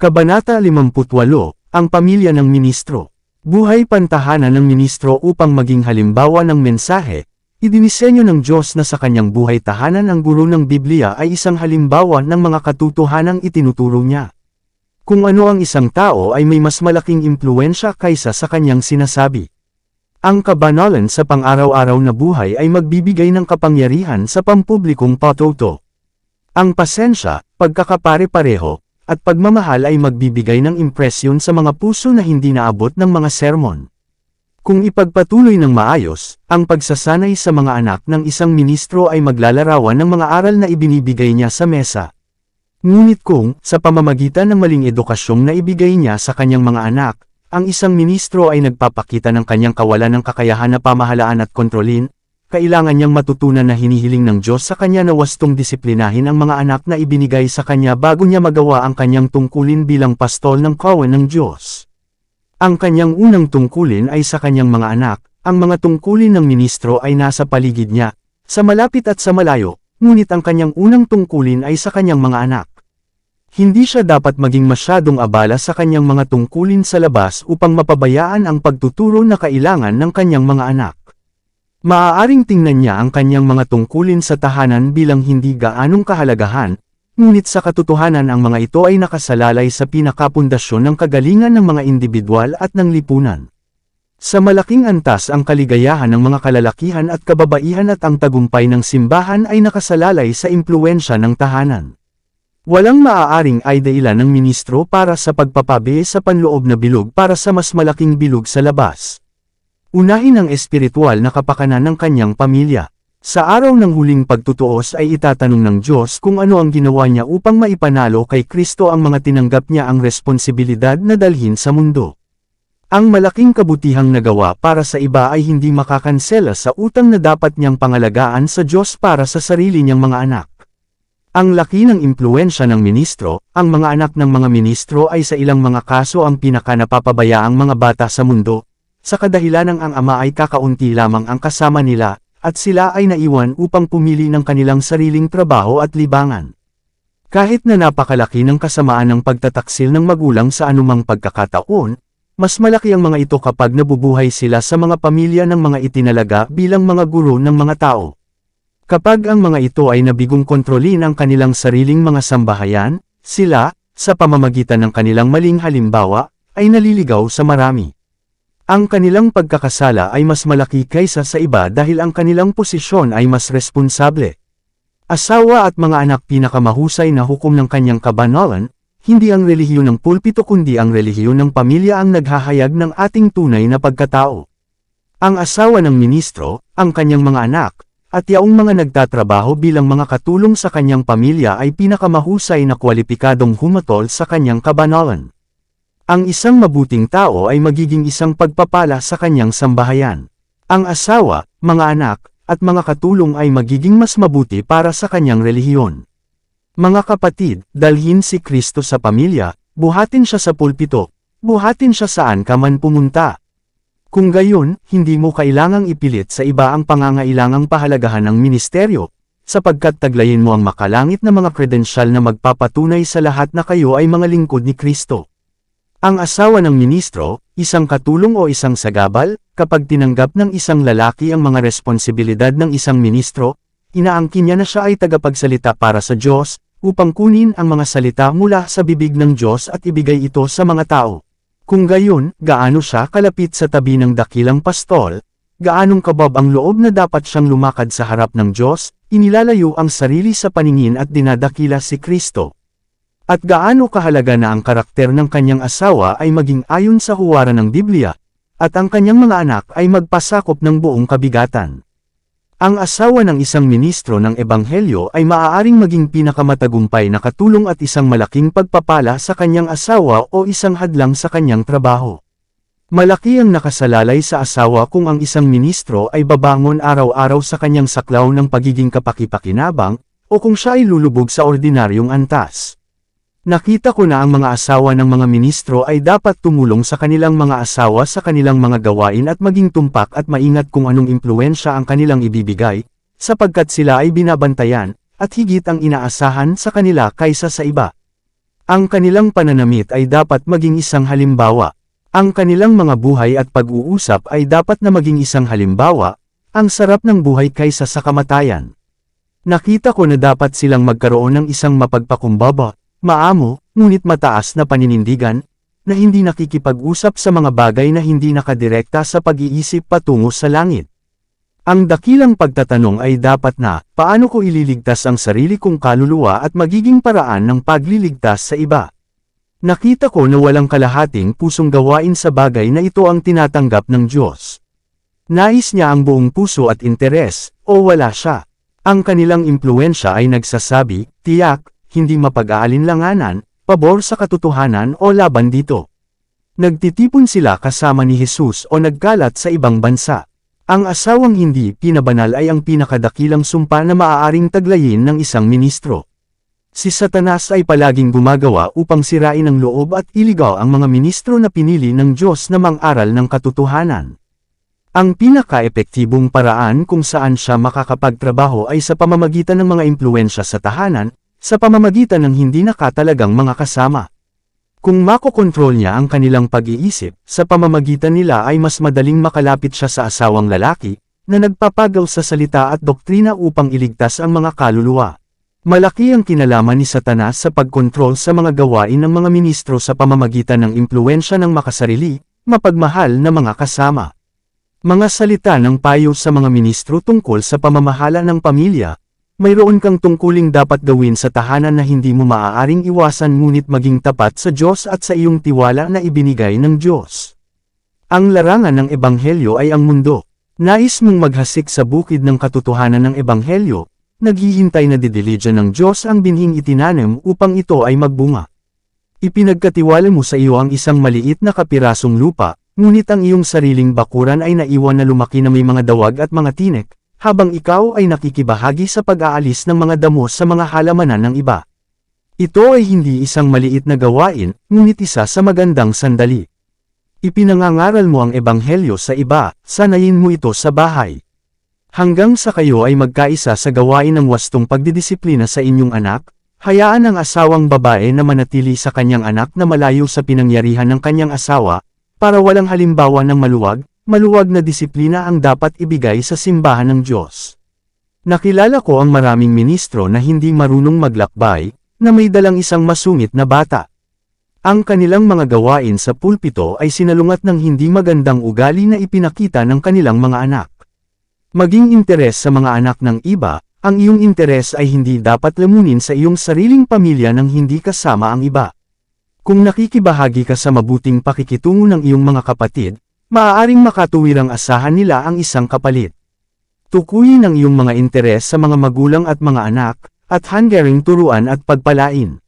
Kabanata 58, ang pamilya ng ministro. Buhay pantahanan ng ministro upang maging halimbawa ng mensahe. Idinisenyo ng Diyos na sa kanyang buhay tahanan ang guro ng Biblia ay isang halimbawa ng mga katotohanang itinuturo niya. Kung ano ang isang tao ay may mas malaking impluensya kaysa sa kanyang sinasabi. Ang kabanalan sa pang-araw-araw na buhay ay magbibigay ng kapangyarihan sa pampublikong patuto. Ang pasensya, pagkakapare-pareho, at pagmamahal ay magbibigay ng impresyon sa mga puso na hindi naabot ng mga sermon. Kung ipagpatuloy ng maayos, ang pagsasanay sa mga anak ng isang ministro ay maglalarawan ng mga aral na ibinibigay niya sa mesa. Ngunit kung, sa pamamagitan ng maling edukasyong na ibigay niya sa kanyang mga anak, ang isang ministro ay nagpapakita ng kanyang kawalan ng kakayahan na pamahalaan at kontrolin, kailangan niyang matutunan na hinihiling ng Diyos sa kanya na wastong disiplinahin ang mga anak na ibinigay sa kanya bago niya magawa ang kanyang tungkulin bilang pastol ng kawan ng Diyos. Ang kanyang unang tungkulin ay sa kanyang mga anak, ang mga tungkulin ng ministro ay nasa paligid niya, sa malapit at sa malayo, ngunit ang kanyang unang tungkulin ay sa kanyang mga anak. Hindi siya dapat maging masyadong abala sa kanyang mga tungkulin sa labas upang mapabayaan ang pagtuturo na kailangan ng kanyang mga anak. Maaaring tingnan niya ang kanyang mga tungkulin sa tahanan bilang hindi gaanong kahalagahan, ngunit sa katotohanan ang mga ito ay nakasalalay sa pinakapundasyon ng kagalingan ng mga individual at ng lipunan. Sa malaking antas ang kaligayahan ng mga kalalakihan at kababaihan at ang tagumpay ng simbahan ay nakasalalay sa impluwensya ng tahanan. Walang maaaring ay dahilan ng ministro para sa pagpapabe sa panloob na bilog para sa mas malaking bilog sa labas. Unahin ang espiritual na kapakanan ng kanyang pamilya. Sa araw ng huling pagtutuos ay itatanong ng Diyos kung ano ang ginawa niya upang maipanalo kay Kristo ang mga tinanggap niya ang responsibilidad na dalhin sa mundo. Ang malaking kabutihang nagawa para sa iba ay hindi makakansela sa utang na dapat niyang pangalagaan sa Diyos para sa sarili niyang mga anak. Ang laki ng impluwensya ng ministro, ang mga anak ng mga ministro ay sa ilang mga kaso ang pinakanapapabayaang mga bata sa mundo, sa kadahilanang ang ama ay kakaunti lamang ang kasama nila, at sila ay naiwan upang pumili ng kanilang sariling trabaho at libangan. Kahit na napakalaki ng kasamaan ng pagtataksil ng magulang sa anumang pagkakataon, mas malaki ang mga ito kapag nabubuhay sila sa mga pamilya ng mga itinalaga bilang mga guro ng mga tao. Kapag ang mga ito ay nabigong kontrolin ang kanilang sariling mga sambahayan, sila, sa pamamagitan ng kanilang maling halimbawa, ay naliligaw sa marami. Ang kanilang pagkakasala ay mas malaki kaysa sa iba dahil ang kanilang posisyon ay mas responsable. Asawa at mga anak pinakamahusay na hukom ng kanyang kabanalan, hindi ang relihiyon ng pulpito kundi ang relihiyon ng pamilya ang naghahayag ng ating tunay na pagkatao. Ang asawa ng ministro, ang kanyang mga anak, at yaong mga nagtatrabaho bilang mga katulong sa kanyang pamilya ay pinakamahusay na kwalipikadong humatol sa kanyang kabanalan. Ang isang mabuting tao ay magiging isang pagpapala sa kanyang sambahayan. Ang asawa, mga anak, at mga katulong ay magiging mas mabuti para sa kanyang relihiyon. Mga kapatid, dalhin si Kristo sa pamilya, buhatin siya sa pulpito, buhatin siya saan ka man pumunta. Kung gayon, hindi mo kailangang ipilit sa iba ang pangangailangang pahalagahan ng ministeryo, sapagkat taglayin mo ang makalangit na mga kredensyal na magpapatunay sa lahat na kayo ay mga lingkod ni Kristo. Ang asawa ng ministro, isang katulong o isang sagabal, kapag tinanggap ng isang lalaki ang mga responsibilidad ng isang ministro, inaangkin niya na siya ay tagapagsalita para sa Diyos, upang kunin ang mga salita mula sa bibig ng Diyos at ibigay ito sa mga tao. Kung gayon, gaano siya kalapit sa tabi ng dakilang pastol, gaanong kabab ang loob na dapat siyang lumakad sa harap ng Diyos, inilalayo ang sarili sa paningin at dinadakila si Kristo. At gaano kahalaga na ang karakter ng kanyang asawa ay maging ayon sa huwaran ng Biblia, at ang kanyang mga anak ay magpasakop ng buong kabigatan. Ang asawa ng isang ministro ng Ebanghelyo ay maaaring maging pinakamatagumpay na katulong at isang malaking pagpapala sa kanyang asawa o isang hadlang sa kanyang trabaho. Malaki ang nakasalalay sa asawa kung ang isang ministro ay babangon araw-araw sa kanyang saklaw ng pagiging kapaki-pakinabang, o kung siya ay lulubog sa ordinaryong antas. Nakita ko na ang mga asawa ng mga ministro ay dapat tumulong sa kanilang mga asawa sa kanilang mga gawain at maging tumpak at maingat kung anong impluwensya ang kanilang ibibigay, sapagkat sila ay binabantayan, at higit ang inaasahan sa kanila kaysa sa iba. Ang kanilang pananamit ay dapat maging isang halimbawa. Ang kanilang mga buhay at pag-uusap ay dapat na maging isang halimbawa, ang sarap ng buhay kaysa sa kamatayan. Nakita ko na dapat silang magkaroon ng isang mapagpakumbaba, maamo, ngunit mataas na paninindigan, na hindi nakikipag-usap sa mga bagay na hindi nakadirekta sa pag-iisip patungo sa langit. Ang dakilang pagtatanong ay dapat na, paano ko ililigtas ang sarili kong kaluluwa at magiging paraan ng pagliligtas sa iba? Nakita ko na walang kalahating pusong gawain sa bagay na ito ang tinatanggap ng Diyos. Nais niya ang buong puso at interes, o wala siya. Ang kanilang impluwensya ay nagsasabi, tiyak, hindi mapag-aalinlanganan, pabor sa katotohanan o laban dito. Nagtitipon sila kasama ni Jesus o nagkalat sa ibang bansa. Ang asawang hindi pinabanal ay ang pinakadakilang sumpa na maaaring taglayin ng isang ministro. Si Satanas ay palaging gumagawa upang sirain ang loob at iligaw ang mga ministro na pinili ng Diyos na mang-aral ng katotohanan. Ang pinaka-epektibong paraan kung saan siya makakapagtrabaho ay sa pamamagitan ng mga impluwensya sa tahanan, sa pamamagitan ng hindi nakatalagang mga kasama. Kung makokontrol niya ang kanilang pag-iisip, sa pamamagitan nila ay mas madaling makalapit siya sa asawang lalaki, na nagpapagaw sa salita at doktrina upang iligtas ang mga kaluluwa. Malaki ang kinalaman ni Satanas sa pagkontrol sa mga gawain ng mga ministro sa pamamagitan ng impluwensya ng makasarili, mapagmahal na mga kasama. Mga salita ng payo sa mga ministro tungkol sa pamamahala ng pamilya. Mayroon kang tungkuling dapat gawin sa tahanan na hindi mo maaaring iwasan ngunit maging tapat sa Diyos at sa iyong tiwala na ibinigay ng Diyos. Ang larangan ng Ebanghelyo ay ang mundo. Nais mong maghasik sa bukid ng katotohanan ng Ebanghelyo, naghihintay na didilidyan ng Diyos ang binhing itinanim upang ito ay magbunga. Ipinagkatiwala mo sa iyo ang isang maliit na kapirasong lupa, ngunit ang iyong sariling bakuran ay naiwan na lumaki na may mga dawag at mga tinik, habang ikaw ay nakikibahagi sa pag-aalis ng mga damo sa mga halamanan ng iba. Ito ay hindi isang maliit na gawain, ngunit isa sa magandang sandali. Ipinangangaral mo ang Ebanghelyo sa iba, sanayin mo ito sa bahay. Hanggang sa kayo ay magkaisa sa gawain ng wastong pagdidisiplina sa inyong anak, hayaan ang asawang babae na manatili sa kanyang anak na malayo sa pinangyarihan ng kanyang asawa, para walang halimbawa ng maluwag na disiplina ang dapat ibigay sa simbahan ng Diyos. Nakilala ko ang maraming ministro na hindi marunong maglakbay, na may dalang isang masungit na bata. Ang kanilang mga gawain sa pulpito ay sinalungat ng hindi magandang ugali na ipinakita ng kanilang mga anak. Maging interes sa mga anak ng iba, ang iyong interes ay hindi dapat lamunin sa iyong sariling pamilya nang hindi kasama ang iba. Kung nakikibahagi ka sa mabuting pakikitungo ng iyong mga kapatid, maaaring makatuwirang asahan nila ang isang kapalit. Tukuyin ang iyong mga interes sa mga magulang at mga anak, at hanggaring turuan at pagpalain.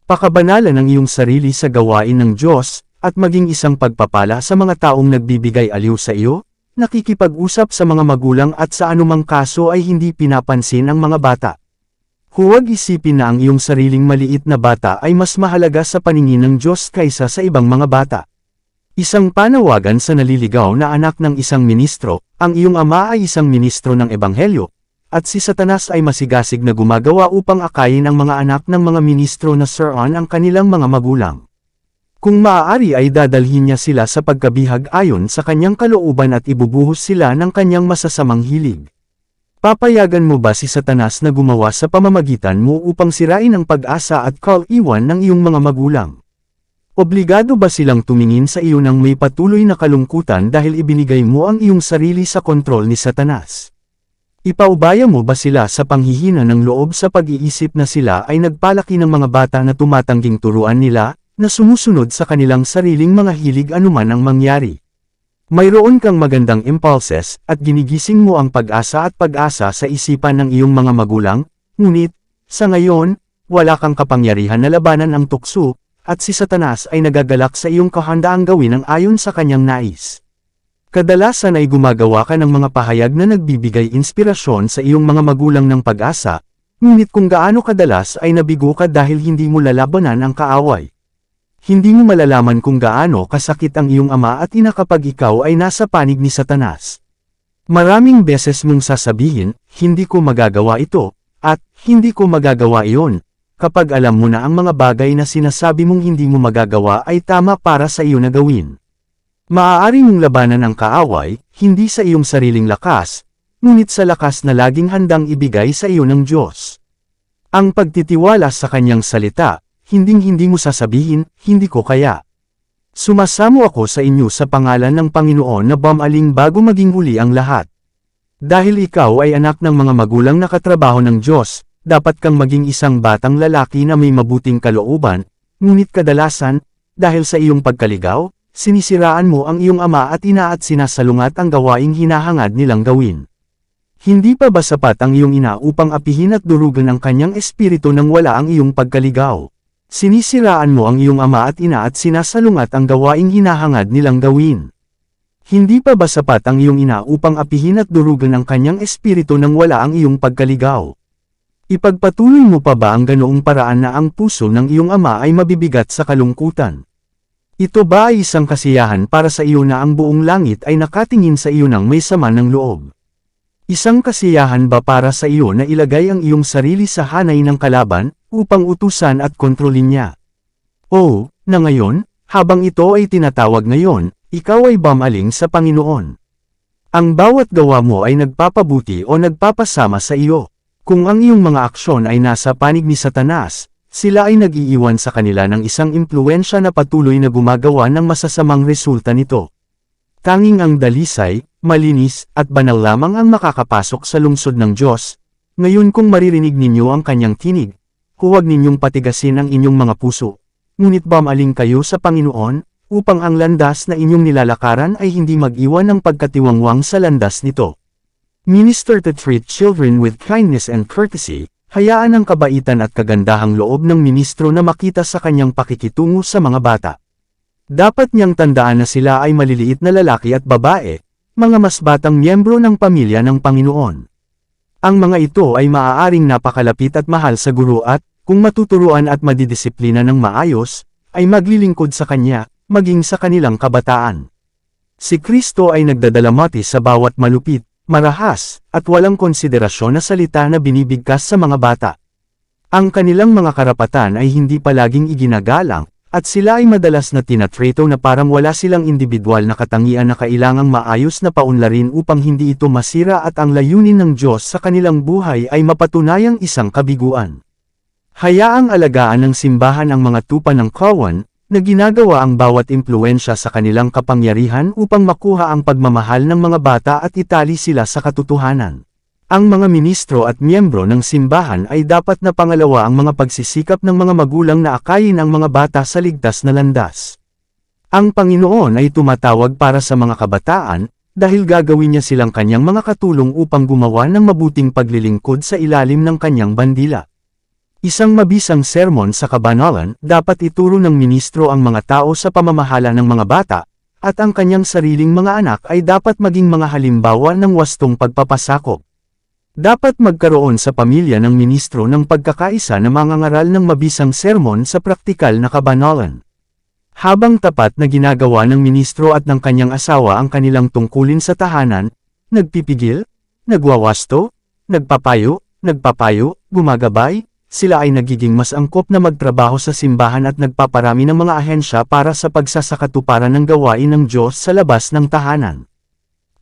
Pakabanalan ang iyong sarili sa gawain ng Diyos, at maging isang pagpapala sa mga taong nagbibigay aliw sa iyo, nakikipag-usap sa mga magulang at sa anumang kaso ay hindi pinapansin ang mga bata. Huwag isipin na ang iyong sariling maliit na bata ay mas mahalaga sa paningin ng Diyos kaysa sa ibang mga bata. Isang panawagan sa naliligaw na anak ng isang ministro, ang iyong ama ay isang ministro ng Ebanghelyo, at si Satanas ay masigasig na gumagawa upang akayin ang mga anak ng mga ministro na siraan ang kanilang mga magulang. Kung maaari ay dadalhin niya sila sa pagkabihag ayon sa kanyang kalooban at ibubuhos sila ng kanyang masasamang hilig. Papayagan mo ba si Satanas na gumawa sa pamamagitan mo upang sirain ang pag-asa at kaiwan ng iyong mga magulang? Obligado ba silang tumingin sa iyo ng may patuloy na kalungkutan dahil ibinigay mo ang iyong sarili sa kontrol ni Satanas? Ipaubaya mo ba sila sa panghihina ng loob sa pag-iisip na sila ay nagpalaki ng mga bata na tumatangging turuan nila, na sumusunod sa kanilang sariling mga hilig anuman ang mangyari? Mayroon kang magandang impulses, at ginigising mo ang pag-asa at pag-asa sa isipan ng iyong mga magulang, ngunit, sa ngayon, wala kang kapangyarihan na labanan ang tukso, at si Satanas ay nagagalak sa iyong kahandaang gawin ang ayon sa kanyang nais. Kadalasan ay gumagawa ka ng mga pahayag na nagbibigay inspirasyon sa iyong mga magulang ng pag-asa, ngunit kung gaano kadalas ay nabigo ka dahil hindi mo lalabanan ang kaaway. Hindi mo malalaman kung gaano kasakit ang iyong ama at ina kapag ikaw ay nasa panig ni Satanas. Maraming beses mong sasabihin, hindi ko magagawa ito, at hindi ko magagawa iyon, kapag alam mo na ang mga bagay na sinasabi mong hindi mo magagawa ay tama para sa iyo na gawin. Maaari mong labanan ang kaaway, hindi sa iyong sariling lakas, ngunit sa lakas na laging handang ibigay sa iyo ng Diyos. Ang pagtitiwala sa kanyang salita, hinding-hindi mo sasabihin, hindi ko kaya. Sumasamo ako sa inyo sa pangalan ng Panginoon na bumaling bago maging huli ang lahat. Dahil ikaw ay anak ng mga magulang na katrabaho ng Diyos, dapat kang maging isang batang lalaki na may mabuting kalooban, ngunit kadalasan, dahil sa iyong pagkaligaw, sinisiraan mo ang iyong ama at ina at sinasalungat ang gawaing hinahangad nilang gawin. Hindi pa ba sapat ang iyong ina upang apihin at durugan ang kanyang espiritu nang wala ang iyong pagkaligaw? Sinisiraan mo ang iyong ama at ina at sinasalungat ang gawaing hinahangad nilang gawin. Hindi pa ba sapat ang iyong ina upang apihin at durugan ang kanyang espiritu nang wala ang iyong pagkaligaw? Ipagpatuloy mo pa ba ang ganoong paraan na ang puso ng iyong ama ay mabibigat sa kalungkutan? Ito ba ay isang kasiyahan para sa iyo na ang buong langit ay nakatingin sa iyo ng may sama ng loob? Isang kasiyahan ba para sa iyo na ilagay ang iyong sarili sa hanay ng kalaban, upang utusan at kontrolin niya? O, na ngayon, habang ito ay tinatawag ngayon, ikaw ay bumaling sa Panginoon. Ang bawat gawa mo ay nagpapabuti o nagpapasama sa iyo. Kung ang iyong mga aksyon ay nasa panig ni Satanas, sila ay nag-iiwan sa kanila ng isang impluwensya na patuloy na gumagawa ng masasamang resulta nito. Tanging ang dalisay, malinis, at banal lamang ang makakapasok sa lungsod ng Diyos. Ngayon kung maririnig ninyo ang kanyang tinig, huwag ninyong patigasin ang inyong mga puso. Ngunit bumaling kayo sa Panginoon, upang ang landas na inyong nilalakaran ay hindi mag-iwan ng pagkatiwangwang sa landas nito. Minister to treat children with kindness and courtesy. Hayaan ang kabaitan at kagandahang loob ng ministro na makita sa kanyang pakikitungo sa mga bata. Dapat niyang tandaan na sila ay maliliit na lalaki at babae, mga mas batang miyembro ng pamilya ng Panginoon. Ang mga ito ay maaaring napakalapit at mahal sa guro at, kung matuturuan at madidisiplina ng maayos, ay maglilingkod sa kanya, maging sa kanilang kabataan. Si Kristo ay nagdadalamati sa bawat malupit, marahas, at walang konsiderasyon na salita na binibigkas sa mga bata. Ang kanilang mga karapatan ay hindi palaging iginagalang, at sila ay madalas na tinatreto na parang wala silang individual na katangian na kailangang maayos na paunlarin upang hindi ito masira at ang layunin ng Diyos sa kanilang buhay ay mapatunayang isang kabiguan. Hayaang alagaan ng simbahan ang mga tupa ng kawan, na ginagawa ang bawat impluwensya sa kanilang kapangyarihan upang makuha ang pagmamahal ng mga bata at itali sila sa katotohanan. Ang mga ministro at miyembro ng simbahan ay dapat na pangalawa ang mga pagsisikap ng mga magulang na akayin ang mga bata sa ligtas na landas. Ang Panginoon ay tumatawag para sa mga kabataan, dahil gagawin niya silang kanyang mga katulong upang gumawa ng mabuting paglilingkod sa ilalim ng kanyang bandila. Isang mabisang sermon sa kabanalan, dapat ituro ng ministro ang mga tao sa pamamahala ng mga bata, at ang kanyang sariling mga anak ay dapat maging mga halimbawa ng wastong pagpapasakop. Dapat magkaroon sa pamilya ng ministro ng pagkakaisa na mangangaral ng mabisang sermon sa praktikal na kabanalan. Habang tapat na ginagawa ng ministro at ng kanyang asawa ang kanilang tungkulin sa tahanan, nagpipigil, nagwawasto, nagpapayo, gumagabay, sila ay nagiging mas angkop na magtrabaho sa simbahan at nagpaparami ng mga ahensya para sa pagsasakatuparan ng gawain ng Diyos sa labas ng tahanan.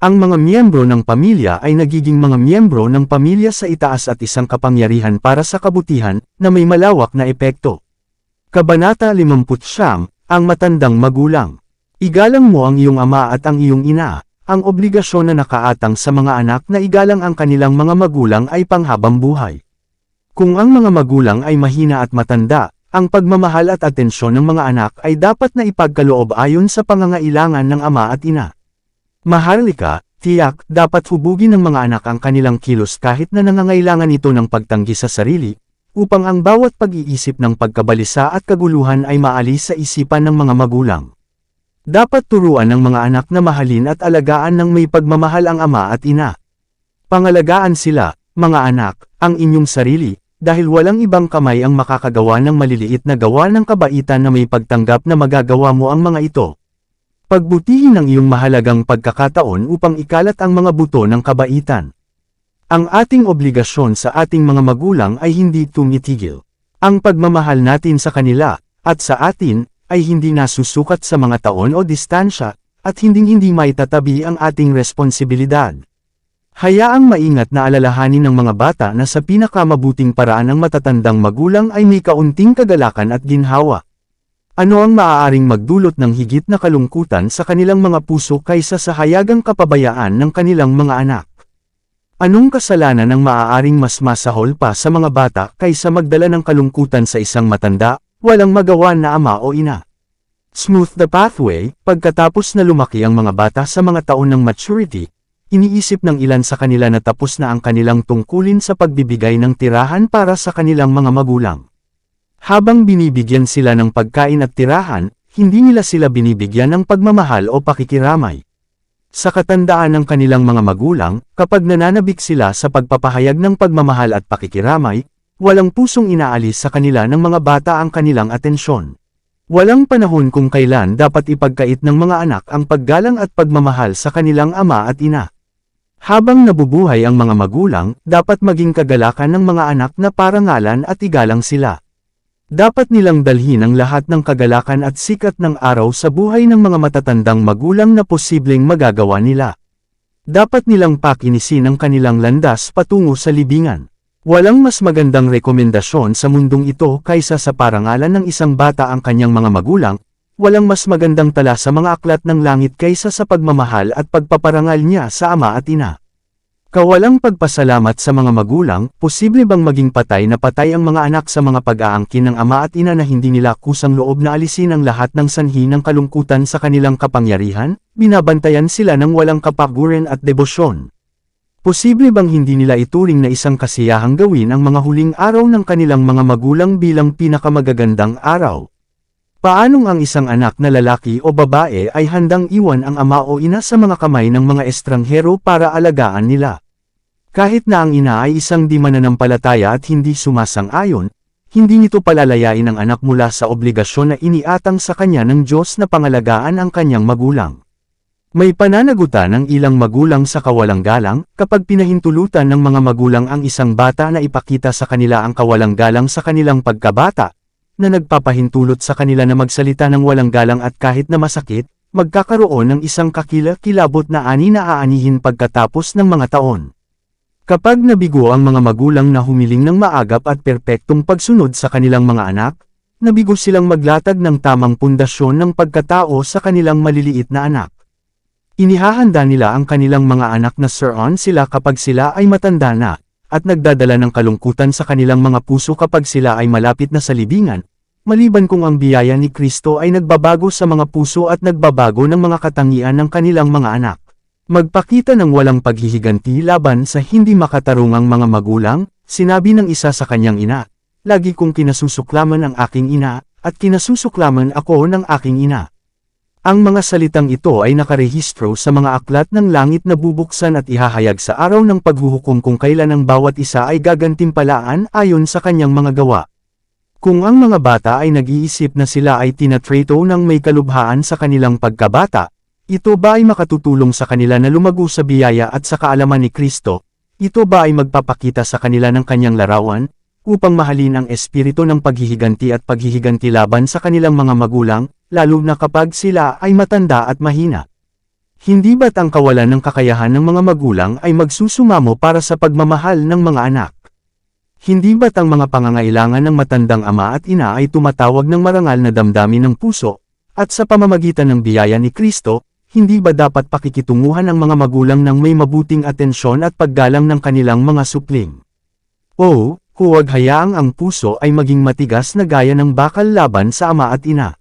Ang mga miyembro ng pamilya ay nagiging mga miyembro ng pamilya sa itaas at isang kapangyarihan para sa kabutihan, na may malawak na epekto. Kabanata 50, ang matandang magulang. Igalang mo ang iyong ama at ang iyong ina, ang obligasyon na nakaatang sa mga anak na igalang ang kanilang mga magulang ay panghabang buhay. Kung ang mga magulang ay mahina at matanda, ang pagmamahal at atensyon ng mga anak ay dapat na ipagkaloob ayon sa pangangailangan ng ama at ina. Maharlika, tiyak, dapat hubugin ng mga anak ang kanilang kilos kahit na nangangailangan ito ng pagtanggi sa sarili, upang ang bawat pag-iisip ng pagkabalisa at kaguluhan ay maalis sa isipan ng mga magulang. Dapat turuan ng mga anak na mahalin at alagaan ng may pagmamahal ang ama at ina. Pangalagaan sila, mga anak, ang inyong sarili, dahil walang ibang kamay ang makakagawa ng maliliit na gawa ng kabaitan na may pagtanggap na magagawa mo ang mga ito. Pagbutihin ang iyong mahalagang pagkakataon upang ikalat ang mga buto ng kabaitan. Ang ating obligasyon sa ating mga magulang ay hindi tumitigil. Ang pagmamahal natin sa kanila, at sa atin, ay hindi nasusukat sa mga taon o distansya, at hindi maitatabi ang ating responsibilidad. Hayaang maingat na alalahanin ng mga bata na sa pinakamabuting paraan ng matatandang magulang ay may kaunting kagalakan at ginhawa. Ano ang maaaring magdulot ng higit na kalungkutan sa kanilang mga puso kaysa sa hayagang kapabayaan ng kanilang mga anak? Anong kasalanan ang maaaring mas masahol pa sa mga bata kaysa magdala ng kalungkutan sa isang matanda, walang magawa na ama o ina? Smooth the pathway, pagkatapos na lumaki ang mga bata sa mga taon ng maturity, iniisip ng ilan sa kanila na tapos na ang kanilang tungkulin sa pagbibigay ng tirahan para sa kanilang mga magulang. Habang binibigyan sila ng pagkain at tirahan, hindi nila sila binibigyan ng pagmamahal o pakikiramay. Sa katandaan ng kanilang mga magulang, kapag nananabik sila sa pagpapahayag ng pagmamahal at pakikiramay, walang pusong inaalis sa kanila ng mga bata ang kanilang atensyon. Walang panahon kung kailan dapat ipagkait ng mga anak ang paggalang at pagmamahal sa kanilang ama at ina. Habang nabubuhay ang mga magulang, dapat maging kagalakan ng mga anak na parangalan at igalang sila. Dapat nilang dalhin ang lahat ng kagalakan at sikat ng araw sa buhay ng mga matatandang magulang na posibleng magagawa nila. Dapat nilang pakinisin ang kanilang landas patungo sa libingan. Walang mas magandang rekomendasyon sa mundong ito kaysa sa parangalan ng isang bata ang kanyang mga magulang. Walang mas magandang tala sa mga aklat ng langit kaysa sa pagmamahal at pagpaparangal niya sa ama at ina. Kawalang pagpasalamat sa mga magulang, posible bang maging patay na patay ang mga anak sa mga pag-aangkin ng ama at ina na hindi nila kusang loob na alisin ang lahat ng sanhi ng kalungkutan sa kanilang kapangyarihan? Binabantayan sila ng walang kapaguran at debosyon. Posible bang hindi nila ituring na isang kasiyahang gawin ang mga huling araw ng kanilang mga magulang bilang pinakamagagandang araw? Paanong ang isang anak na lalaki o babae ay handang iwan ang ama o ina sa mga kamay ng mga estranghero para alagaan nila? Kahit na ang ina ay isang di mananampalataya at hindi sumasang-ayon, hindi nito palalayain ang anak mula sa obligasyon na iniatang sa kanya ng Diyos na pangalagaan ang kanyang magulang. May pananagutan ng ilang magulang sa kawalang galang, kapag pinahintulutan ng mga magulang ang isang bata na ipakita sa kanila ang kawalang galang sa kanilang pagkabata, na nagpapahintulot sa kanila na magsalita ng walang galang at kahit na masakit, magkakaroon ng isang kakilabot na ani na aanihin pagkatapos ng mga taon. Kapag nabigo ang mga magulang na humiling ng maagap at perpektong pagsunod sa kanilang mga anak, nabigo silang maglatag ng tamang pundasyon ng pagkatao sa kanilang maliliit na anak. Inihahanda nila ang kanilang mga anak na suron sila kapag sila ay matanda na, at nagdadala ng kalungkutan sa kanilang mga puso kapag sila ay malapit na sa libingan, maliban kung ang biyaya ni Kristo ay nagbabago sa mga puso at nagbabago ng mga katangian ng kanilang mga anak. Magpakita ng walang paghihiganti laban sa hindi makatarungang mga magulang, sinabi ng isa sa kanyang ina, "Lagi kong kinasusuklaman ang aking ina, at kinasusuklaman ako ng aking ina." Ang mga salitang ito ay nakarehistro sa mga aklat ng langit na bubuksan at ihahayag sa araw ng paghuhukom kung kailan ang bawat isa ay gagantimpalaan ayon sa kanyang mga gawa. Kung ang mga bata ay nag-iisip na sila ay tinatrato ng may kalubhaan sa kanilang pagkabata, ito ba ay makatutulong sa kanila na lumago sa biyaya at sa kaalaman ni Kristo? Ito ba ay magpapakita sa kanila ng kanyang larawan, upang mahalin ang espiritu ng paghihiganti at paghihiganti laban sa kanilang mga magulang, lalo na kapag sila ay matanda at mahina? Hindi ba't ang kawalan ng kakayahan ng mga magulang ay magsusumamo para sa pagmamahal ng mga anak? Hindi ba't ang mga pangangailangan ng matandang ama at ina ay tumatawag ng marangal na damdamin ng puso, at sa pamamagitan ng biyaya ni Kristo, hindi ba dapat pakikitunguhan ang mga magulang ng may mabuting atensyon at paggalang ng kanilang mga supling? O, huwag hayaang ang puso ay maging matigas na gaya ng bakal laban sa ama at ina.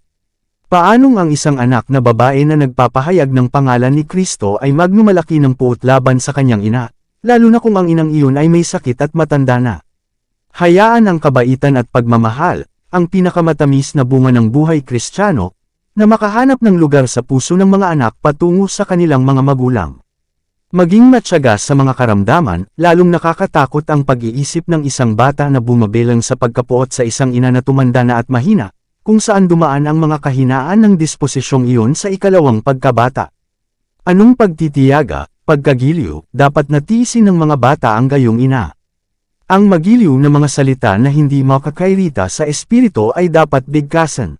Paanong ang isang anak na babae na nagpapahayag ng pangalan ni Kristo ay magnumalaki ng puot laban sa kanyang ina, lalo na kung ang inang iyon ay may sakit at matanda na? Hayaan ang kabaitan at pagmamahal, ang pinakamatamis na bunga ng buhay Kristiyano, na makahanap ng lugar sa puso ng mga anak patungo sa kanilang mga magulang. Maging matyaga sa mga karamdaman, lalong nakakatakot ang pag-iisip ng isang bata na bumabelang sa pagkapuot sa isang ina na tumanda na at mahina, kung saan dumaan ang mga kahinaan ng disposisyong iyon sa ikalawang pagkabata. Anong pagtitiyaga, pagkagiliw, dapat natiisin ng mga bata ang gayong ina? Ang magiliw na mga salita na hindi makakairita sa espiritu ay dapat bigkasan.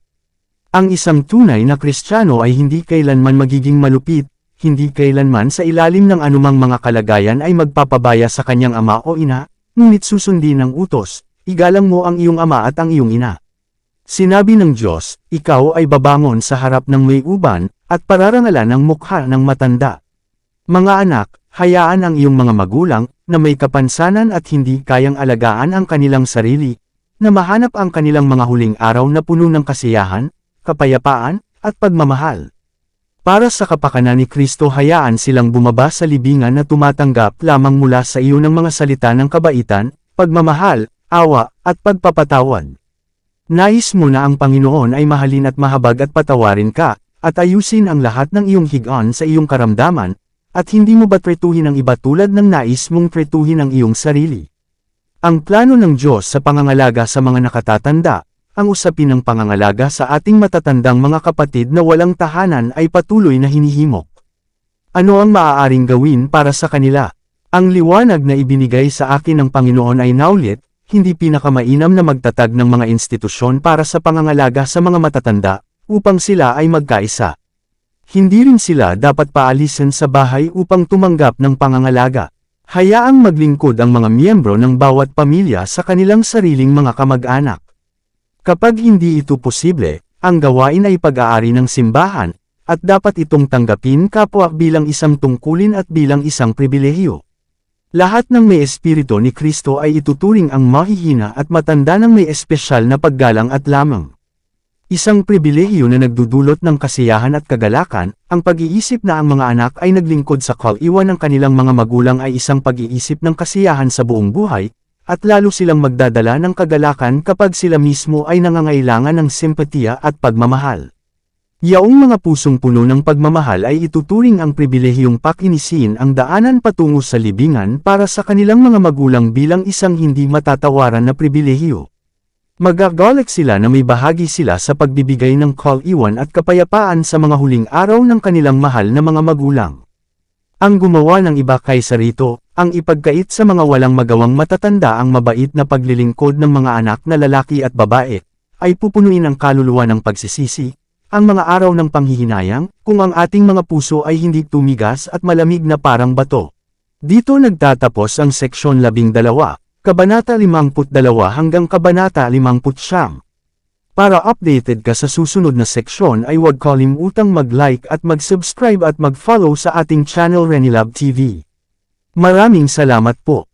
Ang isang tunay na Kristiyano ay hindi kailanman magiging malupit, hindi kailanman sa ilalim ng anumang mga kalagayan ay magpapabaya sa kanyang ama o ina, ngunit susundin ang utos, igalang mo ang iyong ama at ang iyong ina. Sinabi ng Diyos, ikaw ay babangon sa harap ng may uban, at pararangalan ang mukha ng matanda. Mga anak, hayaan ang iyong mga magulang, na may kapansanan at hindi kayang alagaan ang kanilang sarili, na mahanap ang kanilang mga huling araw na puno ng kasiyahan, kapayapaan, at pagmamahal. Para sa kapakanan ni Kristo hayaan silang bumaba sa libingan na tumatanggap lamang mula sa iyo ng mga salita ng kabaitan, pagmamahal, awa, at pagpapatawad. Nais mo na ang Panginoon ay mahalin at mahabag at patawarin ka, at ayusin ang lahat ng iyong higaan sa iyong karamdaman, at hindi mo ba tretuhin ang iba tulad ng nais mong tretuhin ang iyong sarili? Ang plano ng Diyos sa pangangalaga sa mga nakatatanda, ang usapin ng pangangalaga sa ating matatandang mga kapatid na walang tahanan ay patuloy na hinihimok. Ano ang maaaring gawin para sa kanila? Ang liwanag na ibinigay sa akin ng Panginoon ay naulit, hindi pinakamainam na magtatag ng mga institusyon para sa pangangalaga sa mga matatanda, upang sila ay magkaisa. Hindi rin sila dapat paalisin sa bahay upang tumanggap ng pangangalaga. Hayaang maglingkod ang mga miyembro ng bawat pamilya sa kanilang sariling mga kamag-anak. Kapag hindi ito posible, ang gawain ay pag-aari ng simbahan, at dapat itong tanggapin kapwa bilang isang tungkulin at bilang isang pribilehiyo. Lahat ng may espiritu ni Kristo ay ituturing ang mahihina at matanda ng may espesyal na paggalang at lamang. Isang pribilehiyo na nagdudulot ng kasiyahan at kagalakan, ang pag-iisip na ang mga anak ay naglingkod sa kal-iwan ng kanilang mga magulang ay isang pag-iisip ng kasiyahan sa buong buhay, at lalo silang magdadala ng kagalakan kapag sila mismo ay nangangailangan ng simpatiya at pagmamahal. Yaong mga pusong puno ng pagmamahal ay ituturing ang pribilehiyong pakinisin ang daanan patungo sa libingan para sa kanilang mga magulang bilang isang hindi matatawaran na pribilehiyo. Magagalak sila na may bahagi sila sa pagbibigay ng kal-iwan at kapayapaan sa mga huling araw ng kanilang mahal na mga magulang. Ang gumawa ng iba kaysa rito, ang ipagkait sa mga walang magawang matatanda ang mabait na paglilingkod ng mga anak na lalaki at babae, ay pupunuin ang kaluluwa ng pagsisisi, ang mga araw ng panghihinayang, kung ang ating mga puso ay hindi tumigas at malamig na parang bato. Dito nagtatapos ang seksyon 12, Kabanata 52 hanggang Kabanata 59. Para updated ka sa susunod na seksyon ay huwag kalimutang mag-like at mag-subscribe at mag-follow sa ating channel Renilab TV. Maraming salamat po.